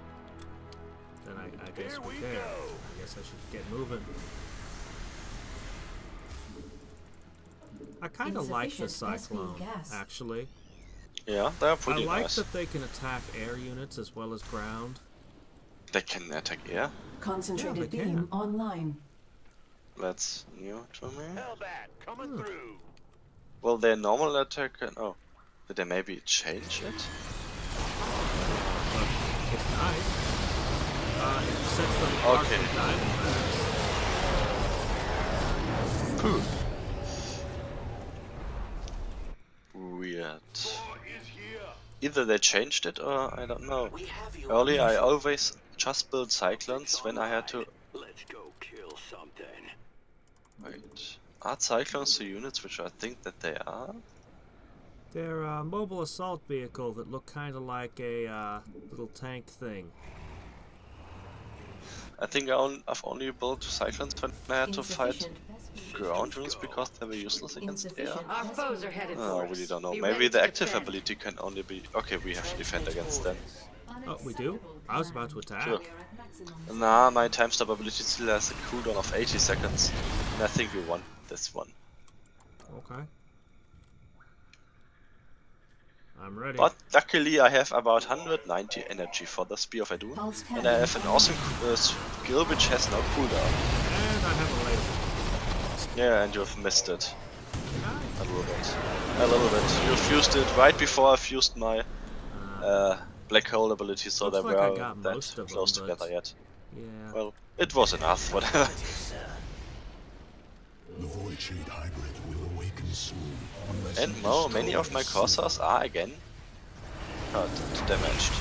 Speaker 1: Then I guess we care. I guess I should get moving. I kind of like the
Speaker 4: Insufficient
Speaker 1: Cyclone,
Speaker 4: Vespine gas.
Speaker 1: actually.
Speaker 2: Yeah, they're
Speaker 1: I
Speaker 2: pretty
Speaker 1: like
Speaker 2: nice.
Speaker 1: that they can attack air units as well as ground.
Speaker 2: They can attack air.
Speaker 4: Concentrated
Speaker 1: Yeah, they
Speaker 4: beam
Speaker 1: can.
Speaker 4: online.
Speaker 2: That's new to me.
Speaker 5: Hellbat coming through.
Speaker 2: Well, their normal attack. Oh, did they maybe change it?
Speaker 1: But it's nice. It sets them apart
Speaker 2: Okay.
Speaker 1: from Diamondbacks.
Speaker 2: Poof. Weird.
Speaker 5: Thor is here.
Speaker 2: Either they changed it or I don't know.
Speaker 7: We have you.
Speaker 2: Earlier I always just built cyclones when I had to.
Speaker 5: Let's go kill something.
Speaker 2: Wait. Are cyclones the units which I think that they are?
Speaker 1: They're a mobile assault vehicle that look kind of like a little tank thing.
Speaker 2: I think I've only built cyclones when I had to fight
Speaker 4: Insufficient Vespine
Speaker 2: ground runes because they were useless against air?
Speaker 6: Our foes are headed
Speaker 2: Oh, I
Speaker 6: for
Speaker 2: really
Speaker 6: us.
Speaker 2: don't know.
Speaker 6: Be
Speaker 2: Maybe
Speaker 6: ready
Speaker 2: the
Speaker 6: to
Speaker 2: active
Speaker 6: defend.
Speaker 2: ability can only be... Okay, we have to defend against them.
Speaker 1: Oh, we do? I was about to attack.
Speaker 2: Sure. Nah, my time stop ability still has a cooldown of 80 seconds. And I think we won this one.
Speaker 1: Okay. I'm ready.
Speaker 2: But luckily I have about 190 energy for the Spear of Adun. And I have an awesome skill which has no cooldown.
Speaker 1: And I have a laser.
Speaker 2: Yeah, and you've missed it. A little bit. A little bit. You fused it right before I fused my black hole ability, so they
Speaker 1: like
Speaker 2: were
Speaker 1: I got
Speaker 2: that
Speaker 1: most of
Speaker 2: close
Speaker 1: them,
Speaker 2: together yet.
Speaker 1: Yeah.
Speaker 2: Well, it was enough, whatever.
Speaker 9: The Void Shade Hybrid will awaken soon.
Speaker 2: And many of my Corsairs are again hurt, damaged.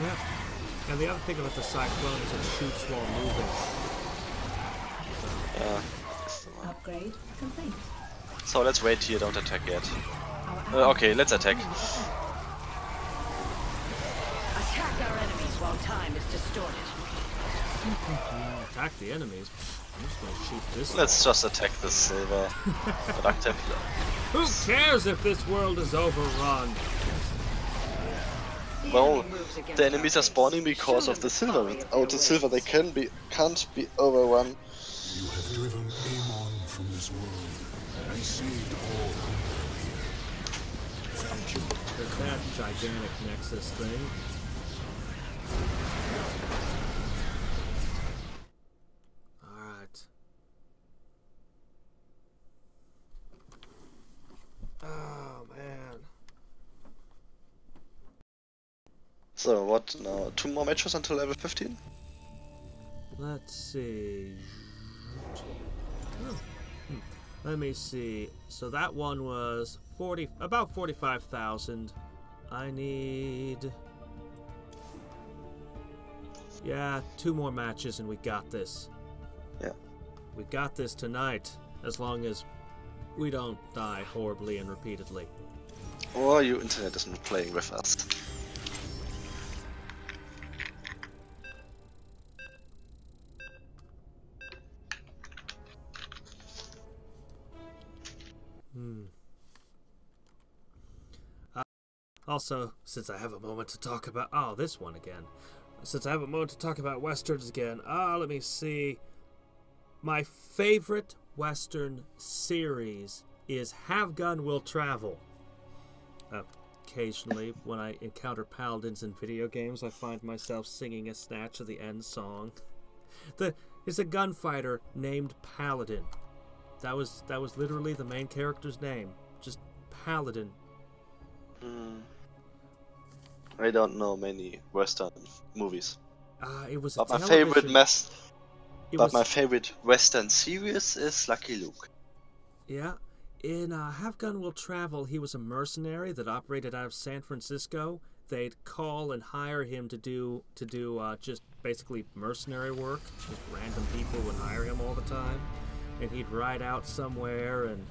Speaker 1: Yeah. And the other thing about the Cyclone is it shoots while moving.
Speaker 2: Yeah.
Speaker 4: Upgrade complete.
Speaker 2: So let's wait here, don't attack yet. Okay, let's attack.
Speaker 6: Attack our enemies while time is distorted.
Speaker 1: Attack the enemies. I'm just gonna shoot this.
Speaker 2: Let's just attack the silver productive.
Speaker 1: Who cares if this world is overrun?
Speaker 2: Well, the enemies are spawning because of the silver. Without the silver, they can't be overrun.
Speaker 9: You have driven Amon from this world and saved all here.
Speaker 1: There's that gigantic Nexus thing. Alright. Oh, man.
Speaker 2: So, what now? 2 more matches until level 15?
Speaker 1: Let's see. Let me see. So that one was about 45,000. I need... Yeah, 2 more matches and we got this.
Speaker 2: Yeah.
Speaker 1: We got this tonight, as long as we don't die horribly and repeatedly.
Speaker 2: Or your internet isn't playing with us.
Speaker 1: Also, since I have a moment to talk about... Oh, this one again. Since I have a moment to talk about Westerns again. Let me see. My favorite Western series is Have Gun Will Travel. Occasionally, when I encounter paladins in video games, I find myself singing a snatch of the end song. It's a gunfighter named Paladin. That was literally the main character's name. Just Paladin.
Speaker 2: I don't know many Western movies.
Speaker 1: It was a
Speaker 2: but
Speaker 1: television...
Speaker 2: my favorite Western series is Lucky Luke.
Speaker 1: Yeah. In Have Gun Will Travel, he was a mercenary that operated out of San Francisco. They'd call and hire him to do just basically mercenary work. Just random people would hire him all the time, and he'd ride out somewhere and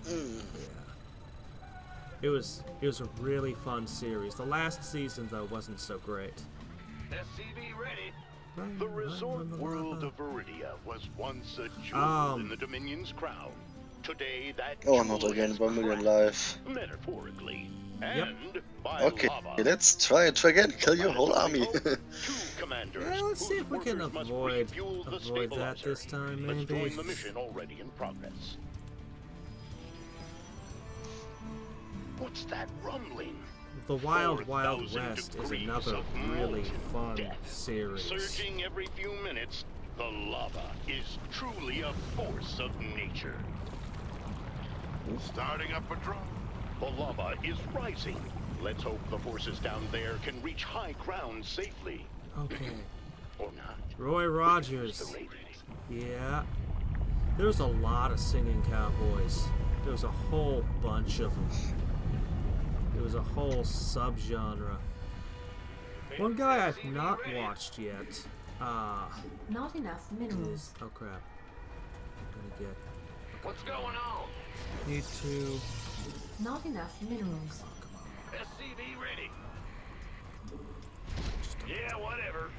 Speaker 1: yeah. It was a really fun series. The last season though wasn't so great.
Speaker 5: SCV ready. The resort world of Viridia was once a jewel in the Dominion's crown. Today that
Speaker 2: jewel not again, 1 million life.
Speaker 5: Metaphorically. And by
Speaker 2: okay,
Speaker 5: lava.
Speaker 2: let's try again. Kill your whole army.
Speaker 1: Yeah, let's see if we can avoid that this time, maybe.
Speaker 5: Let's join the mission already in progress. What's that rumbling?
Speaker 1: The Wild West is another really fun series.
Speaker 5: Surging every few minutes, the lava is truly a force of nature. Starting up patrol. The lava is rising. Let's hope the forces down there can reach high ground safely.
Speaker 1: Okay.
Speaker 5: Or not.
Speaker 1: Roy Rogers. Yeah. There's a lot of singing cowboys. There's a whole bunch of them. It was a whole subgenre. One guy I've not watched yet.
Speaker 4: Not enough minerals.
Speaker 1: Oh crap. I'm gonna get...
Speaker 5: What's going on?
Speaker 1: Need to...
Speaker 4: Not enough minerals.
Speaker 5: SCV ready. Yeah, whatever.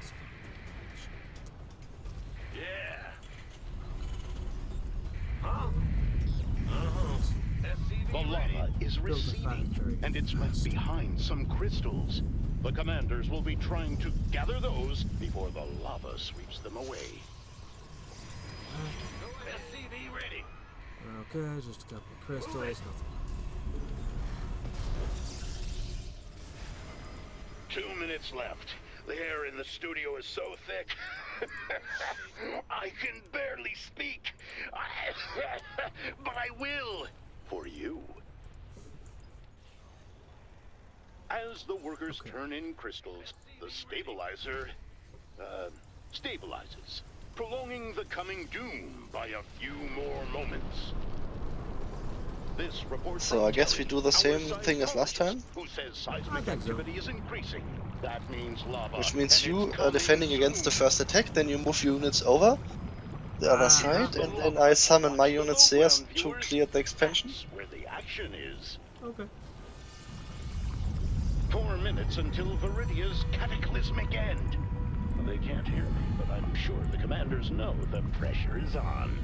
Speaker 5: Yeah. Huh? The lava is receding, and it's left behind some crystals. The commanders will be trying to gather those before the lava sweeps them away. SCV ready.
Speaker 1: Okay, just a couple of crystals. Nothing.
Speaker 5: 2 minutes left. The air in the studio is so thick, I can barely speak. But I will, for you. As the workers turn in crystals, the stabilizer stabilizes, prolonging the coming doom by a few more moments. This report
Speaker 2: So I guess we do the same thing as last time.
Speaker 5: Who says seismic activity is increasing? That means lava.
Speaker 2: Which means you are defending against the first attack, then you move units over the other side, and then I summon my units there to clear the expansion.
Speaker 5: That's where the action is.
Speaker 1: Okay.
Speaker 5: 4 minutes until Viridia's cataclysmic end. They can't hear me, but I'm sure the commanders know the pressure is on.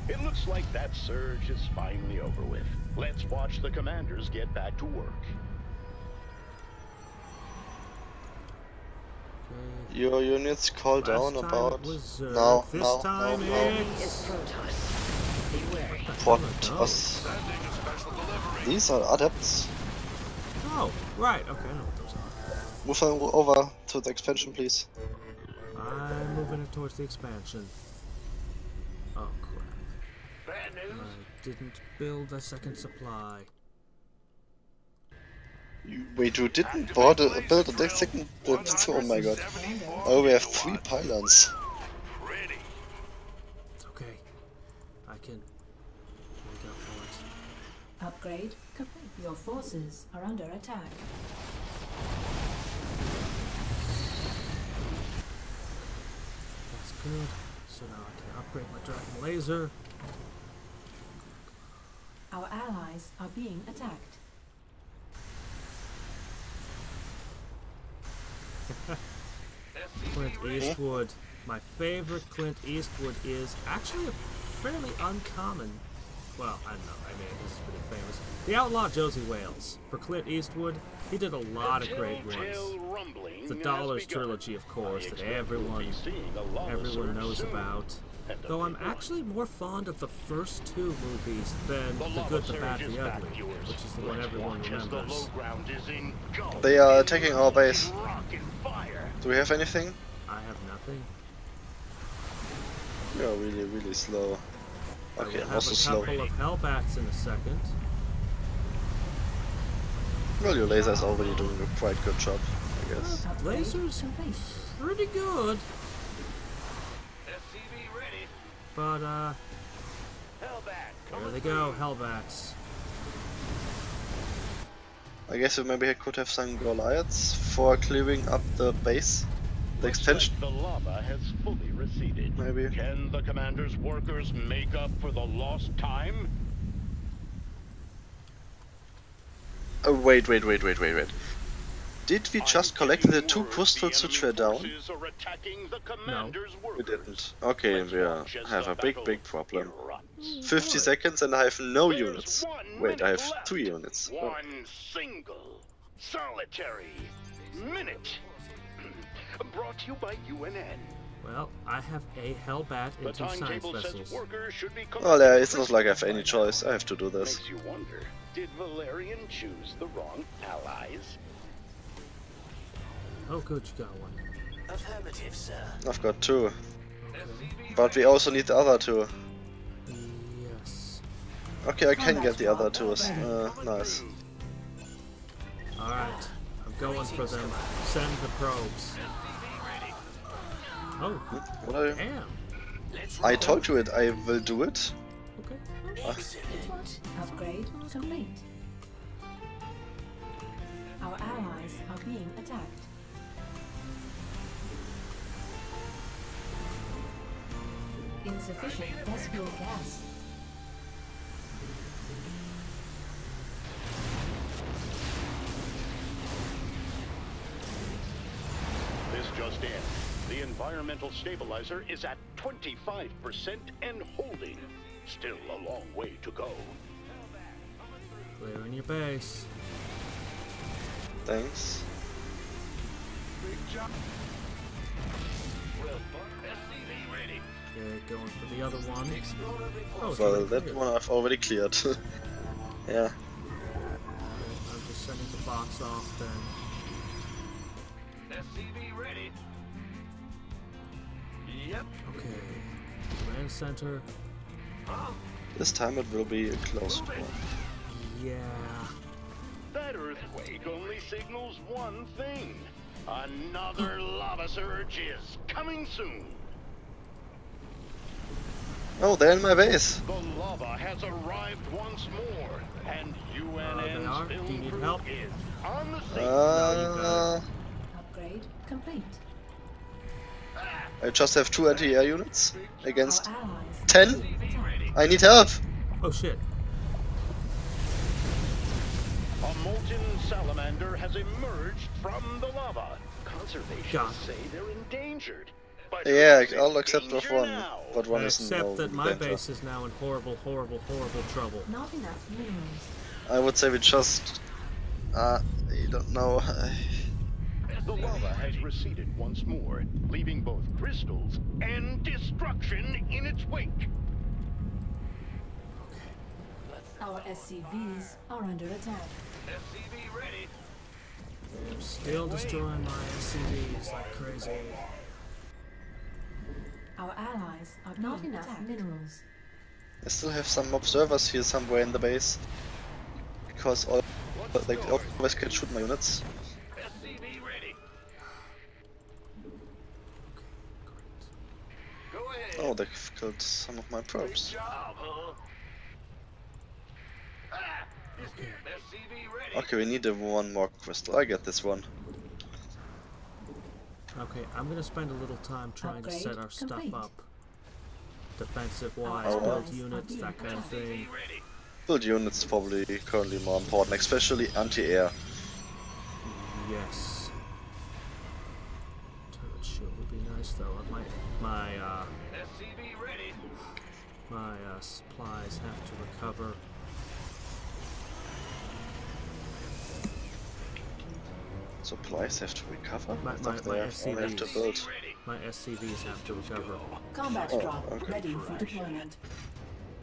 Speaker 5: It looks like that surge is finally over with. Let's watch the commanders get back to work.
Speaker 2: Your units call down about now. These are adepts.
Speaker 1: Oh, right. Okay, I know what those are.
Speaker 2: Move them over to the expansion, please.
Speaker 1: I'm moving it towards the expansion. Oh crap!
Speaker 5: Bad news.
Speaker 1: I didn't build a second supply.
Speaker 2: Wait, you didn't build a second? Oh my god! Oh, we have 3 pylons.
Speaker 1: It's okay. I can make up for it.
Speaker 4: Upgrade complete. Your forces are under attack.
Speaker 1: That's good. So now I can upgrade my dragon laser.
Speaker 4: Our allies are being attacked.
Speaker 1: Clint Eastwood. My favorite Clint Eastwood is actually a fairly uncommon. Well, I don't know. I mean, this is pretty famous. The Outlaw Josie Wales. For Clint Eastwood, he did a lot of great ones. The Dollars trilogy, of course, that everyone knows about. Though I'm actually more fond of the first 2 movies than The Good, the Bad, the Ugly, which is the one everyone remembers.
Speaker 2: They are attacking our base. Do we have anything?
Speaker 1: I have nothing.
Speaker 2: You're really, really slow. Okay,
Speaker 1: I will
Speaker 2: also
Speaker 1: have a
Speaker 2: slow.
Speaker 1: couple of Hellbats in a second.
Speaker 2: Well, your laser is already doing a quite good job, I guess.
Speaker 1: Laser's pretty good.
Speaker 5: SCV ready.
Speaker 1: But, there they go, Hellbats.
Speaker 2: I guess we maybe could have some Goliaths for clearing up the base, the extension.
Speaker 5: The lava has fully receded.
Speaker 2: Maybe.
Speaker 5: Can the commander's workers make up for the lost time?
Speaker 2: Oh, wait. Did we just collect the 2 crystals which were down?
Speaker 1: No.
Speaker 2: We didn't. Okay, we have a big problem. 50 seconds and I have no units. Wait, I have 3 units. Oh.
Speaker 5: One single, solitary minute. Brought to you by UNN.
Speaker 1: Well, I have a Hellbat and 2 science vessels.
Speaker 2: Well, yeah, it's not like I have any choice. I have to do this.
Speaker 5: Makes you wonder, did Valerian choose the wrong allies?
Speaker 1: Oh good, you got one.
Speaker 10: Affirmative, sir.
Speaker 2: I've got 2. But we also need the other 2.
Speaker 1: Yes.
Speaker 2: Okay, I can get the other 2s. Nice.
Speaker 1: Alright, I'm going for them. Send the probes. Oh,
Speaker 2: What are you?
Speaker 1: damn.
Speaker 2: I told you I will do it.
Speaker 1: Okay.
Speaker 4: Upgrade complete. Our allies are being attacked. Insufficient vesicle gas.
Speaker 5: This just in. The environmental stabilizer is at 25% and holding. Still a long way to go.
Speaker 1: Clearing your base.
Speaker 2: Thanks.
Speaker 5: Big job. Well, SCV ready.
Speaker 1: Okay, going for the other one. Oh, it's
Speaker 2: Well,
Speaker 1: already
Speaker 2: that
Speaker 1: cleared.
Speaker 2: one I've already cleared. Yeah.
Speaker 1: I'm just sending the box off then.
Speaker 5: SCV ready. Yep.
Speaker 1: Okay. Command center.
Speaker 2: This time it will be a close one.
Speaker 1: Yeah.
Speaker 5: That earthquake only signals one thing. Another lava surge is coming soon.
Speaker 2: Oh, they're in my base.
Speaker 5: The lava has arrived once more, and
Speaker 1: They
Speaker 5: UNN's
Speaker 1: are. Do you
Speaker 5: film
Speaker 1: need
Speaker 5: crew
Speaker 1: help?
Speaker 5: is on the scene.
Speaker 4: Upgrade complete.
Speaker 2: I just have 2 anti-air units against
Speaker 4: Our allies
Speaker 2: 10.
Speaker 4: are being attacked.
Speaker 2: I need help.
Speaker 1: Oh shit.
Speaker 5: A molten salamander has emerged from the lava. Conservationists
Speaker 1: God.
Speaker 5: say they're endangered. But
Speaker 2: Yeah,
Speaker 5: who's in
Speaker 2: I'll accept with
Speaker 5: danger
Speaker 2: one,
Speaker 5: now?
Speaker 2: but one isn't.
Speaker 1: Except that my
Speaker 2: danger.
Speaker 1: base is now in horrible, horrible, horrible trouble.
Speaker 4: Not enough minerals.
Speaker 2: I would say we just. You don't know.
Speaker 5: The lava has receded once more, leaving both crystals and destruction in its wake.
Speaker 4: Our SCVs are under attack.
Speaker 5: SCV ready.
Speaker 1: I'm still destroying my SCVs like crazy.
Speaker 4: Our allies are not enough minerals.
Speaker 2: I still have some observers here somewhere in the base. Because all, they always can shoot my units.
Speaker 5: SCV ready. Go ahead.
Speaker 2: Oh, they've killed some of my
Speaker 5: Good
Speaker 2: probes.
Speaker 5: job, huh? SCV ready.
Speaker 2: Okay, we need one more crystal. I get this one.
Speaker 1: Okay, I'm gonna spend a little time trying to set our stuff
Speaker 4: Complete.
Speaker 1: up. Defensive wise,
Speaker 2: Oh,
Speaker 1: build
Speaker 4: well.
Speaker 1: units, that kind of thing.
Speaker 2: Build units is probably currently more important, especially anti-air.
Speaker 1: Yes. Turret shield would be nice though. My
Speaker 5: SCV ready.
Speaker 1: supplies have to recover.
Speaker 2: Supplies have to recover?
Speaker 1: My
Speaker 2: I thought they only have to
Speaker 1: SCVs.
Speaker 2: build.
Speaker 1: My SCVs have to recover.
Speaker 4: Combat
Speaker 2: Oh,
Speaker 4: drop
Speaker 2: okay.
Speaker 4: ready for deployment.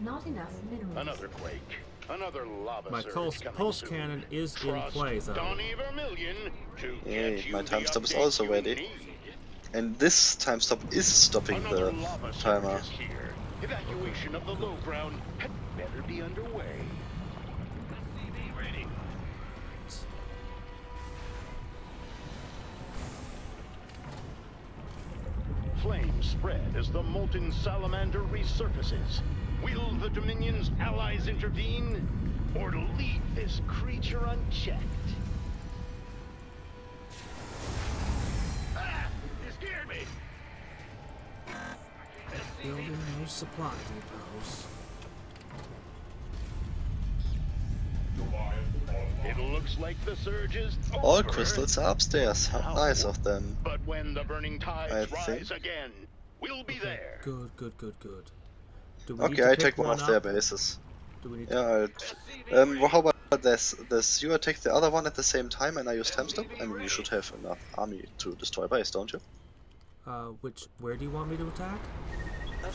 Speaker 4: Not enough minerals.
Speaker 5: Another quake. Another lava
Speaker 1: My
Speaker 5: surge
Speaker 1: pulse
Speaker 5: coming soon.
Speaker 1: cannon is in
Speaker 5: Trust
Speaker 1: play though.
Speaker 5: Donnie Vermillion to
Speaker 2: Yay,
Speaker 5: get you
Speaker 2: my time
Speaker 5: the
Speaker 2: stop is
Speaker 5: update
Speaker 2: also
Speaker 5: you
Speaker 2: ready.
Speaker 5: need.
Speaker 2: And this time stop is stopping
Speaker 5: Another
Speaker 2: the
Speaker 5: lava surge
Speaker 2: timer.
Speaker 5: is here. Evacuation of the low ground had better be underway. SCV ready. Flames spread as the molten salamander resurfaces. Will the Dominion's allies intervene, or leave this creature unchecked? Ah! You scared me!
Speaker 1: Building new supply depots.
Speaker 5: It looks like the surge is
Speaker 2: All
Speaker 5: over.
Speaker 2: crystals are upstairs. How nice of them.
Speaker 5: But when the burning tides
Speaker 2: I
Speaker 5: rise
Speaker 2: think.
Speaker 5: again, we'll be there.
Speaker 1: Good, good, good, good. Do we need
Speaker 2: Okay,
Speaker 1: to
Speaker 2: I
Speaker 1: pick
Speaker 2: take one of their
Speaker 1: up?
Speaker 2: bases.
Speaker 1: Do we need to
Speaker 2: Yeah, well, how about this? You take the other one at the same time and I use time stop, and you should have enough army to destroy base, don't you?
Speaker 1: where do you want me to attack?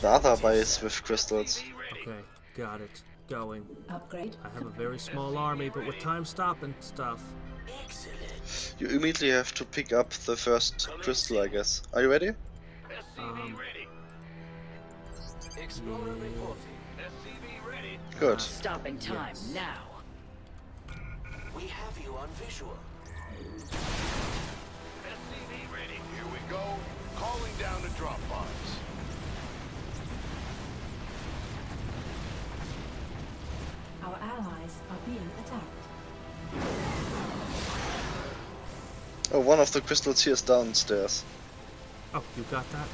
Speaker 2: The other base with crystals.
Speaker 1: Okay, got it. Going.
Speaker 4: Upgrade.
Speaker 1: I have a very small army, but with time stop and stuff.
Speaker 2: You immediately have to pick up the first crystal, I guess. Are you ready? Good.
Speaker 6: Stopping time now.
Speaker 7: We have you on visual.
Speaker 5: SCV ready. Here we go. Calling down a drop box.
Speaker 4: Our allies are being attacked.
Speaker 2: Oh, one of the crystals here is downstairs.
Speaker 1: Oh, you got that?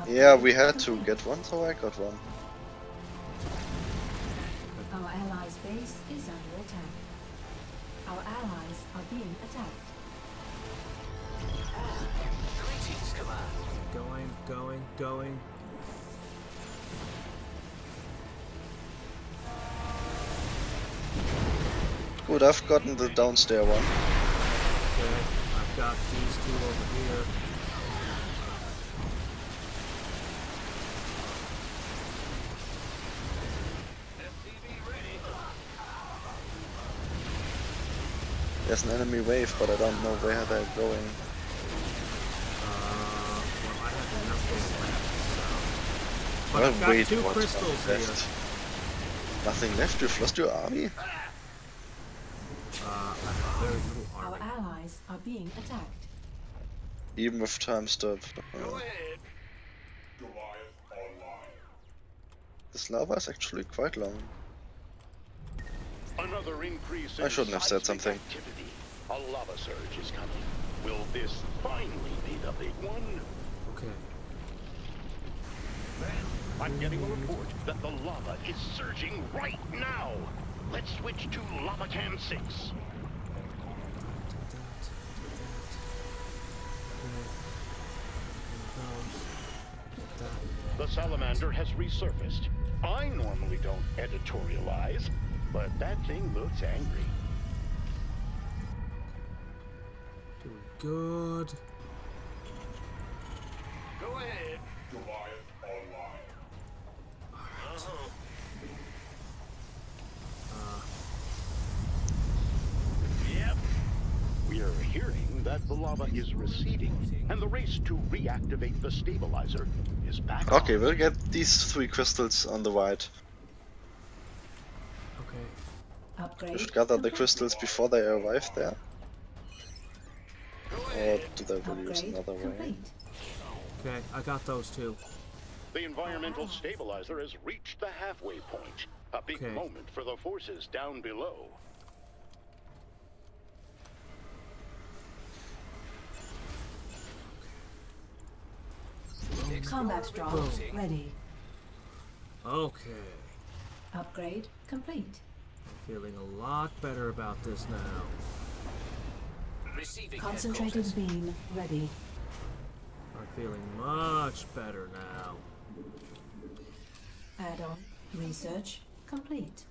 Speaker 1: Okay.
Speaker 2: Yeah, we had to get one, so I got one.
Speaker 4: Our allies' base is under attack. Our allies are being attacked.
Speaker 1: going.
Speaker 2: Good, I've gotten the downstairs one.
Speaker 1: Okay, I've got these two over here.
Speaker 2: There's an enemy wave, but I don't know where they're going.
Speaker 1: Well, I have nothing left, so... But
Speaker 2: Well,
Speaker 1: I've got
Speaker 2: wait,
Speaker 1: 2
Speaker 2: what's
Speaker 1: crystals here.
Speaker 2: left? Nothing left? You've lost your army?
Speaker 1: I have very little
Speaker 4: Our
Speaker 1: army.
Speaker 4: allies are being attacked.
Speaker 2: Even with time stop.
Speaker 5: Go ahead.
Speaker 2: This lava is actually quite long.
Speaker 5: Another increase
Speaker 2: I
Speaker 5: in
Speaker 2: shouldn't have said
Speaker 5: seismic
Speaker 2: something.
Speaker 5: activity. A lava surge is coming. Will this finally be the big one?
Speaker 1: Okay.
Speaker 5: I'm getting a report that the lava is surging right now. Let's switch to Lava Cam 6. The salamander has resurfaced. I normally don't editorialize, but that thing looks angry.
Speaker 1: Doing good.
Speaker 5: Go ahead. Yep. We are hearing that the lava is receding, and the race to reactivate the stabilizer is back on.
Speaker 2: Okay, we'll get these 3 crystals on the right.
Speaker 1: Okay.
Speaker 4: Upgrade
Speaker 2: We should gather the
Speaker 4: complete.
Speaker 2: crystals before they arrive there.
Speaker 5: Go
Speaker 2: Or
Speaker 5: ahead.
Speaker 2: do they really use
Speaker 4: Upgrade
Speaker 2: another way?
Speaker 4: complete.
Speaker 1: Okay, I got those 2.
Speaker 5: The environmental stabilizer has reached the halfway point. A big
Speaker 1: Okay.
Speaker 5: moment for the forces down below.
Speaker 4: Combat drop ready.
Speaker 1: Okay.
Speaker 4: Upgrade complete.
Speaker 1: I'm feeling a lot better about this now.
Speaker 4: Concentrated beam ready.
Speaker 1: I'm feeling much better now.
Speaker 4: Add-on research complete.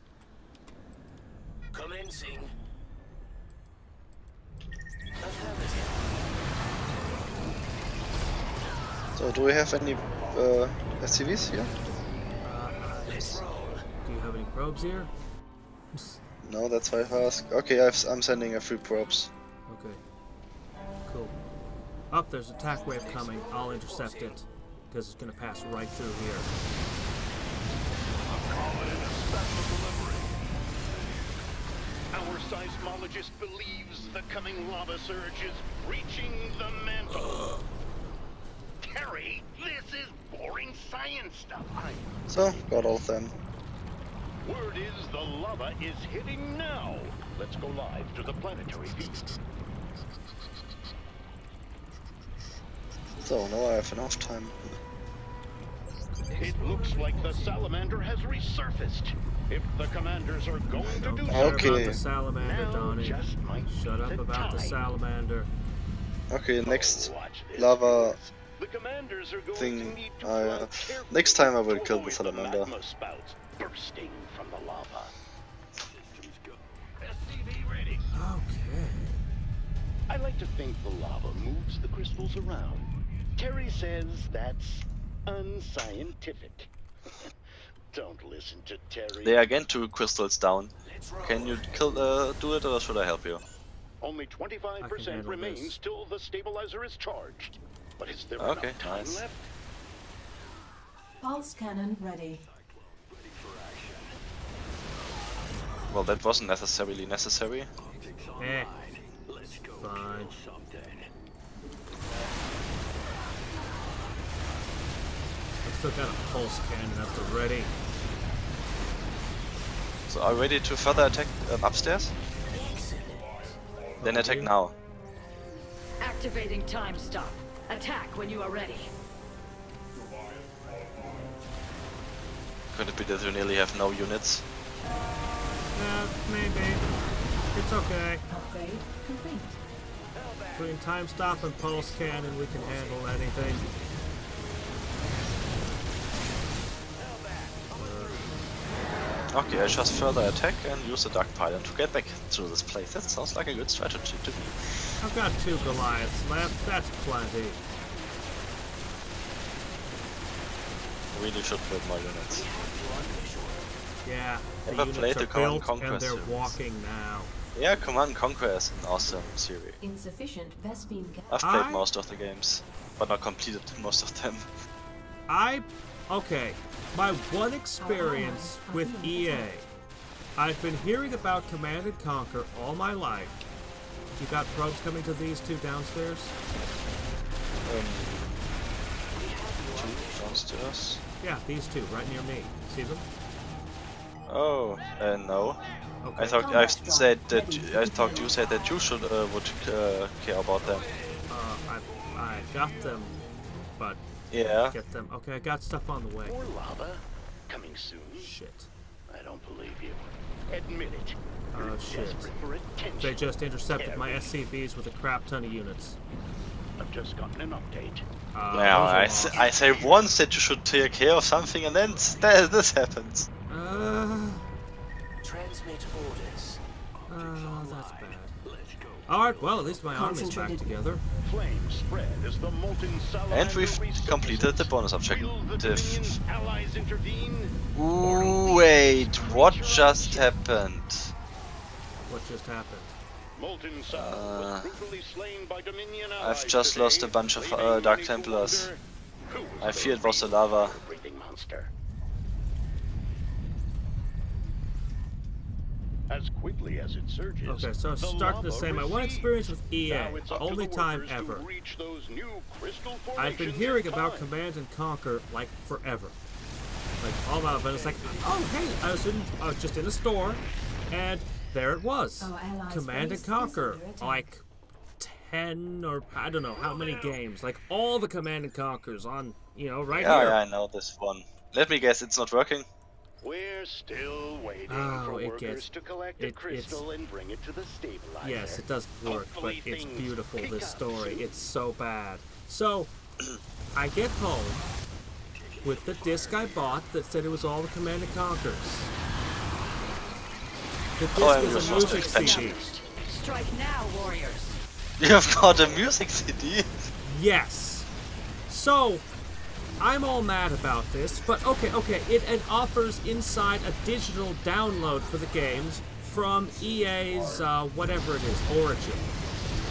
Speaker 7: Commencing.
Speaker 2: So do we have any SCVs here?
Speaker 1: Do you have any probes here?
Speaker 2: No, that's why I ask. Okay, I'm sending a few probes.
Speaker 1: Okay. Cool. Up, there's an attack wave coming. I'll intercept it. Because it's going to pass right through here.
Speaker 5: Our seismologist believes the coming lava surge is reaching the mantle. Terry, this is boring science stuff.
Speaker 2: So, got all of them.
Speaker 5: Word is the lava is hitting now. Let's go live to the planetary view.
Speaker 2: So, now I have enough time.
Speaker 5: It looks like the salamander has resurfaced. If the commanders are going to
Speaker 1: Don't
Speaker 5: do
Speaker 1: care
Speaker 2: Okay.
Speaker 1: about the salamander,
Speaker 5: now
Speaker 1: Donnie.
Speaker 5: just might
Speaker 1: Shut
Speaker 5: be
Speaker 1: up
Speaker 5: the
Speaker 1: about the
Speaker 5: time.
Speaker 1: salamander.
Speaker 2: Okay, next
Speaker 5: Watch this,
Speaker 2: lava
Speaker 5: kids. The commanders are going
Speaker 2: thing.
Speaker 5: to need to run carefully
Speaker 2: Next time I will
Speaker 5: to
Speaker 2: kill the
Speaker 5: avoid
Speaker 2: salamander.
Speaker 5: magma spouts bursting from the lava. Systems go. SCV ready.
Speaker 1: Okay.
Speaker 5: I like to think the lava moves the crystals around. Terry says that's unscientific. Don't listen to Terry.
Speaker 2: There are again 2 crystals down. Can you do it, or should I help you?
Speaker 5: Only
Speaker 1: I can
Speaker 5: 25%
Speaker 1: handle
Speaker 5: remains
Speaker 1: this.
Speaker 5: till the stabilizer is charged. But is there
Speaker 2: Okay,
Speaker 5: enough time
Speaker 2: nice.
Speaker 5: left?
Speaker 4: Pulse cannon ready.
Speaker 2: Well, that wasn't necessarily necessary.
Speaker 1: Eh. Fine. I still got a pulse cannon at the ready.
Speaker 2: So, are you ready to further attack upstairs? Then attack now.
Speaker 6: Activating time stop. Attack when you are ready.
Speaker 2: Could it be that you nearly have no units?
Speaker 1: Maybe. It's okay.
Speaker 4: Upgrade complete.
Speaker 1: Between time stop and pulse cannon, we can handle anything.
Speaker 2: Okay, I just further attack and use the Dark Pylon to get back to this place. That sounds like a good strategy to me.
Speaker 1: I've got 2 Goliaths left. That's plenty.
Speaker 2: Really should build more units.
Speaker 1: Yeah, the
Speaker 2: Ever
Speaker 1: units
Speaker 2: played
Speaker 1: are
Speaker 2: the Command
Speaker 1: built
Speaker 2: Conquer
Speaker 1: and they're
Speaker 2: series?
Speaker 1: walking now.
Speaker 2: Yeah, Command and Conquer is an awesome series.
Speaker 4: Insufficient Vespine
Speaker 2: I've played most of the games, but not completed most of them.
Speaker 1: Okay, my one experience with EA, I've been hearing about Command and Conquer all my life. You got probes coming to these 2 downstairs?
Speaker 2: 2 downstairs?
Speaker 1: Yeah, these 2, right near me. See them?
Speaker 2: Oh, no.
Speaker 1: Okay.
Speaker 2: I thought you said that you should would care about them.
Speaker 1: I got them, but
Speaker 2: yeah.
Speaker 1: Get them. Okay, I got stuff on the way.
Speaker 5: More lava coming soon.
Speaker 1: Shit.
Speaker 5: I don't believe you. Admit it.
Speaker 1: Oh shit. They just intercepted my SCVs with a crap ton of units.
Speaker 5: I've just gotten an update.
Speaker 2: Now I say once that you should take care of something, and then this happens.
Speaker 11: Transmit orders.
Speaker 1: That's bad. Alright, well, at least my army's back together.
Speaker 5: Flames spread as the molten
Speaker 2: and we've completed the bonus objective.
Speaker 5: Allies intervene.
Speaker 2: Ooh, wait, what just happened?
Speaker 1: What just happened?
Speaker 2: I've just lost a bunch of Dark Templars. I fear it was the lava.
Speaker 5: As quickly as it surges.
Speaker 1: Okay, so starting to say my one experience with EA, only time ever. I've been hearing about Command and Conquer like forever. Like all about it, it's like, oh hey, I was just in a store, and there it was, Command and Conquer, like 10 or I don't know how many games, like all the Command and Conquers on, right here.
Speaker 2: Yeah, I know this one. Let me guess, it's not working.
Speaker 5: We're still waiting for workers to collect the crystal and bring it to the stabilizer.
Speaker 1: Yes, it does work, but it's beautiful, this story. It's so bad. So, I get home with the disc I bought that said it was all the Command & Conquers. The disc is a music CD.
Speaker 6: Strike now, warriors.
Speaker 2: You've got a music CD?
Speaker 1: Yes. So, I'm all mad about this, but okay, it offers inside a digital download for the games from EA's, whatever it is, Origin.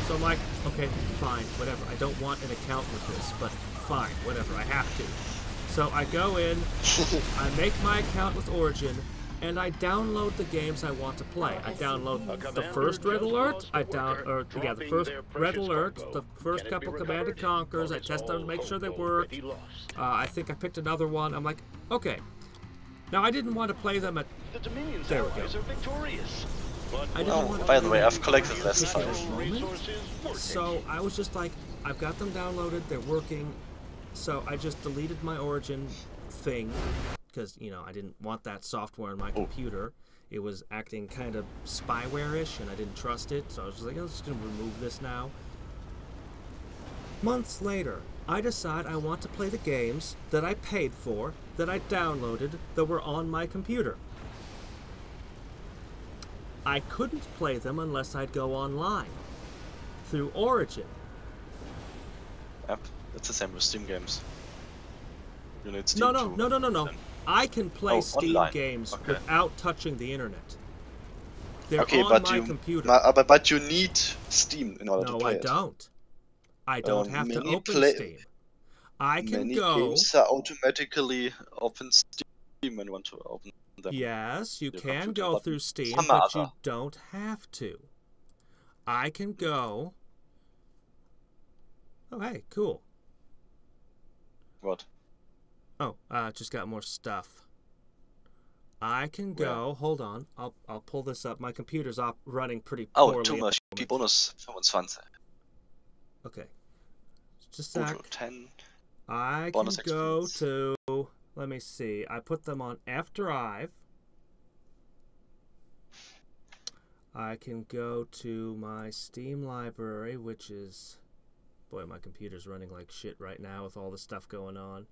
Speaker 1: So I'm like, okay, fine, whatever. I don't want an account with this, but fine, whatever, I have to. So I go in, I make my account with Origin, and I download the games I want to play. I download the first Red Alert, the first Red Alert, the first couple Command & Conquers, I test them to make sure they work. I think I picked another one. I'm like, okay. Now I didn't want to play them at... There we go.
Speaker 2: By the way, I've collected less 5.
Speaker 1: So I was just like, I've got them downloaded, they're working. So I just deleted my Origin thing. Because, I didn't want that software on my computer. It was acting kind of spyware-ish, and I didn't trust it, so I was just like, I'm just going to remove this now. Months later, I decide I want to play the games that I paid for, that I downloaded, that were on my computer. I couldn't play them unless I'd go online, through Origin.
Speaker 2: Yep, it's the same with Steam games. You need Steam
Speaker 1: No. I can play Steam
Speaker 2: online.
Speaker 1: games
Speaker 2: Okay.
Speaker 1: without touching the internet. They're
Speaker 2: okay,
Speaker 1: on my computer.
Speaker 2: But you need Steam in order to play it.
Speaker 1: No, I don't. I don't have to open Steam. I can
Speaker 2: many
Speaker 1: go...
Speaker 2: games are automatically open Steam when you want to open them.
Speaker 1: Yes, you can
Speaker 2: computer,
Speaker 1: go through Steam, but you don't have to. I can go... Oh, hey, cool.
Speaker 2: What?
Speaker 1: Oh, just got more stuff. I can go. Hold on. I'll pull this up. My computer's running pretty poorly.
Speaker 2: Oh, too much. Bonus 25.
Speaker 1: Okay. Just a sec.
Speaker 2: 10.
Speaker 1: I can go to. Let me see. I put them on F drive. I can go to my Steam library, which is. Boy, my computer's running like shit right now with all the stuff going on.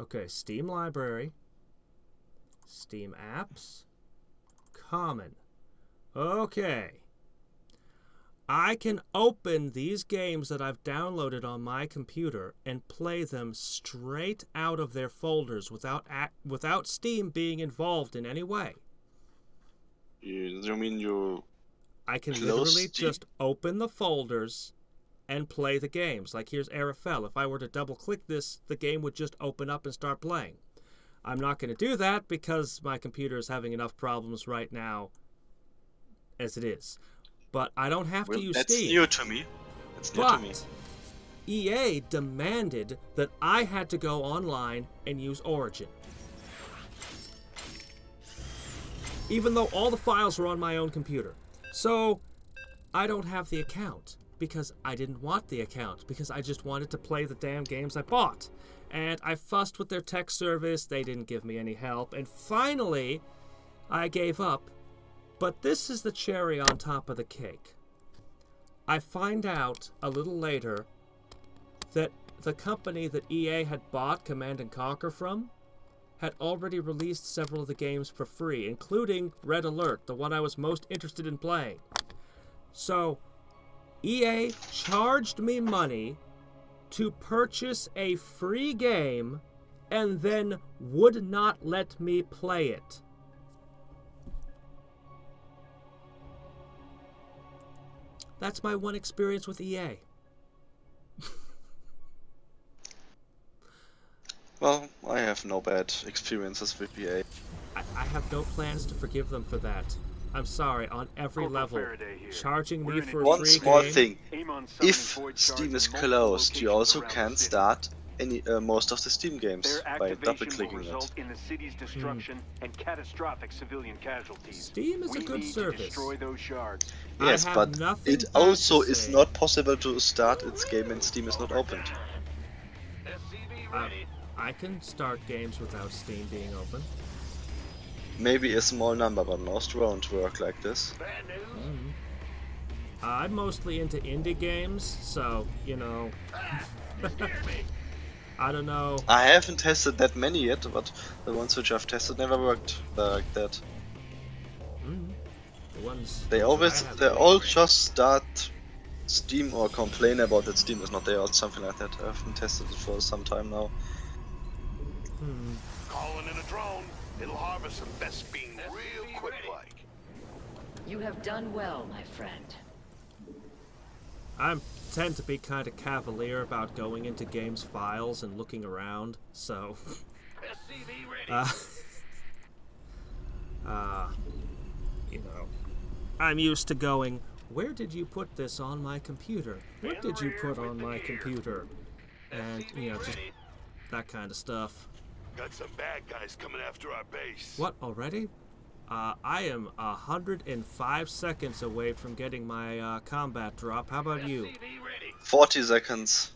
Speaker 1: Okay, Steam library. Steam apps. Common. Okay. I can open these games that I've downloaded on my computer and play them straight out of their folders without Steam being involved in any way.
Speaker 2: You mean you...
Speaker 1: I can literally just open the folders and play the games. Like here's Arafel. If I were to double-click this, the game would just open up and start playing. I'm not going to do that because my computer is having enough problems right now as it is. But I don't have to use Steam.
Speaker 2: That's new to me. That's new to me.
Speaker 1: EA demanded that I had to go online and use Origin. Even though all the files were on my own computer. So, I don't have the account. Because I didn't want the account. Because I just wanted to play the damn games I bought. And I fussed with their tech service. They didn't give me any help. And finally, I gave up. But this is the cherry on top of the cake. I find out a little later that the company that EA had bought Command & Conquer from had already released several of the games for free, including Red Alert, the one I was most interested in playing. So, EA charged me money to purchase a free game and then would not let me play it. That's my one experience with EA.
Speaker 2: Well, I have no bad experiences with EA.
Speaker 1: I have no plans to forgive them for that. I'm sorry, on every level. Charging me for a free game...
Speaker 2: One small thing. If Steam is closed, you also can start most of the Steam games by double-clicking it.
Speaker 11: In the city's destruction and catastrophic civilian casualties.
Speaker 1: Steam is a good service.
Speaker 11: Destroy those shards.
Speaker 2: Yes, but it also is not possible to start its game when Steam is not opened.
Speaker 1: I can start games without Steam being open.
Speaker 2: Maybe a small number, but most won't work like this.
Speaker 1: I'm mostly into indie games, so, you know... I don't know.
Speaker 2: I haven't tested that many yet, but the ones which I've tested never worked like that. They all just start Steam or complain about that Steam is not there or something like that. I haven't tested it for some time now.
Speaker 5: Calling in a drone. It'll harvest some best beans real quick like.
Speaker 6: You have done well, my friend.
Speaker 1: I tend to be kind of cavalier about going into games files and looking around, so... you know, I'm used to going, where did you put this on my computer? What did you put on my computer? And, you know, just that kind of stuff.
Speaker 5: Got some bad guys coming after our base.
Speaker 1: What, already? I am 105 seconds away from getting my combat drop. How about you?
Speaker 2: 40 seconds.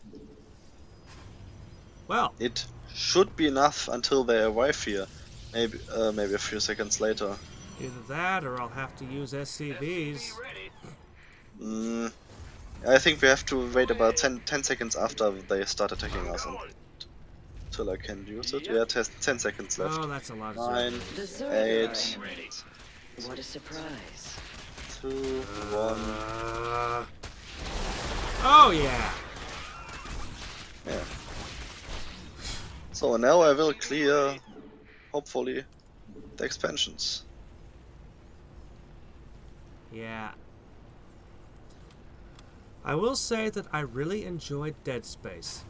Speaker 1: Well,
Speaker 2: it should be enough until they arrive here. Maybe a few seconds later.
Speaker 1: Either that, or I'll have to use SCVs.
Speaker 2: I think we have to wait about 10 seconds after they start attacking us. Until I can use it. Yeah, 10 seconds left.
Speaker 1: Oh, that's a lot.
Speaker 2: 9, 8.
Speaker 6: What a surprise.
Speaker 2: 2, 1.
Speaker 1: Oh yeah.
Speaker 2: Yeah. So now I will clear, hopefully, the expansions.
Speaker 1: Yeah. I will say that I really enjoyed Dead Space.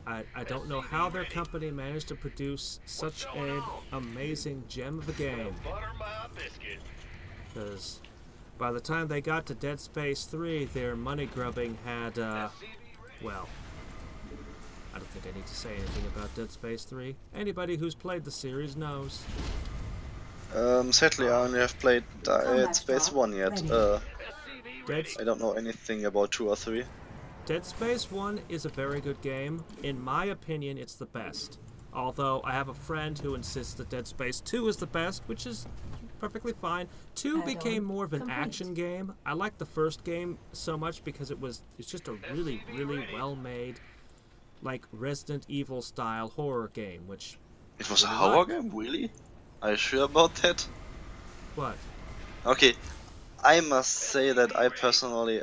Speaker 1: I don't know how their company managed to produce such an amazing gem of a game. Because by the time they got to Dead Space 3, their money grubbing had, well, I don't think I need to say anything about Dead Space 3. Anybody who's played the series knows.
Speaker 2: Sadly, I only have played Dead Space 1 yet.
Speaker 1: I
Speaker 2: don't know anything about 2 or 3.
Speaker 1: Dead Space 1 is a very good game. In my opinion, it's the best. Although, I have a friend who insists that Dead Space 2 is the best, which is perfectly fine. 2 became more of an action game. I liked the first game so much because it's just a really, really well-made, like, Resident Evil-style horror game, which...
Speaker 2: It was a horror game? Really? Are you sure about that?
Speaker 1: What?
Speaker 2: Okay, I must say that I personally,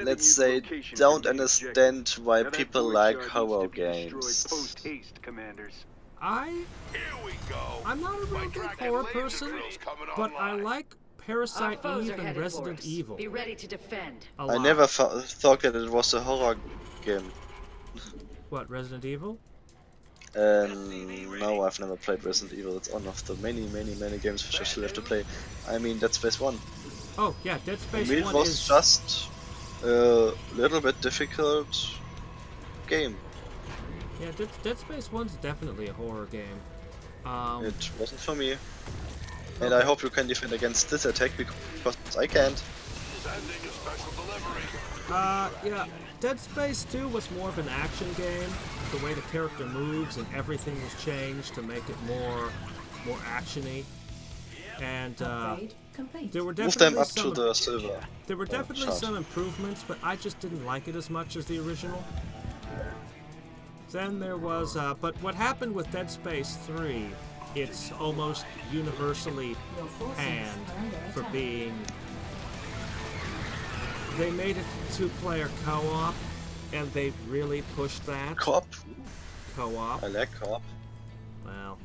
Speaker 2: let's say, don't understand why people like horror games.
Speaker 1: I'm not a real big horror person, but I like Parasite Eve and Resident Evil.
Speaker 6: Be ready to defend.
Speaker 2: I never thought that it was a horror game.
Speaker 1: What, Resident Evil?
Speaker 2: No, I've never played Resident Evil. It's one of the many games which I still have to play. I mean, Dead Space 1.
Speaker 1: Oh, yeah, Dead Space 1
Speaker 2: it was just a little bit difficult game.
Speaker 1: Yeah, Dead Space 1's definitely a horror game.
Speaker 2: It wasn't for me. And I hope you can defend against this attack, because I can't.
Speaker 1: Yeah, Dead Space 2 was more of an action game. The way the character moves and everything was changed to make it more actiony. And there were definitely
Speaker 2: move them up to the silver.
Speaker 1: There were definitely some improvements, but I just didn't like it as much as the original. Then there was, but what happened with Dead Space 3, it's almost universally panned for being... They made it 2-player co-op, and they really pushed that.
Speaker 2: Co-op?
Speaker 1: Co-op.
Speaker 2: I like co-op.
Speaker 1: Well...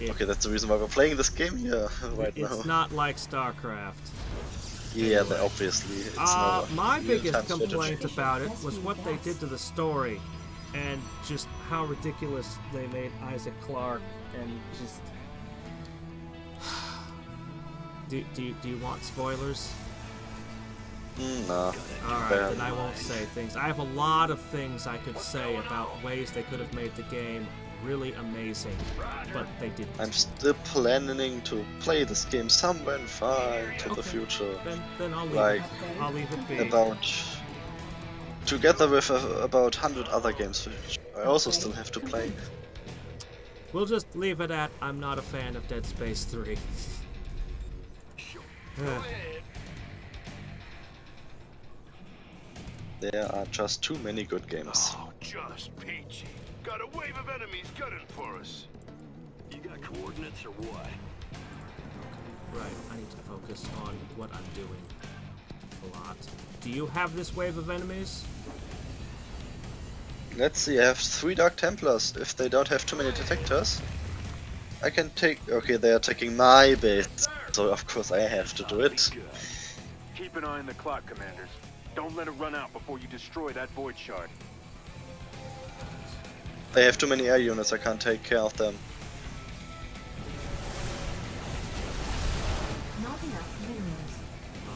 Speaker 2: Okay, that's the reason why we're playing this game here right now.
Speaker 1: It's not like Starcraft.
Speaker 2: Yeah, anyway. Obviously. It's
Speaker 1: my biggest complaint about it was what they did to the story. And just how ridiculous they made Isaac Clarke, and just... do you want spoilers?
Speaker 2: No.
Speaker 1: Alright, then I won't say things. I have a lot of things I could say about ways they could have made the game really amazing, but they didn't.
Speaker 2: I'm still planning to play this game somewhere far into the future.
Speaker 1: Then I'll leave it be.
Speaker 2: Together with about 100 other games, which I also still have to play.
Speaker 1: We'll just leave it at, I'm not a fan of Dead Space 3.
Speaker 2: There are just too many good games.
Speaker 5: Oh, just peachy. Got a wave of enemies gunning for us. You got coordinates or what?
Speaker 1: Right, I need to focus on what I'm doing a lot. Do you have this wave of enemies?
Speaker 2: Let's see, I have 3 Dark Templars. If they don't have too many detectors, I can take... Okay, they are taking my base, so of course I have to do it.
Speaker 11: Keep an eye on the clock, commanders. Don't let it run out before you destroy that void shard.
Speaker 2: They have too many air units, I can't take care of them.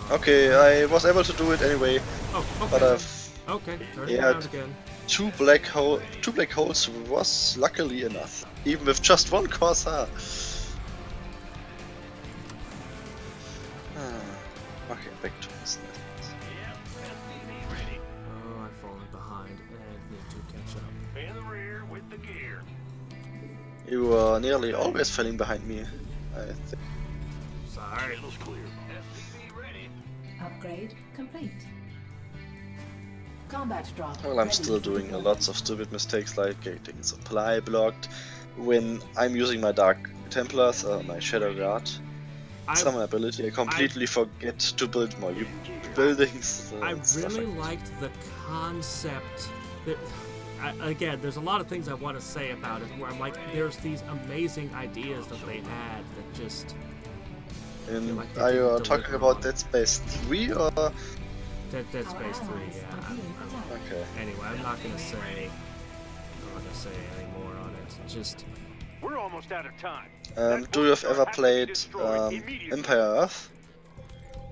Speaker 2: Okay, I was able to do it anyway.
Speaker 1: Oh, okay.
Speaker 2: But I've...
Speaker 1: Okay, turn it around again.
Speaker 2: Two black holes was luckily enough, even with just 1 Corsair. Okay, back to business.
Speaker 1: Oh, I've fallen behind and need to catch up.
Speaker 5: In the rear with the gear.
Speaker 2: You are nearly always falling behind me, I think.
Speaker 1: Sorry.
Speaker 5: Clear.
Speaker 4: Upgrade complete. Combat drop.
Speaker 2: Well, I'm still doing lots of stupid mistakes, like getting supply blocked when I'm using my Dark Templars or my Shadow Guard. Some ability, I completely forget to build more buildings.
Speaker 1: I really liked the concept. Again, there's a lot of things I want to say about it, where I'm like, there's these amazing ideas that they had that just...
Speaker 2: And are you talking about Dead Space 3 or...
Speaker 1: Dead Space 3, yeah.
Speaker 2: Okay.
Speaker 1: Anyway, I'm not gonna say any more on it. Just...
Speaker 11: We're almost out of time.
Speaker 2: Do you have ever played Empire Earth?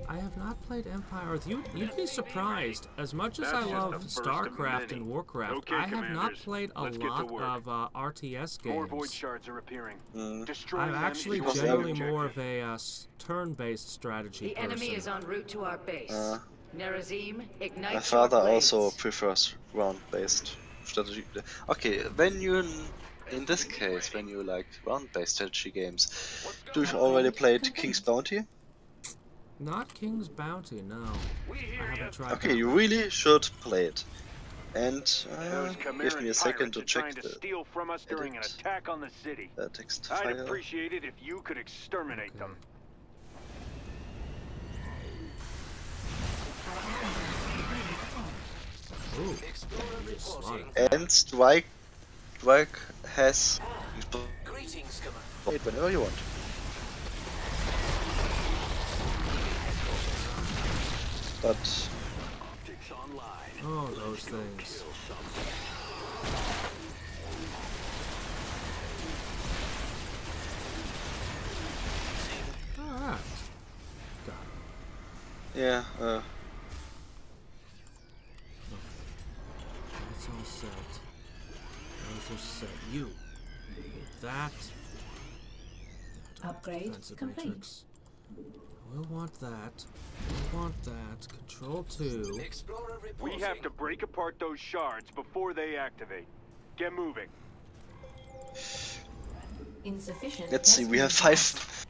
Speaker 1: I have not played Empire Earth. You'd be surprised. As much as I love Starcraft and Warcraft, I have not played a lot of RTS games.
Speaker 11: 4 void shards are appearing.
Speaker 1: I'm actually generally more of a turn-based strategy person.
Speaker 6: The enemy is en route to our base. Nerazim, ignite
Speaker 2: my father
Speaker 6: your blades.
Speaker 2: also prefers round-based strategy. Okay, when you... In this case, when you like round-based strategy games, do you already played King's Bounty?
Speaker 1: Not King's Bounty, no. I haven't tried
Speaker 2: Okay, you really should play it. And
Speaker 11: Those
Speaker 2: give
Speaker 11: Chimeran
Speaker 2: me a second
Speaker 11: pirates
Speaker 2: to
Speaker 11: are
Speaker 2: check
Speaker 11: trying to
Speaker 2: the
Speaker 11: steal from us during an attack on the city.
Speaker 2: text
Speaker 11: I'd
Speaker 2: file.
Speaker 11: appreciate it if you could exterminate them.
Speaker 1: Ooh.
Speaker 2: And Strike has wait whenever you want. But
Speaker 1: oh, those things. Alright. Got it.
Speaker 2: yeah,
Speaker 1: That's all set. Those are set. You. That.
Speaker 4: Upgrade
Speaker 1: Defensive
Speaker 4: complete.
Speaker 1: matrix. We'll want that. We'll want that. Control 2.
Speaker 11: We have to break apart those shards before they activate. Get moving.
Speaker 4: Insufficient.
Speaker 2: let's see, we have 5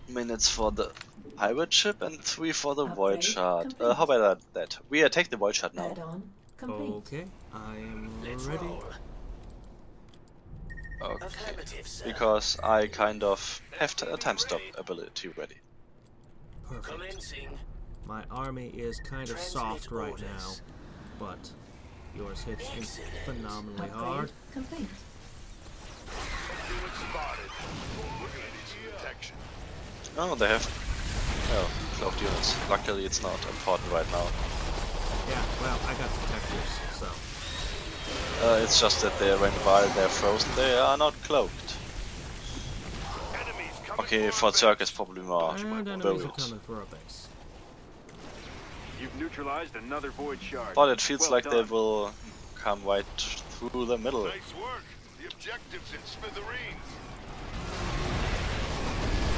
Speaker 2: minutes for the pirate ship and 3 for the void
Speaker 4: Upgrade
Speaker 2: shard.
Speaker 4: complete.
Speaker 2: How about that? We attack the void shard now.
Speaker 4: Add-on complete.
Speaker 1: Okay, I am ready.
Speaker 2: Okay, because I kind of have a time stop ability ready.
Speaker 1: Perfect. My army is kind of soft right now, but yours hits phenomenally hard.
Speaker 4: Complete.
Speaker 2: Oh, they have cloaked units. Luckily, it's not important right now.
Speaker 1: Yeah, well, I got detectives, so.
Speaker 2: It's just that while they're frozen, they are not cloaked. Okay, for Circus probably more
Speaker 1: And enemies are
Speaker 2: brilliant.
Speaker 1: coming for our base.
Speaker 11: You've neutralized another void shard.
Speaker 2: But it feels
Speaker 11: Well
Speaker 2: like
Speaker 11: done.
Speaker 2: they will come right through the middle.
Speaker 5: Nice work. The objective's in smithereens.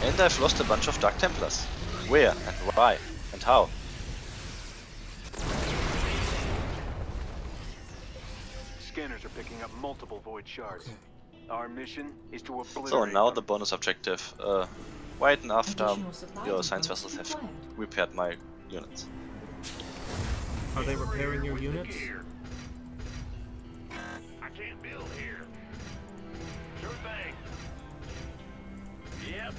Speaker 2: And I've lost a bunch of Dark Templars. Where and why and how?
Speaker 11: Scanners are picking up multiple void shards. Our mission is to obliterate
Speaker 2: So now
Speaker 11: them.
Speaker 2: the bonus objective. Right after
Speaker 4: Additional supply
Speaker 2: your science
Speaker 4: depots
Speaker 2: vessels have
Speaker 4: required.
Speaker 2: repaired my units.
Speaker 1: Are they repairing your units?
Speaker 5: I can't build here. Sure thing. Yep.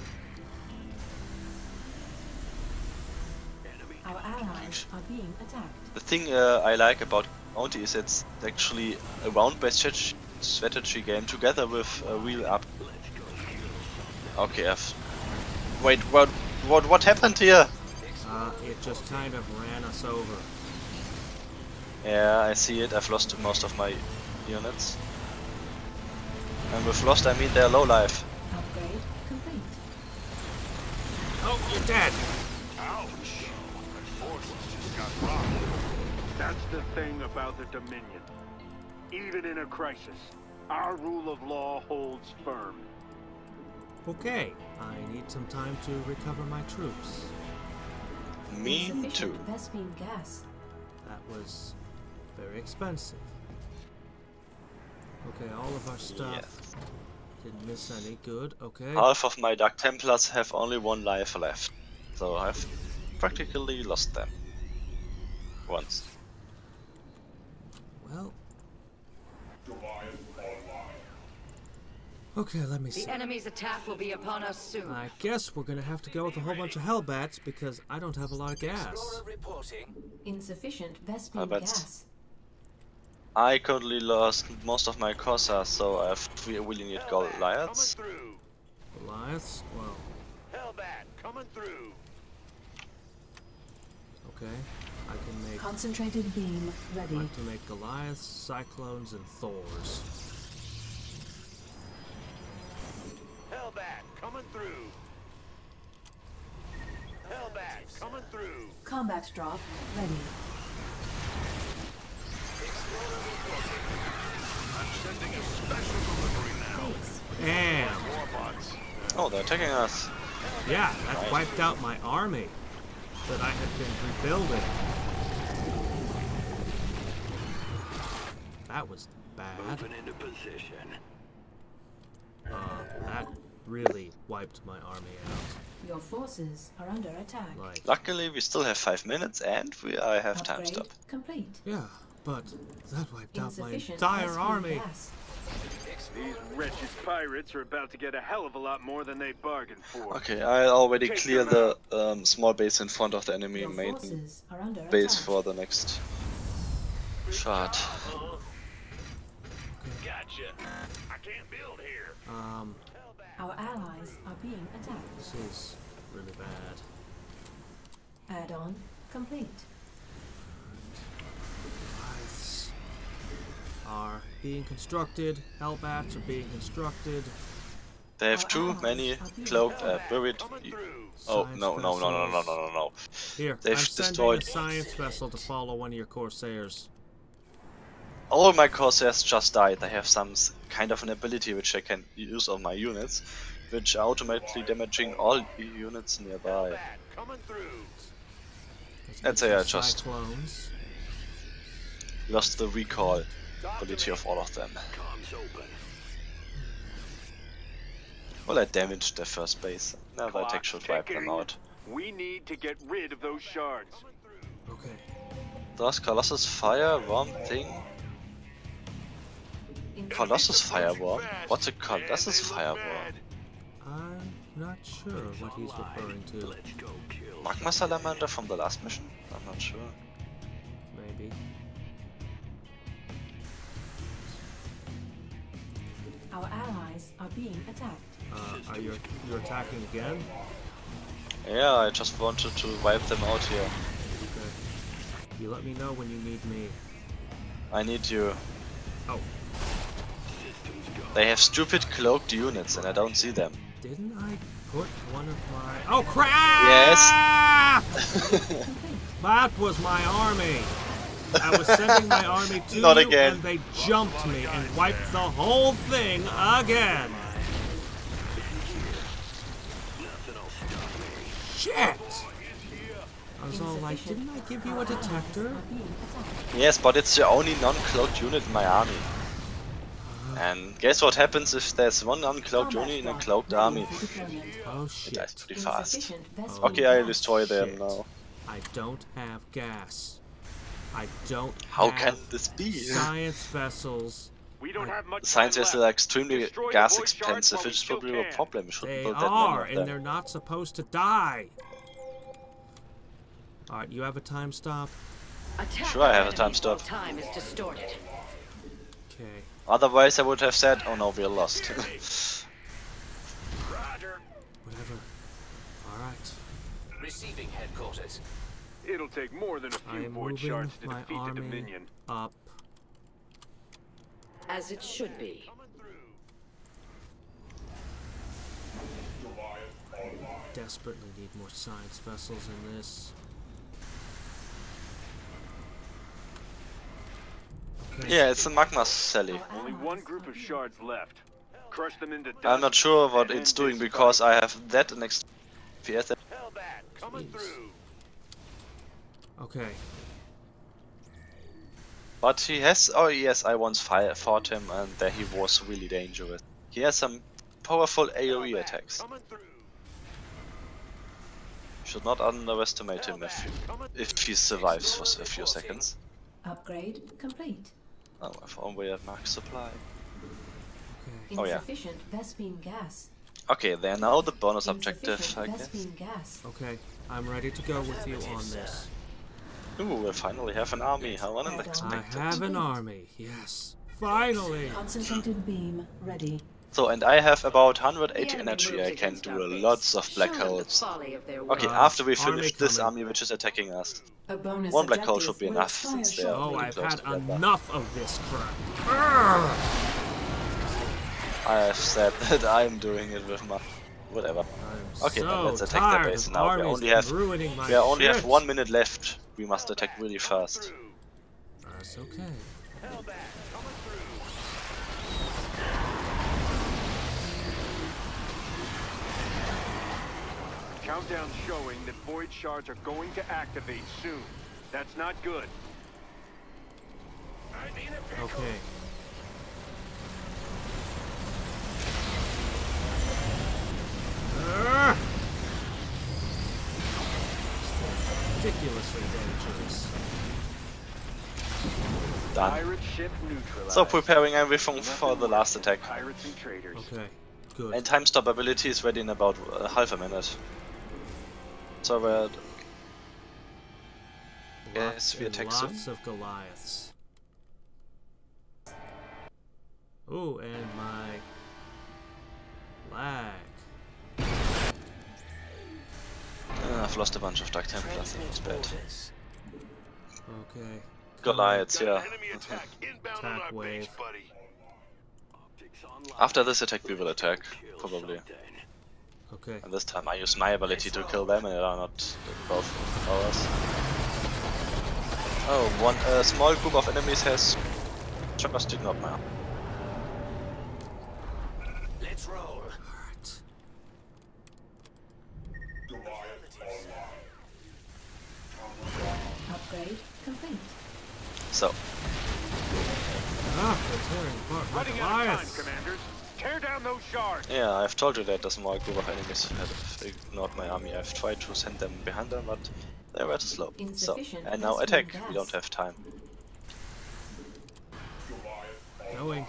Speaker 4: Our allies are being attacked.
Speaker 2: The thing I like about Bounty is it's actually a round-based strategy game together with a real up. Okay, wait, what happened here?
Speaker 1: It just kind of ran us over.
Speaker 2: Yeah, I see it. I've lost most of my units. And with lost, I mean they're low life.
Speaker 4: Upgrade complete.
Speaker 1: Oh, you're dead!
Speaker 5: Ouch. My forces just got rocked.
Speaker 11: That's the thing about the Dominion. Even in a crisis, our rule of law holds firm.
Speaker 1: Okay, I need some time to recover my troops.
Speaker 2: Me too.
Speaker 4: Insufficient Vespine gas.
Speaker 1: That was very expensive. Okay, all of our stuff. Didn't miss any. Good, okay.
Speaker 2: Half of my Dark Templars have only 1 life left. So I've practically lost them. Once.
Speaker 1: Well. Okay, let me see.
Speaker 6: The enemy's attack will be upon us soon.
Speaker 1: I guess we're gonna have to go with a whole bunch of Hellbats because I don't have a lot of gas.
Speaker 4: Insufficient
Speaker 2: I
Speaker 4: Vespine
Speaker 2: bet.
Speaker 4: gas.
Speaker 2: I currently lost most of my Corsairs, so I really need Goliaths.
Speaker 5: Coming through.
Speaker 1: Goliaths? Well,
Speaker 5: Hellbat coming through.
Speaker 1: okay. I can make.
Speaker 4: Concentrated beam
Speaker 1: I'd
Speaker 4: ready.
Speaker 1: like to make Goliaths, Cyclones, and Thors.
Speaker 5: Hellbat coming through. Hellbat coming through.
Speaker 4: Combat drop ready.
Speaker 5: I'm sending a special delivery now.
Speaker 4: Base.
Speaker 1: Damn!
Speaker 5: Warbots.
Speaker 2: Oh, they're attacking us.
Speaker 1: Yeah, that wiped out my army that I had been rebuilding. That was bad.
Speaker 5: Moving into position.
Speaker 1: That really wiped my army out.
Speaker 4: Your forces are under attack.
Speaker 1: Like,
Speaker 2: Luckily, we still have 5 minutes and I have time
Speaker 4: Upgrade
Speaker 2: stop.
Speaker 4: complete.
Speaker 1: yeah, But that wiped out my
Speaker 4: Insufficient
Speaker 1: entire
Speaker 4: high-speed
Speaker 1: army.
Speaker 4: gas.
Speaker 11: These wretched pirates are about to get a hell of a lot more than they bargained for.
Speaker 2: Okay, I already
Speaker 11: Take
Speaker 2: clear
Speaker 11: them
Speaker 2: the small base in front of the enemy
Speaker 4: Your
Speaker 2: main
Speaker 4: forces are under
Speaker 2: base
Speaker 4: attack.
Speaker 2: for the next shot.
Speaker 5: Gotcha. I can't build here.
Speaker 4: Our allies are being attacked.
Speaker 1: This is really bad.
Speaker 4: Add-on complete.
Speaker 1: Goliaths are being constructed. Hellbats are being constructed.
Speaker 2: They have too many cloaked, buried. Oh no!
Speaker 1: Here,
Speaker 2: They've
Speaker 1: I'm sending
Speaker 2: destroyed
Speaker 1: a science vessel to follow one of your corsairs.
Speaker 2: all my corsairs. Just died. They have some kind of an ability which I can use on my units, which are automatically damaging all units nearby. Let's say I just
Speaker 1: Cyclones.
Speaker 2: lost the recall ability of all of them. Well, I damaged their first base. Now the attack should wipe them out.
Speaker 11: We need to get rid of those shards.
Speaker 1: Okay.
Speaker 2: Does Colossus fire worm thing? Colossus fireworm? What's a Colossus fireworm?
Speaker 1: I'm not sure what he's referring to.
Speaker 2: Magma salamander from the last mission? I'm not sure.
Speaker 1: Maybe.
Speaker 4: Our allies are being attacked.
Speaker 1: Are you attacking again?
Speaker 2: Yeah, I just wanted to wipe them out here.
Speaker 1: Okay. You let me know when you need me.
Speaker 2: I need you.
Speaker 1: Oh.
Speaker 2: They have stupid cloaked units and I don't see them.
Speaker 1: Didn't I put one of my... Oh crap!
Speaker 2: Yes!
Speaker 1: That was my army! I was sending my army to
Speaker 2: Not
Speaker 1: you
Speaker 2: again.
Speaker 1: and they jumped me and wiped the whole thing again! Shit! I was all like, didn't I give you a detector?
Speaker 2: Yes, but it's the only non-cloaked unit in my army. And guess what happens if there's one uncloaked unit in a cloaked army?
Speaker 1: Oh
Speaker 2: It
Speaker 1: shit.
Speaker 2: dies pretty fast.
Speaker 1: Oh,
Speaker 2: Okay, I destroy them
Speaker 1: shit.
Speaker 2: now.
Speaker 1: I don't have gas. I don't
Speaker 2: How
Speaker 1: have
Speaker 2: can this be?
Speaker 1: science vessels.
Speaker 11: We don't have much
Speaker 2: Science
Speaker 11: time
Speaker 2: vessels
Speaker 11: left.
Speaker 2: are extremely
Speaker 11: Destroy the
Speaker 2: gas
Speaker 11: void shards
Speaker 2: expensive,
Speaker 11: while we
Speaker 2: which is
Speaker 11: still
Speaker 2: probably a
Speaker 11: can.
Speaker 2: problem. We shouldn't
Speaker 1: They
Speaker 2: build that many
Speaker 1: are,
Speaker 2: of
Speaker 1: and
Speaker 2: them.
Speaker 1: they're not supposed to die. Alright, you have a time stop?
Speaker 6: Attack
Speaker 2: Sure, I have a
Speaker 6: enemy
Speaker 2: time stop.
Speaker 6: while time is distorted.
Speaker 1: Okay.
Speaker 2: Otherwise I would have said, oh no, we're lost.
Speaker 5: Roger.
Speaker 1: Whatever. Alright.
Speaker 7: Receiving headquarters.
Speaker 11: It'll take more than a
Speaker 1: I
Speaker 11: few
Speaker 1: am
Speaker 11: void
Speaker 1: moving
Speaker 11: shards to
Speaker 1: my
Speaker 11: defeat the
Speaker 1: army
Speaker 11: Dominion.
Speaker 1: up.
Speaker 6: As it should be.
Speaker 1: Desperately need more science vessels in this. Okay.
Speaker 2: Yeah, it's a magma Sally.
Speaker 11: Only one group of shards left. Crush them into dust.
Speaker 2: I'm not sure what
Speaker 11: and
Speaker 2: it's
Speaker 11: end
Speaker 2: doing
Speaker 11: this
Speaker 2: because
Speaker 11: fight.
Speaker 2: I have that next FPS.
Speaker 5: Hellbat coming
Speaker 1: Jeez.
Speaker 5: through.
Speaker 1: Okay.
Speaker 2: But he has, oh yes, I once fought him and there he was really dangerous. He has some powerful AoE attacks.
Speaker 5: Coming through.
Speaker 2: Should not underestimate him if he survives for a few seconds.
Speaker 4: Upgrade complete.
Speaker 2: Oh, I've already have max supply.
Speaker 1: Okay.
Speaker 2: Oh, yeah.
Speaker 4: Insufficient Vespene gas.
Speaker 2: Okay, there now the bonus objective, I
Speaker 4: Insufficient
Speaker 2: guess.
Speaker 4: Vespene gas.
Speaker 1: Okay, I'm ready to go with you on this.
Speaker 2: Ooh, we'll finally have an army. How
Speaker 1: I
Speaker 2: unexpected.
Speaker 1: have an army, yes. Finally!
Speaker 4: Concentrated beam ready.
Speaker 2: So, and I have about 180
Speaker 6: The enemy
Speaker 2: energy.
Speaker 6: moves
Speaker 2: I can
Speaker 6: against our
Speaker 2: do
Speaker 6: base.
Speaker 2: lots of black
Speaker 6: Show them the
Speaker 2: holes.
Speaker 6: folly of their
Speaker 2: Okay,
Speaker 6: ways.
Speaker 2: after we
Speaker 1: army
Speaker 2: finish this
Speaker 1: coming.
Speaker 2: army which is attacking us.
Speaker 4: A bonus
Speaker 2: One black hole
Speaker 4: objective
Speaker 2: should be
Speaker 4: will
Speaker 2: enough
Speaker 4: expire
Speaker 2: since they are
Speaker 1: Oh,
Speaker 2: really
Speaker 1: I've
Speaker 2: close
Speaker 1: had
Speaker 2: together.
Speaker 1: enough of this crap. Urgh!
Speaker 2: I have said that I'm doing it with my... whatever.
Speaker 1: I'm
Speaker 2: Okay, then
Speaker 1: so
Speaker 2: let's attack
Speaker 1: tired
Speaker 2: the base
Speaker 1: of
Speaker 2: now. We
Speaker 1: armies
Speaker 2: only have
Speaker 1: ruining my
Speaker 2: have
Speaker 1: shit.
Speaker 2: 1 minute left. We must attack really fast.
Speaker 1: That's okay.
Speaker 5: Hellbat coming through.
Speaker 11: Countdown showing that void shards are going to activate soon. That's not good.
Speaker 5: I need a pickle.
Speaker 1: Okay. Urgh! Ridiculously dangerous.
Speaker 2: Done.
Speaker 11: Pirate ship neutralized.
Speaker 2: So preparing everything for the last attack.
Speaker 11: Pirates and traders.
Speaker 1: Okay, good.
Speaker 2: And time stop ability is ready in about half a minute. So we're... Yes, we attack soon.
Speaker 1: Lots of Goliaths. Oh, and my lag.
Speaker 2: I've lost a bunch of Dark Templars, that was bad.
Speaker 1: Okay.
Speaker 2: Goliaths, yeah.
Speaker 1: Attack wave.
Speaker 2: After this attack we will attack, probably.
Speaker 1: Okay.
Speaker 2: And this time I use my ability to kill them and they are not both ours. Oh, one small group of enemies has just ignored me.
Speaker 7: Let's roll.
Speaker 1: Alright.
Speaker 4: Upgrade complete.
Speaker 2: So.
Speaker 1: Ah, they're tearing apart my
Speaker 11: Running out of time,
Speaker 1: Goliaths.
Speaker 11: commanders. Tear down those shards.
Speaker 2: Yeah, I've told you that a small group of enemies had ignored my army. I've tried to send them behind them, but they were too slow. So, and now attack. We don't have time.
Speaker 1: Going.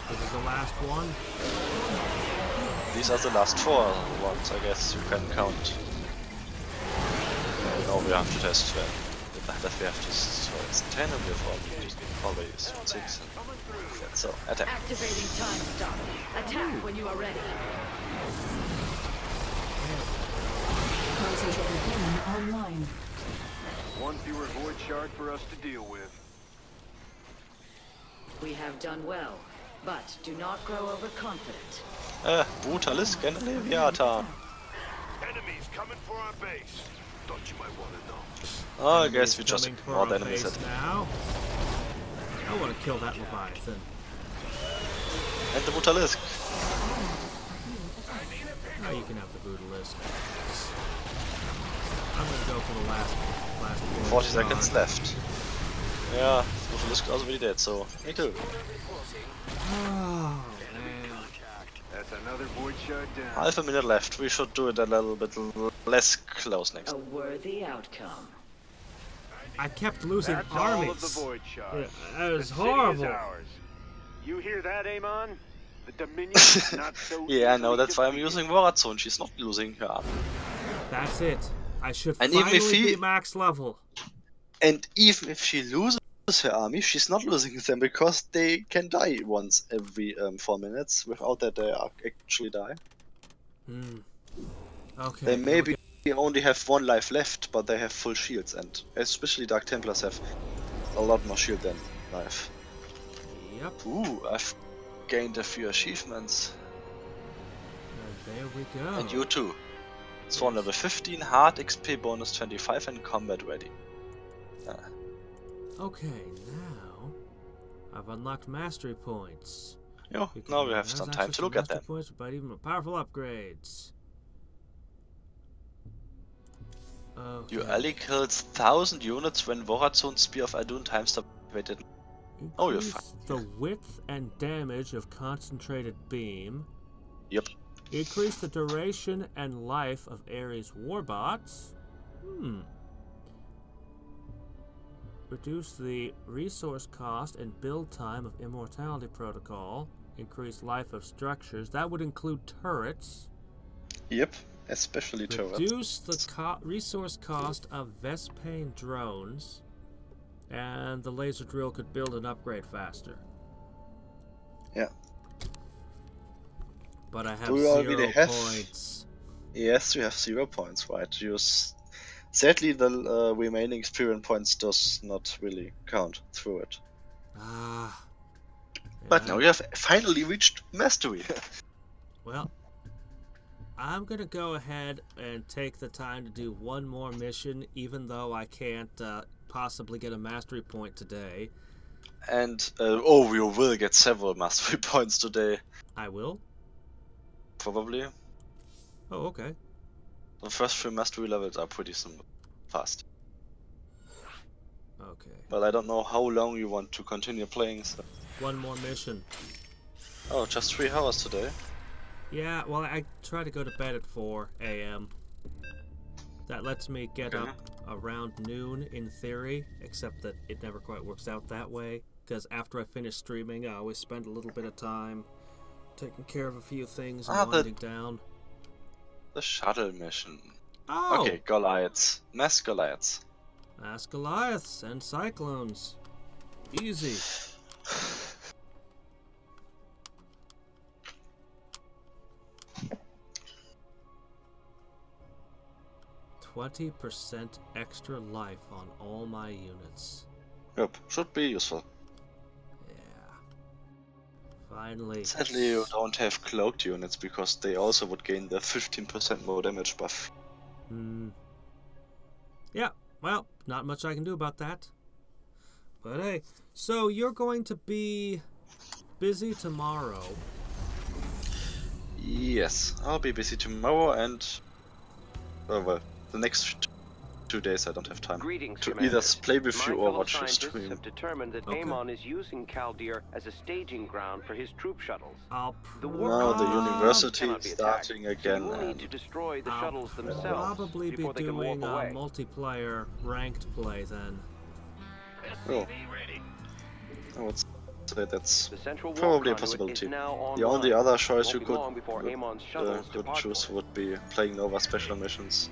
Speaker 1: This is the last one.
Speaker 2: These are the last 4 ones, I guess you can count. No, we have to test that we have to destroy. It's 10 and we have already 6. So, attack.
Speaker 6: Activating time stop. Attack when you are ready.
Speaker 4: Concentrated beam online.
Speaker 11: One fewer void shard for us to deal with.
Speaker 6: We have done well, but do not grow overconfident.
Speaker 2: Brutalisk and Leviathan.
Speaker 5: Enemies coming for our base. Thought you might want to know.
Speaker 2: Oh, I guess we just
Speaker 1: Coming for
Speaker 2: ignored the
Speaker 1: our
Speaker 2: enemies.
Speaker 1: base now. I want to kill that Leviathan.
Speaker 2: And the Brutalisk.
Speaker 1: Oh, you can have the Brutalisk. I'm gonna go for the last
Speaker 2: 40 seconds left. Yeah, Brutalisk also really dead, so me too.
Speaker 1: Oh, man.
Speaker 11: That's another void shard down.
Speaker 2: Half a minute left. We should do it a little bit less close next.
Speaker 6: A worthy outcome.
Speaker 1: I kept losing
Speaker 11: That's
Speaker 1: armies.
Speaker 11: all of the void shards.
Speaker 1: Yeah, that was
Speaker 11: The city is
Speaker 1: horrible.
Speaker 11: ours. You hear that, Amon? The Dominion is not so
Speaker 2: Yeah, I know,
Speaker 11: easily
Speaker 2: that's why I'm
Speaker 11: defeated.
Speaker 2: using Warazone. She's not losing her army.
Speaker 1: That's it. I should
Speaker 2: And even
Speaker 1: finally
Speaker 2: if he-
Speaker 1: be max level.
Speaker 2: And even if she loses her army, she's not losing them because they can die once every 4 minutes without that they actually die.
Speaker 1: Okay.
Speaker 2: They maybe only have 1 life left, but they have full shields, and especially Dark Templars have a lot more shield than life.
Speaker 1: Yep.
Speaker 2: Ooh, I've gained a few achievements.
Speaker 1: And there we go.
Speaker 2: And you too. Swan level 15, hard XP bonus 25 and combat ready.
Speaker 1: Okay, now I've unlocked mastery points.
Speaker 2: Yo, now we have some time to look at them.
Speaker 1: Points, but even powerful upgrades. Okay.
Speaker 2: Your ally kills 1000 units when Warazone Spear of Adun time stop waited. Oh, you're fine.
Speaker 1: Increase the width and damage of concentrated beam.
Speaker 2: Yep.
Speaker 1: Increase the duration and life of Ares warbots. Reduce the resource cost and build time of Immortality Protocol. Increase life of structures. That would include turrets.
Speaker 2: Yep, especially turrets.
Speaker 1: Reduce the resource cost of Vespane drones. And the laser drill could build and upgrade faster.
Speaker 2: Yeah.
Speaker 1: But I have
Speaker 2: Do we
Speaker 1: 0
Speaker 2: already have?
Speaker 1: points.
Speaker 2: Yes, we have 0 points, right? Sadly, the remaining experience points does not really count through it.
Speaker 1: Ah.
Speaker 2: But
Speaker 1: Yeah.
Speaker 2: now you have finally reached mastery.
Speaker 1: Well, I'm gonna go ahead and take the time to do one more mission, even though I can't possibly get a mastery point today.
Speaker 2: And, oh, we will get several mastery points today.
Speaker 1: I will?
Speaker 2: Probably.
Speaker 1: Oh, okay.
Speaker 2: The first 3 mastery levels are pretty fast.
Speaker 1: Okay.
Speaker 2: But I don't know how long you want to continue playing, so...
Speaker 1: One more mission.
Speaker 2: Oh, just 3 hours today?
Speaker 1: Yeah, well, I try to go to bed at 4 a.m. That lets me get up around noon in theory, except that it never quite works out that way. Because after I finish streaming, I always spend a little bit of time taking care of a few things and winding down.
Speaker 2: The shuttle mission.
Speaker 1: Oh!
Speaker 2: Okay, Goliaths. Mass Goliaths.
Speaker 1: Mass Goliaths and Cyclones. Easy. 20% extra life on all my units.
Speaker 2: Yep, should be useful.
Speaker 1: Yeah. Finally.
Speaker 2: Sadly, you don't have cloaked units because they also would gain the 15% more damage buff.
Speaker 1: Yeah, well, not much I can do about that. But hey, so you're going to be busy tomorrow.
Speaker 2: Yes, I'll be busy tomorrow and... oh well, the next 2 days I don't have time to either play with you or watch your stream.
Speaker 12: Have determined that Amon is using Kaldir as a staging ground for his troop shuttles.
Speaker 2: Now the university is starting again.
Speaker 12: You will need to destroy the shuttles themselves
Speaker 1: probably be doing a multiplayer ranked play then.
Speaker 2: Oh. I would say that's probably a possibility. The only other choice you could choose would be playing Nova special missions.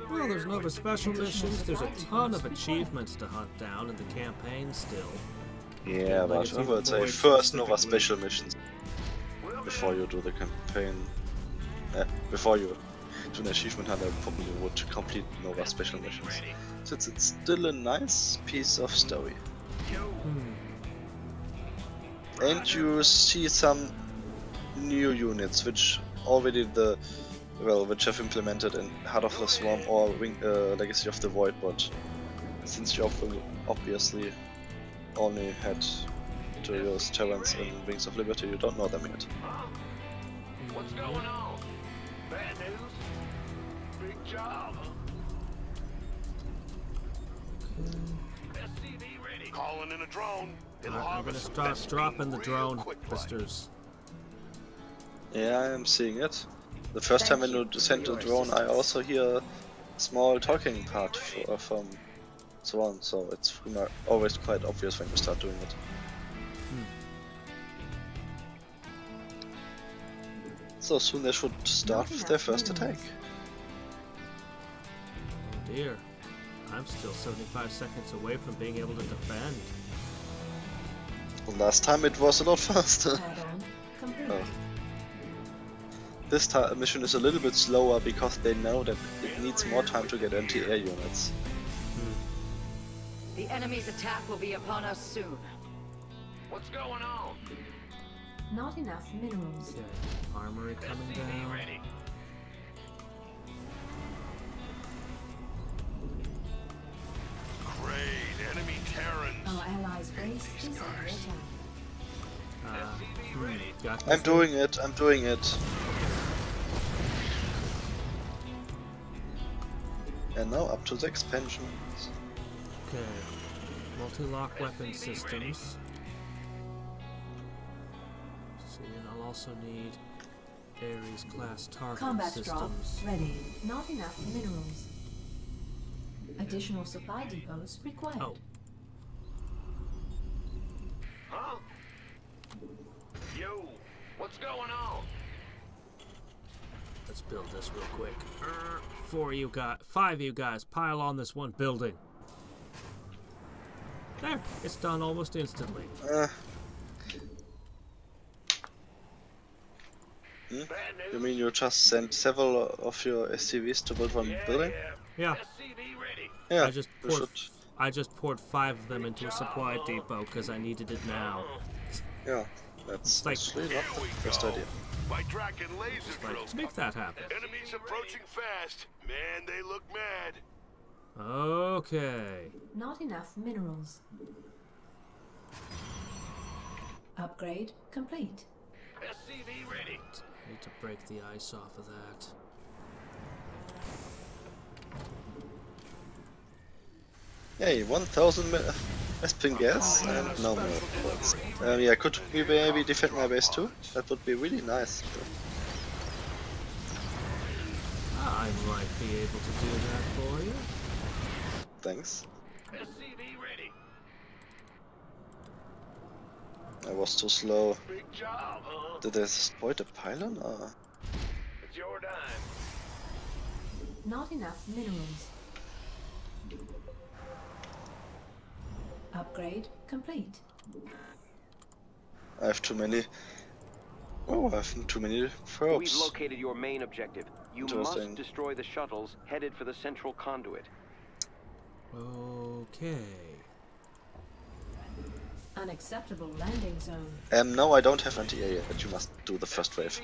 Speaker 1: Well, there's Nova special missions, there's a ton of achievements to hunt down in the campaign still.
Speaker 2: Yeah, but I would say first Nova special missions before you do the campaign. Before you do an achievement hunt, I probably would complete Nova special missions. Since it's still a nice piece of story. And you see some new units which already which have implemented in Heart of the Swarm or Legacy of the Void, but since you obviously only had to use Terrans in Wings of Liberty, you don't know them yet.
Speaker 5: What's going on? Bad news? Big job. SCV ready. Calling in a drone.
Speaker 1: I'm gonna start dropping the drone, misters.
Speaker 2: Yeah, I am seeing it. The first time when you send a drone, I also hear a small talking part from Swann, so it's always quite obvious when you start doing it. So soon they should start with their first attack.
Speaker 1: Oh dear, I'm still 75 seconds away from being able to defend.
Speaker 2: Last time it was a lot faster. Oh. This mission is a little bit slower because they know that it needs more time to get anti-air units.
Speaker 6: The enemy's attack will be upon us soon.
Speaker 5: What's going on?
Speaker 4: Not enough minerals.
Speaker 1: Okay. Armory coming down.
Speaker 5: Ready. Great, enemy Terrans.
Speaker 4: Our allies' base is under attack.
Speaker 2: I'm doing it. And now up to the expansions.
Speaker 1: Okay. Multi-lock weapon systems. See, and I'll also need Ares class target
Speaker 4: Combat
Speaker 1: systems.
Speaker 4: drop ready. Not enough minerals. Additional supply depots required.
Speaker 1: Oh.
Speaker 5: Huh? Yo, what's going on?
Speaker 1: Let's build this real quick. 5 of you guys, pile on this one building. There, it's done almost instantly.
Speaker 2: You mean you just sent several of your SCVs to build one building?
Speaker 1: Yeah.
Speaker 2: Yeah.
Speaker 1: I just poured 5 of them into a supply depot because I needed it now.
Speaker 2: Yeah, that's actually not the first idea.
Speaker 5: By tracking laser drills.
Speaker 1: Make that happen.
Speaker 5: Enemies approaching fast. Man, they look mad.
Speaker 1: Okay.
Speaker 4: Not enough minerals. Upgrade complete.
Speaker 5: SCV ready.
Speaker 1: Need to break the ice off of that.
Speaker 2: Hey, 1000 Vespin gas and no more bullets. Yeah, could we maybe defend my base too? That would be really nice.
Speaker 1: I might be able to do that for you.
Speaker 2: Thanks.
Speaker 5: SCV ready.
Speaker 2: I was too slow.
Speaker 5: Big job, huh?
Speaker 2: Did I destroy the pylon? Or?
Speaker 5: It's your dime.
Speaker 4: Not enough minerals. Upgrade complete.
Speaker 2: I have too many. Oh, I have too many probes.
Speaker 12: We've located your main objective. You must destroy the shuttles headed for the central conduit.
Speaker 1: Okay.
Speaker 4: Unacceptable landing zone.
Speaker 2: No, I don't have anti-air yet, but you must do the first wave.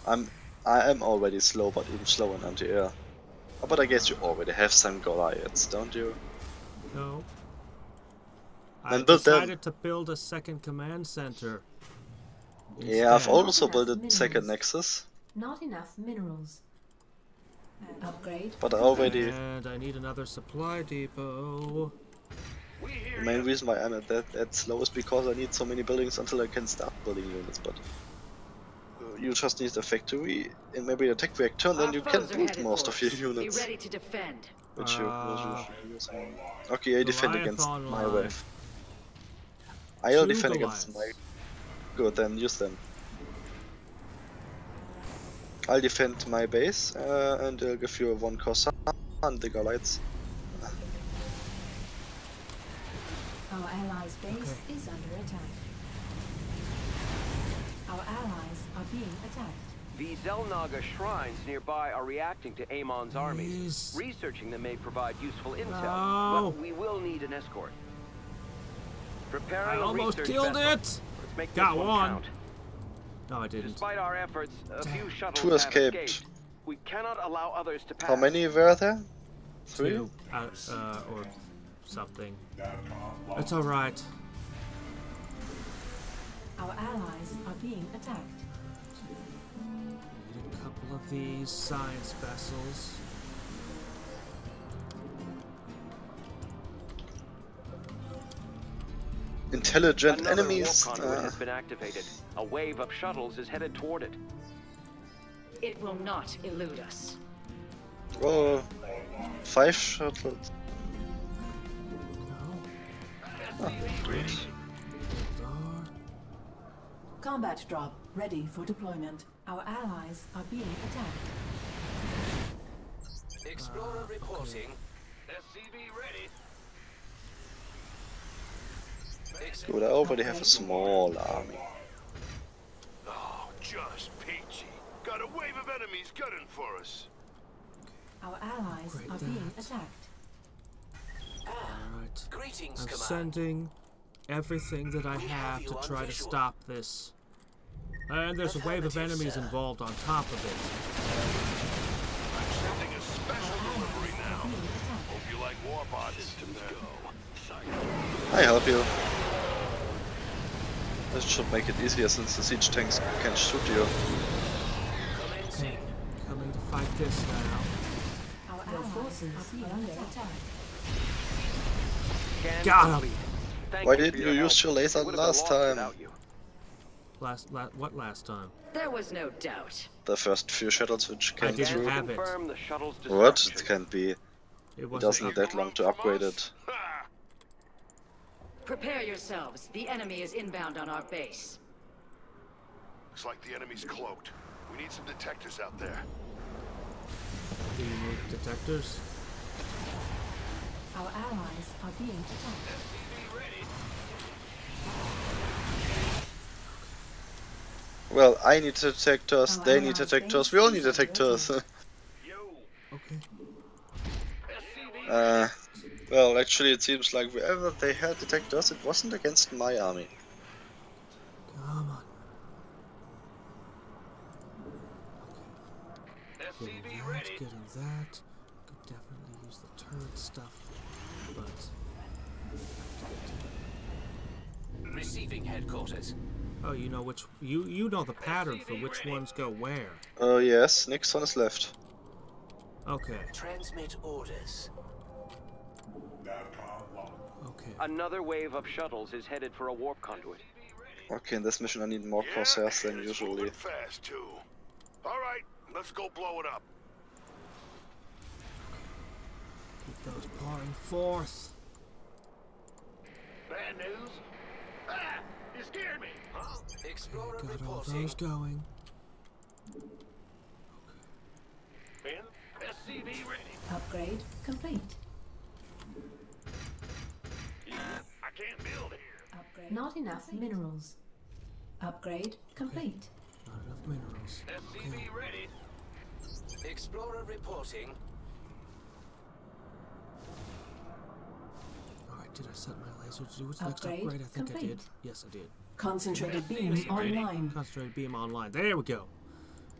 Speaker 2: I am already slow, but even slower in anti-air. Oh, but I guess you already have some Goliaths, don't you?
Speaker 1: No.
Speaker 2: Then
Speaker 1: I
Speaker 2: build
Speaker 1: decided to build a second command center.
Speaker 2: Yeah, I've also built a
Speaker 4: minerals.
Speaker 2: second Nexus.
Speaker 4: Not enough minerals. Upgrade.
Speaker 2: But I already...
Speaker 1: And I need another supply depot.
Speaker 2: The main reason why I'm at that slow is because I need so many buildings until I can start building units, but... you just need a factory and maybe a tech reactor, and then you can build most of your units.
Speaker 6: Be ready to defend.
Speaker 2: Which you use. Okay, I defend against my wave. I'll defend against my... Good, then use them. I'll defend my base and I'll give you a 1 Corsair and the Goliaths.
Speaker 4: Our allies' base is under attack. Our allies are being attacked.
Speaker 12: The Zelnaga shrines nearby are reacting to Amon's armies. Researching them may provide useful intel, but we will need an escort. Preparing
Speaker 1: I almost
Speaker 12: research
Speaker 1: killed
Speaker 12: vessel.
Speaker 1: it!
Speaker 12: Let's make
Speaker 1: Got
Speaker 12: this
Speaker 1: one!
Speaker 12: count.
Speaker 1: No, I didn't.
Speaker 12: Despite our efforts, a few shuttles
Speaker 2: 2
Speaker 12: have
Speaker 2: escaped.
Speaker 12: escaped. We cannot allow others to pass.
Speaker 2: How many were there? 3?
Speaker 1: 2, or something. It's alright.
Speaker 4: Our allies are being attacked.
Speaker 1: Need a couple of these science vessels.
Speaker 2: Intelligent
Speaker 12: Another
Speaker 2: enemies.
Speaker 12: warp conduit has been activated. A wave of shuttles is headed toward it.
Speaker 6: It will not elude us.
Speaker 2: Oh, 5 shuttles. Oh, great.
Speaker 4: Combat drop ready for deployment. Our allies are being attacked.
Speaker 7: Explorer reporting.
Speaker 5: SCV ready.
Speaker 2: Good, I already have a small army.
Speaker 5: Oh, just peachy. Got a wave of enemies gunning for us.
Speaker 4: Our allies are being attacked.
Speaker 1: Alright.
Speaker 7: Greetings,
Speaker 1: I'm
Speaker 7: Command.
Speaker 1: sending everything that I have to try to stop this. And there's a wave of enemies involved on top of it.
Speaker 5: I'm sending a special delivery now. Hope you like warbots. Systems go.
Speaker 2: I help you. This should make it easier since the siege tanks can shoot you.
Speaker 1: Okay, coming to fight this now.
Speaker 4: Our forces are under attack.
Speaker 1: Got him!
Speaker 2: Why didn't you use your laser last time?
Speaker 1: What last time?
Speaker 6: There was no doubt.
Speaker 2: The first few shuttles which
Speaker 1: I
Speaker 2: came
Speaker 1: didn't
Speaker 2: through.
Speaker 1: have it.
Speaker 2: What? It can't be. It doesn't need that long to upgrade it.
Speaker 6: Prepare yourselves. The enemy is inbound on our base.
Speaker 5: Looks like the enemy's cloaked. We need some detectors out there.
Speaker 1: Do you need detectors?
Speaker 4: Our allies are being attacked.
Speaker 2: Well, I need detectors, they need detectors, we all need detectors. Well, actually it seems like wherever they had detectors, it wasn't against my army.
Speaker 1: Come on. Getting that. Could definitely use the turret stuff, but...
Speaker 7: Receiving headquarters.
Speaker 1: Oh, you know which... You know the pattern for which ones go where.
Speaker 2: Oh yes, next one is left.
Speaker 1: Okay.
Speaker 7: Transmit orders.
Speaker 1: Okay.
Speaker 12: Another wave of shuttles is headed for a warp conduit.
Speaker 2: Okay, in this mission I need more Corsairs than usually.
Speaker 5: Fast too. All right, let's go blow it up.
Speaker 1: Keep those pouring forth.
Speaker 5: Bad news? Ah! You scared me! Huh?
Speaker 12: Explorer
Speaker 1: Got all
Speaker 12: reporting.
Speaker 1: those going.
Speaker 5: Ben, SCV ready.
Speaker 4: Upgrade complete.
Speaker 5: I can't build here.
Speaker 4: Upgrade. Not enough minerals. Upgrade complete.
Speaker 1: Not enough minerals.
Speaker 5: SCV ready.
Speaker 12: Explorer reporting.
Speaker 1: Alright, did I set my laser to do its next
Speaker 4: Upgrade
Speaker 1: upgrade? I think I did.
Speaker 4: complete.
Speaker 1: Yes, I did.
Speaker 4: Concentrated beam online.
Speaker 1: Concentrated beam online. There we go.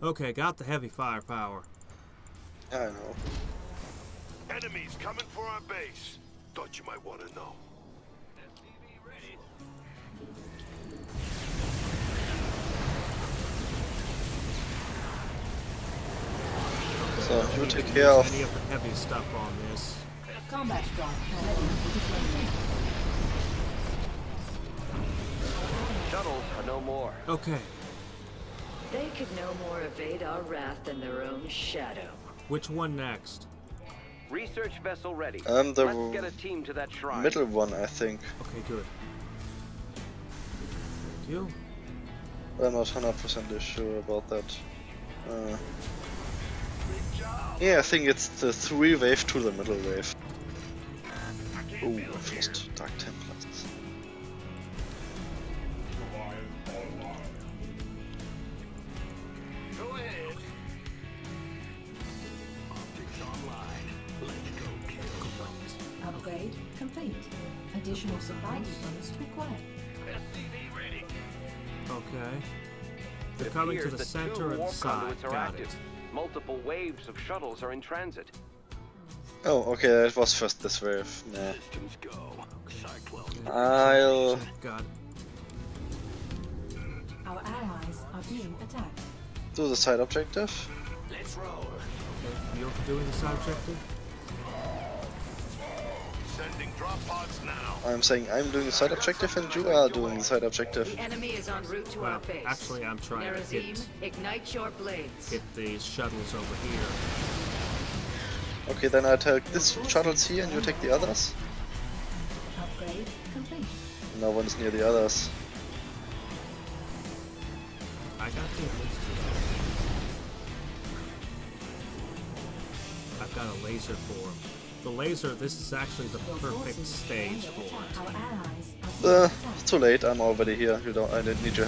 Speaker 1: Okay, got the heavy firepower.
Speaker 2: I know.
Speaker 5: Enemies coming for our base. Thought you might want to know. SCV ready.
Speaker 2: So you take care of
Speaker 1: any of the heavy stuff on this.
Speaker 4: Combat drop ready for deployment.
Speaker 12: Shuttles are no more.
Speaker 1: Okay.
Speaker 6: They could no more evade our wrath than their own shadow.
Speaker 1: Which one next?
Speaker 12: Research vessel ready.
Speaker 2: The
Speaker 12: Let's get a team to that shrine.
Speaker 2: middle one, I think.
Speaker 1: Okay, good. Thank you.
Speaker 2: I'm not 100% sure about that. Yeah, I think it's the 3 wave to the middle wave. Oh, I've lost Dark Templars.
Speaker 5: Go ahead. Optics online. Let's go kill.
Speaker 4: Upgrade complete. Additional supply depots required.
Speaker 5: SCV ready.
Speaker 1: Okay. They're
Speaker 12: It
Speaker 1: coming to
Speaker 12: appears
Speaker 1: the
Speaker 12: that
Speaker 1: center
Speaker 12: two
Speaker 1: and
Speaker 12: warp
Speaker 1: side.
Speaker 12: conduits are
Speaker 1: Got
Speaker 12: active.
Speaker 1: it.
Speaker 12: Multiple waves of shuttles are in transit.
Speaker 2: Oh, okay, that was first this wave. Nah.
Speaker 5: Systems go. Cyclone.
Speaker 2: I'll...
Speaker 1: Got it.
Speaker 4: Our allies are being attacked.
Speaker 2: do the side objective.
Speaker 5: Let's roll.
Speaker 1: Okay, you're doing the side objective?
Speaker 5: Sending drop pods now.
Speaker 2: I'm saying I'm doing the side objective and you are doing the side objective.
Speaker 6: The enemy is en route to
Speaker 1: Well,
Speaker 6: our base.
Speaker 1: actually, I'm trying to
Speaker 6: Nerazim, ignite your blades.
Speaker 1: hit these shuttles over here.
Speaker 2: Okay, then I take this shuttles here and you take the others.
Speaker 4: Upgrade complete.
Speaker 2: No one's near the others.
Speaker 1: I got the others. I've got a laser for him. The laser, this is actually the perfect stage for it.
Speaker 4: Our allies are being attacked.
Speaker 2: It's too late, I'm already here. You don't, I didn't need you.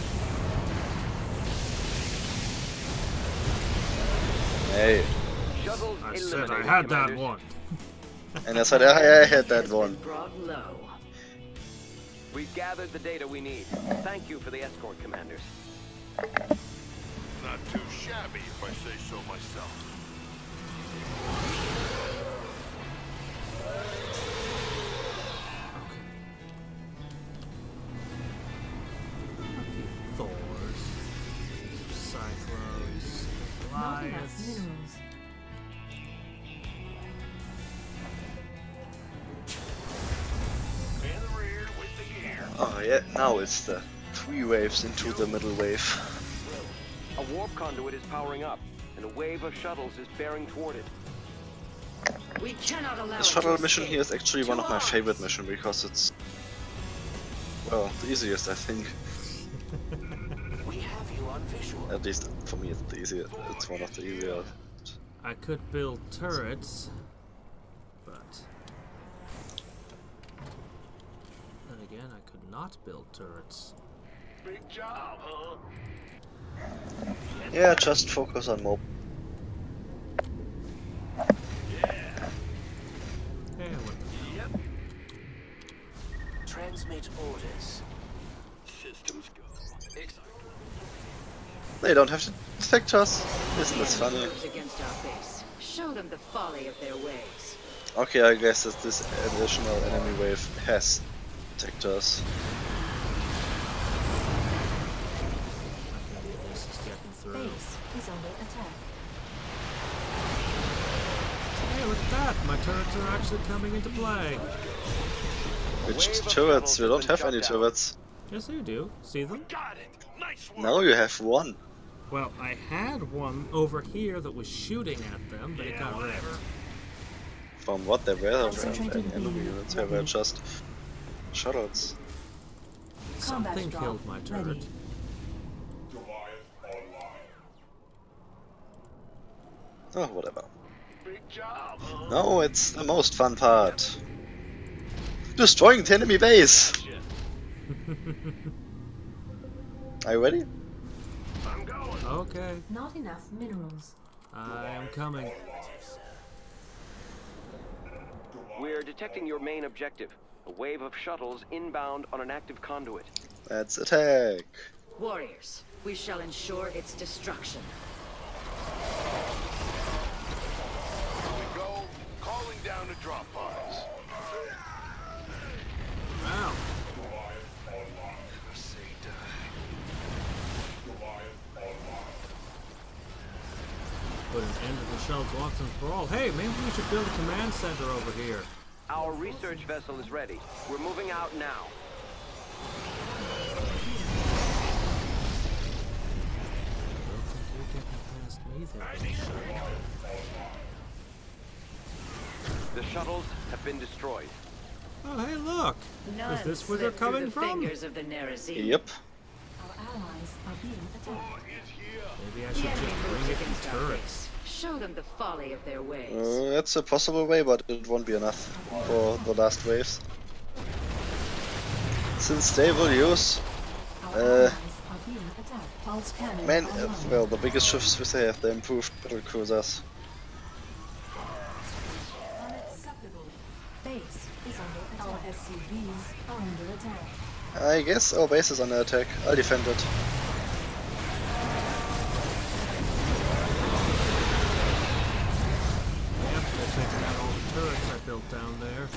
Speaker 2: Hey.
Speaker 12: Shuttles
Speaker 1: I said I
Speaker 12: eliminated,
Speaker 1: had that
Speaker 12: commanders.
Speaker 1: one.
Speaker 2: And I said I had that
Speaker 6: Has
Speaker 2: one.
Speaker 6: been brought low.
Speaker 12: We've gathered the data we need. Thank you for the escort, commanders.
Speaker 5: Not too shabby if I say so myself.
Speaker 1: Thors, Cyclones,
Speaker 4: Not enough
Speaker 1: Goliaths.
Speaker 4: minerals.
Speaker 5: In the rear with the gear.
Speaker 2: Oh yeah, now it's the 3 waves into the middle wave.
Speaker 12: A warp conduit is powering up, and a wave of shuttles is bearing toward it.
Speaker 6: We cannot allow
Speaker 2: The
Speaker 6: it
Speaker 2: shuttle
Speaker 6: to
Speaker 2: mission
Speaker 6: escape.
Speaker 2: here is actually one of my
Speaker 6: To
Speaker 2: favorite
Speaker 6: arms.
Speaker 2: missions because it's, well, the easiest I think.
Speaker 12: We have you on visual.
Speaker 2: At least for me it's the easiest. It's one of the easier.
Speaker 1: I could build turrets, but then again, I could not build turrets.
Speaker 5: Big job, huh?
Speaker 2: Yeah, just focus on mob.
Speaker 1: Yeah, what the
Speaker 5: Yep.
Speaker 12: Transmit orders.
Speaker 5: Systems go.
Speaker 2: They don't have to detect us. Isn't this funny?
Speaker 6: Moves against our base. Show them the folly of their ways.
Speaker 2: Okay, I guess that this additional enemy wave has detectors.
Speaker 1: this is getting through.
Speaker 4: Base is under attack.
Speaker 1: Hey, look at that! My turrets are actually coming into play.
Speaker 2: Which
Speaker 12: wave of
Speaker 2: turrets?
Speaker 12: shuttles
Speaker 2: We
Speaker 12: has
Speaker 2: don't
Speaker 12: been
Speaker 2: have
Speaker 12: shut
Speaker 2: any
Speaker 12: down.
Speaker 2: turrets.
Speaker 1: Yes, you do. See them?
Speaker 5: Got it. Nice work.
Speaker 2: Now you have one.
Speaker 1: Well, I had one over here that was shooting at them, but it got wrecked.
Speaker 2: From what they were, enemy units, they were just shuttles.
Speaker 1: Something killed my turret.
Speaker 2: Oh, whatever. No, it's the most fun part. Destroying the enemy base! Are you ready?
Speaker 1: Okay.
Speaker 4: Not enough minerals.
Speaker 1: I am coming.
Speaker 12: We're detecting your main objective. A wave of shuttles inbound on an active conduit.
Speaker 2: Let's attack.
Speaker 6: Warriors, we shall ensure its destruction.
Speaker 5: Here we go. Calling down a drop pods.
Speaker 1: Wow. Put an end to the shells once and for all. Hey, maybe we should build a command center over here.
Speaker 12: Our research vessel is ready. We're moving out now. The shuttles have been destroyed.
Speaker 1: Oh, hey, look! Is this where they're coming from?
Speaker 2: Yep.
Speaker 4: Our allies are being attacked.
Speaker 1: Maybe I should just bring it in turrets.
Speaker 6: Show them the folly of their ways.
Speaker 2: That's a possible way, but it won't be enough for the last waves. Since they will use well, the biggest ships they have, the improved battle cruisers.
Speaker 4: Base is under attack. Our SCVs are under attack.
Speaker 2: I guess our base is under attack. I'll defend it.
Speaker 1: Yep, they're taking out all the turrets I built down there.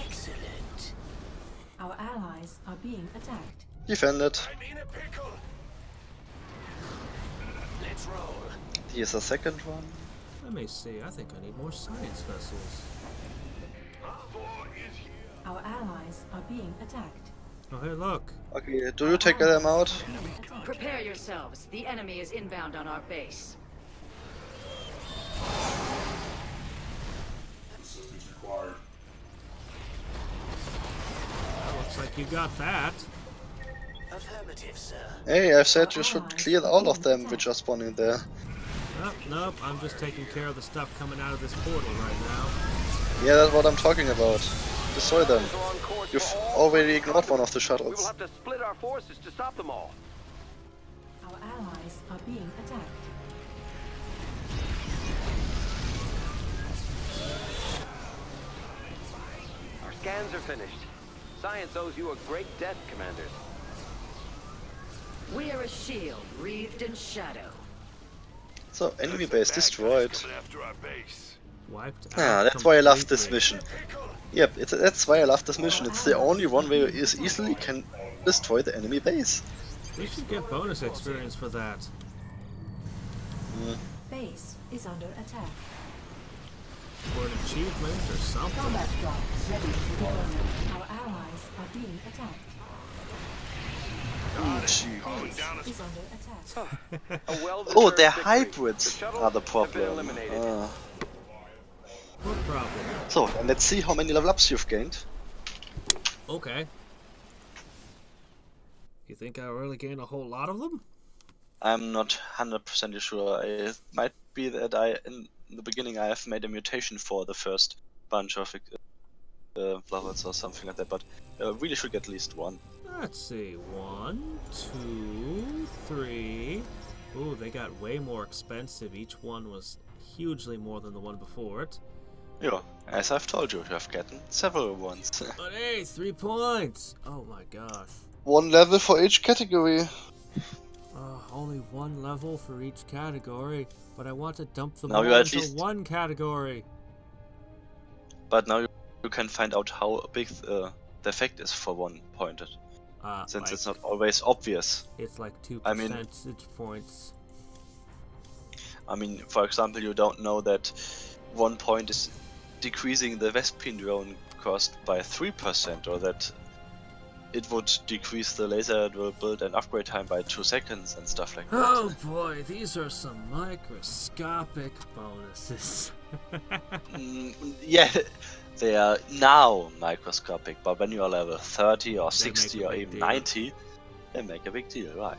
Speaker 4: Excellent. Our allies are being attacked.
Speaker 2: Defend it.
Speaker 5: I'm in a pickle. Let's roll.
Speaker 2: Here's a second one.
Speaker 1: Let me see, I think I need more science vessels.
Speaker 4: Our allies are being attacked.
Speaker 1: Oh, hey, look.
Speaker 2: Okay, do you take them out?
Speaker 6: Prepare yourselves. The enemy is inbound on our base.
Speaker 9: Assistance required.
Speaker 1: Looks like you got that.
Speaker 7: Affirmative, sir.
Speaker 2: Hey, I've said you should clear all of them which are spawning there.
Speaker 1: Nope, nope, I'm just taking care of the stuff coming out of this portal right now.
Speaker 2: Yeah, that's what I'm talking about. Destroy them. You've already ignored one of the
Speaker 12: We
Speaker 2: shuttles.
Speaker 12: will have to split our forces to stop them all.
Speaker 4: Our allies are being attacked.
Speaker 12: Our scans are finished. Science owes you a great debt, Commanders.
Speaker 6: We are a shield wreathed in shadow.
Speaker 2: So, enemy base destroyed.
Speaker 5: After our base.
Speaker 1: Wiped
Speaker 2: Ah,
Speaker 1: out
Speaker 2: that's why I love this
Speaker 1: completely.
Speaker 2: mission. Yep, that's why I love this mission. It's the only one where you easily can destroy the enemy base.
Speaker 1: We should get bonus experience for that.
Speaker 4: Base is under attack.
Speaker 1: For an achievement or something.
Speaker 4: Combat drones ready for deployment. Our allies are being attacked. Base is under attack.
Speaker 2: Oh, they're hybrids are the problem. Ah.
Speaker 1: What problem?
Speaker 2: So, and let's see how many level ups you've gained.
Speaker 1: Okay. You think I'll really gain a whole lot of them?
Speaker 2: I'm not 100% sure. It might be that in the beginning I have made a mutation for the first bunch of levels or something like that, but really should get at least one.
Speaker 1: Let's see. 1, 2, 3. Ooh, they got way more expensive. Each one was hugely more than the one before it.
Speaker 2: Yeah, as I've told you, you have gotten several ones.
Speaker 1: But hey, 3 points! Oh my gosh.
Speaker 2: One level for each category.
Speaker 1: Only one level for each category, but I want to dump them
Speaker 2: Now
Speaker 1: all
Speaker 2: you at
Speaker 1: into
Speaker 2: least-
Speaker 1: one category.
Speaker 2: But now you can find out how big the effect is for 1 point. Since
Speaker 1: Like,
Speaker 2: it's not always obvious.
Speaker 1: it's like 2
Speaker 2: I mean-
Speaker 1: percentage points.
Speaker 2: I mean, for example, you don't know that 1 point is decreasing the Vespine drone cost by 3%, or that it would decrease the laser build and upgrade time by 2 seconds and stuff like that.
Speaker 1: Oh boy, these are some microscopic bonuses.
Speaker 2: Yeah, they are now microscopic, but when you are level 30 or 60 or even 90, they make a big deal, right?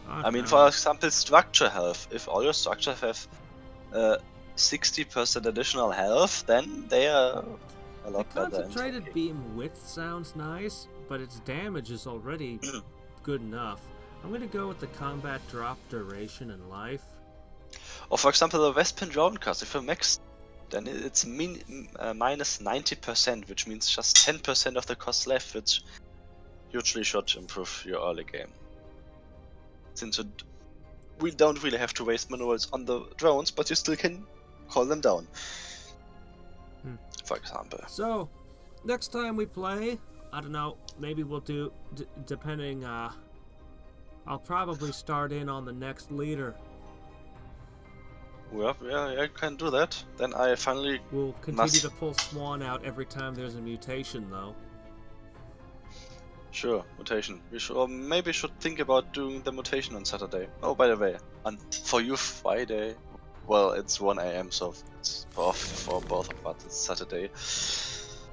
Speaker 2: I mean, for example, structure health. If all your structures have 60% additional health, then they are a lot better.
Speaker 1: The concentrated beam width sounds nice, but its damage is already good enough. I'm gonna go with the combat drop duration and life.
Speaker 2: Or for example, the Vespin drone cast. If you max, then it's minus 90%, which means just 10% of the cost left, which hugely should improve your early game. Since we don't really have to waste minerals on the drones, but you still can call them down. For example.
Speaker 1: So, next time we play, I don't know, maybe we'll do, depending, I'll probably start in on the next leader.
Speaker 2: Well, yeah, I can do that. Then I finally
Speaker 1: We'll continue to pull Swann out every time there's a mutation, though.
Speaker 2: Sure, mutation. We should, or maybe should think about doing the mutation on Saturday. Oh, by the way, for you Friday, well, it's 1 AM, so it's for both of us, it's Saturday.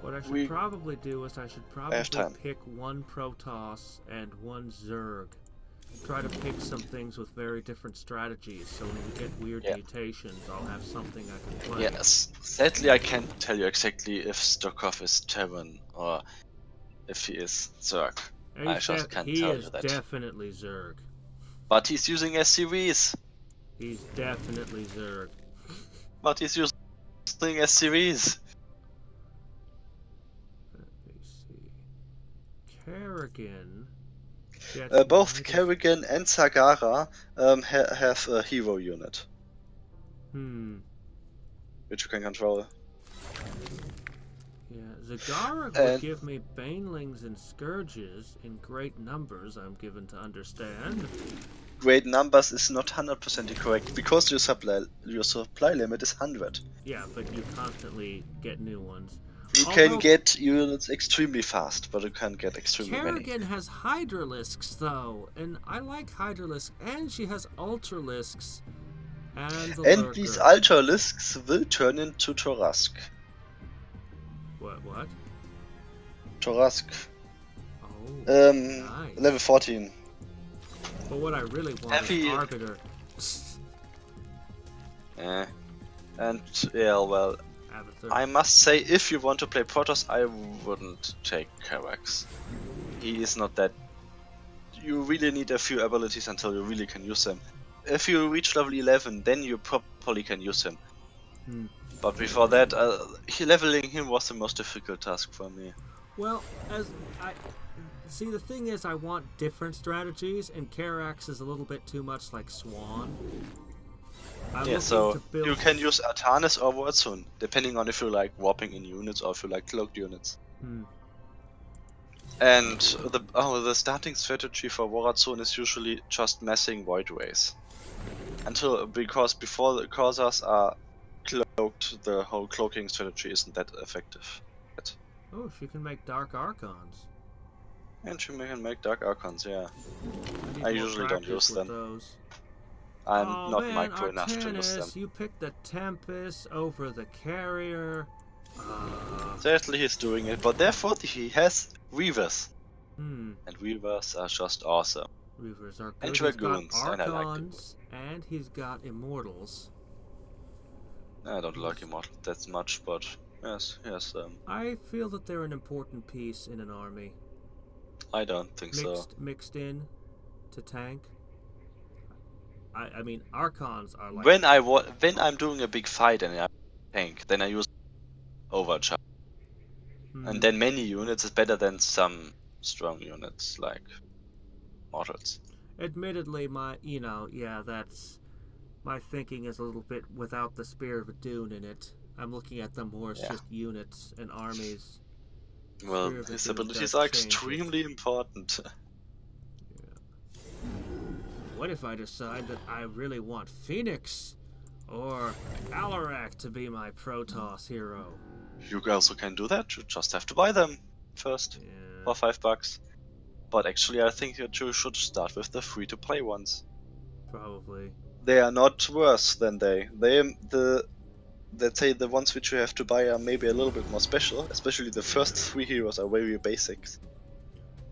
Speaker 1: What I should probably do is I should probably pick one Protoss and one Zerg. Try to pick some things with very different strategies, so when we get weird mutations, I'll have something I can play.
Speaker 2: Yes, sadly I can't tell you exactly if Starcraft is Terran or if he is Zerg. I just can't tell you that.
Speaker 1: He is definitely Zerg.
Speaker 2: But he's using SCVs.
Speaker 1: He's definitely Zerg.
Speaker 2: But he's using SCVs.
Speaker 1: Let me see. Kerrigan.
Speaker 2: Both Kerrigan and Sagara have a hero unit. Which you can control.
Speaker 1: Yeah, Zagara would give me banelings and scourges in great numbers, I'm given to understand.
Speaker 2: Great numbers is not 100% correct, because your supply limit is 100.
Speaker 1: Yeah, but you constantly get new ones.
Speaker 2: You can get units extremely fast, but you can't get extremely many.
Speaker 1: Kerrigan has Hydralisks, though, and I like Hydralisks, and she has Ultralisks. And
Speaker 2: these Ultralisks will turn into Torask.
Speaker 1: What?
Speaker 2: Torask.
Speaker 1: Oh, nice.
Speaker 2: Level 14.
Speaker 1: But what I really want is Arbiter.
Speaker 2: And yeah, well, I must say, if you want to play Protoss, I wouldn't take Hadriex. He is not that. You really need a few abilities until you really can use them. If you reach level 11, then you probably can use him. But before that, leveling him was the most difficult task for me.
Speaker 1: Well, see, the thing is, I want different strategies, and Karax is a little bit too much like Swann.
Speaker 2: So you can use Artanis or Warzone, depending on if you like warping in units or if you like cloaked units. And the starting strategy for Warzone is usually just massing Void Rays. Because before the Corsairs are cloaked, the whole cloaking strategy isn't that effective yet.
Speaker 1: Oh, she can make Dark Archons.
Speaker 2: And she can make Dark Archons, yeah. I usually don't use them. I'm not micro enough to use them.
Speaker 1: You picked the Tempest over the Carrier.
Speaker 2: Certainly he's doing it, but therefore he has Weavers. And Weavers are just awesome.
Speaker 1: Weavers are good.
Speaker 2: And Dragoons,
Speaker 1: and I like them. And he's got Immortals.
Speaker 2: I don't like Immortals that much, but yes, he has them.
Speaker 1: I feel that they're an important piece in an army.
Speaker 2: I don't think so.
Speaker 1: Mixed in to tank. I mean, Archons are like...
Speaker 2: When I'm doing a big fight and I tank, then I use Overcharge. And then many units is better than some strong units like Mortals.
Speaker 1: Admittedly, that's... My thinking is a little bit without the Spear of Dune in it. I'm looking at them more as just units and armies.
Speaker 2: Well, his abilities are extremely important.
Speaker 1: What if I decide that I really want Phoenix or Alarak to be my Protoss hero?
Speaker 2: You also can do that, you just have to buy them first for $5. But actually I think that you should start with the free-to-play ones.
Speaker 1: Probably.
Speaker 2: They are not worse than the let's say the ones which you have to buy are maybe a little bit more special. Especially the first 3 heroes are very basic.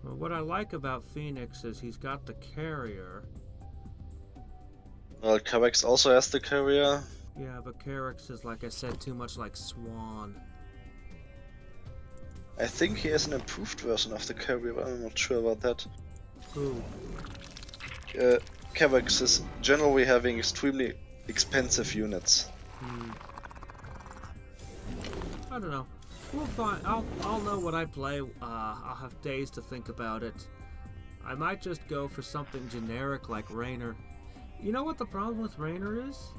Speaker 1: Well, what I like about Phoenix is he's got the carrier.
Speaker 2: Well, Hadriex also has the carrier.
Speaker 1: Yeah, but Hadriex is, like I said, too much like Swann.
Speaker 2: I think he has an improved version of the carrier, but I'm not sure about that.
Speaker 1: Who?
Speaker 2: Hadriex is generally having extremely expensive units.
Speaker 1: I don't know. We'll find. I'll know what I play. I'll have days to think about it. I might just go for something generic like Raynor. You know what the problem with Raynor is?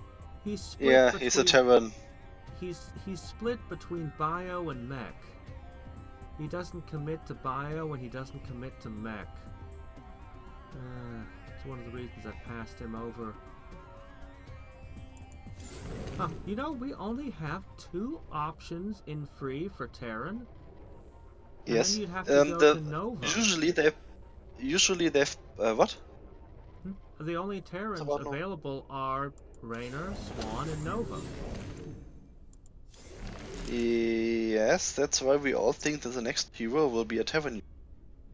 Speaker 1: He's split
Speaker 2: he's a Terran.
Speaker 1: He's split between bio and mech. He doesn't commit to bio and he doesn't commit to mech. It's one of the reasons I passed him over. You know, we only have 2 options in free for Terran.
Speaker 2: Yes.
Speaker 1: And you'd have to go to Nova.
Speaker 2: Usually they've what?
Speaker 1: The only Terrans available are Raynor, Swann, and Nova.
Speaker 2: Yes, that's why we all think that the next hero will be a Terran.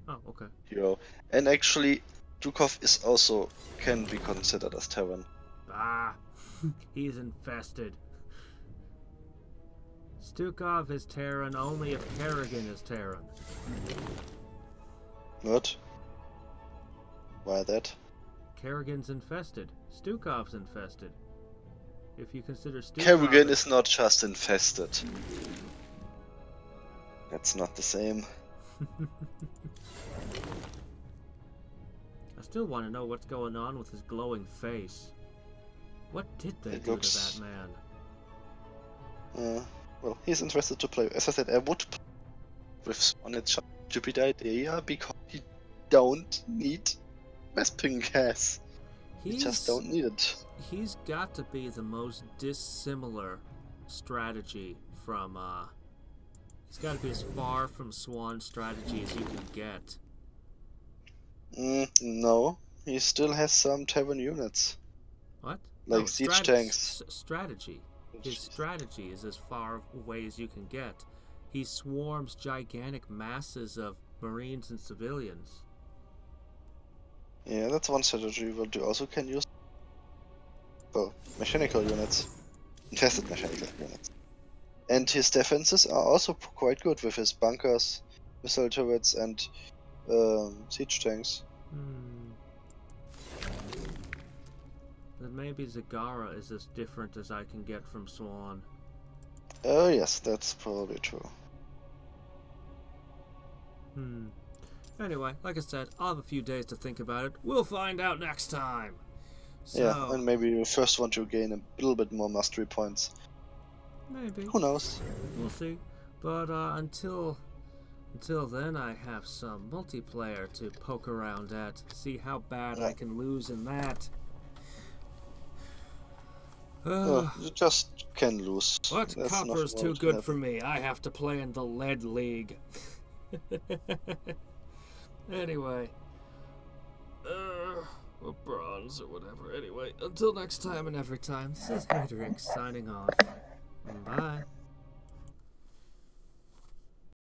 Speaker 1: Oh, okay.
Speaker 2: Hero. And actually, Dukov is also can be considered as Terran.
Speaker 1: Ah, he's infested. Stukov is Terran only if Kerrigan is Terran.
Speaker 2: What? Why that?
Speaker 1: Kerrigan's infested. Stukov's infested. If you consider Stukov...
Speaker 2: Kerrigan is not just infested. That's not the same.
Speaker 1: I still want to know what's going on with his glowing face. What did they do to that man?
Speaker 2: Well, he's interested to play. As I said, I would play with Swann. It's a stupid idea because he don't need Vesping gas. He just don't need it.
Speaker 1: He's got to be the most dissimilar strategy from, he's got to be as far from Swann's strategy as you can get.
Speaker 2: No. He still has some Terran units.
Speaker 1: What?
Speaker 2: Like
Speaker 1: no,
Speaker 2: siege tanks.
Speaker 1: Strategy. His strategy is as far away as you can get. He swarms gigantic masses of Marines and civilians.
Speaker 2: Yeah, that's one strategy, but you also can use mechanical units. Infested mechanical units. And his defenses are also quite good with his bunkers, missile turrets, and siege tanks.
Speaker 1: Then maybe Zagara is as different as I can get from Swann.
Speaker 2: Oh yes, that's probably true.
Speaker 1: Anyway, like I said, I'll have a few days to think about it. We'll find out next time. So,
Speaker 2: yeah, and maybe you first want to gain a little bit more mastery points.
Speaker 1: Maybe.
Speaker 2: Who knows?
Speaker 1: We'll see. But until then, I have some multiplayer to poke around at. See how bad I can lose in that.
Speaker 2: You just can lose.
Speaker 1: What? Copper's too good for me. I have to play in the Lead League. Anyway. Or bronze or whatever. Anyway, until next time and every time, this is Hadriex signing off. Bye.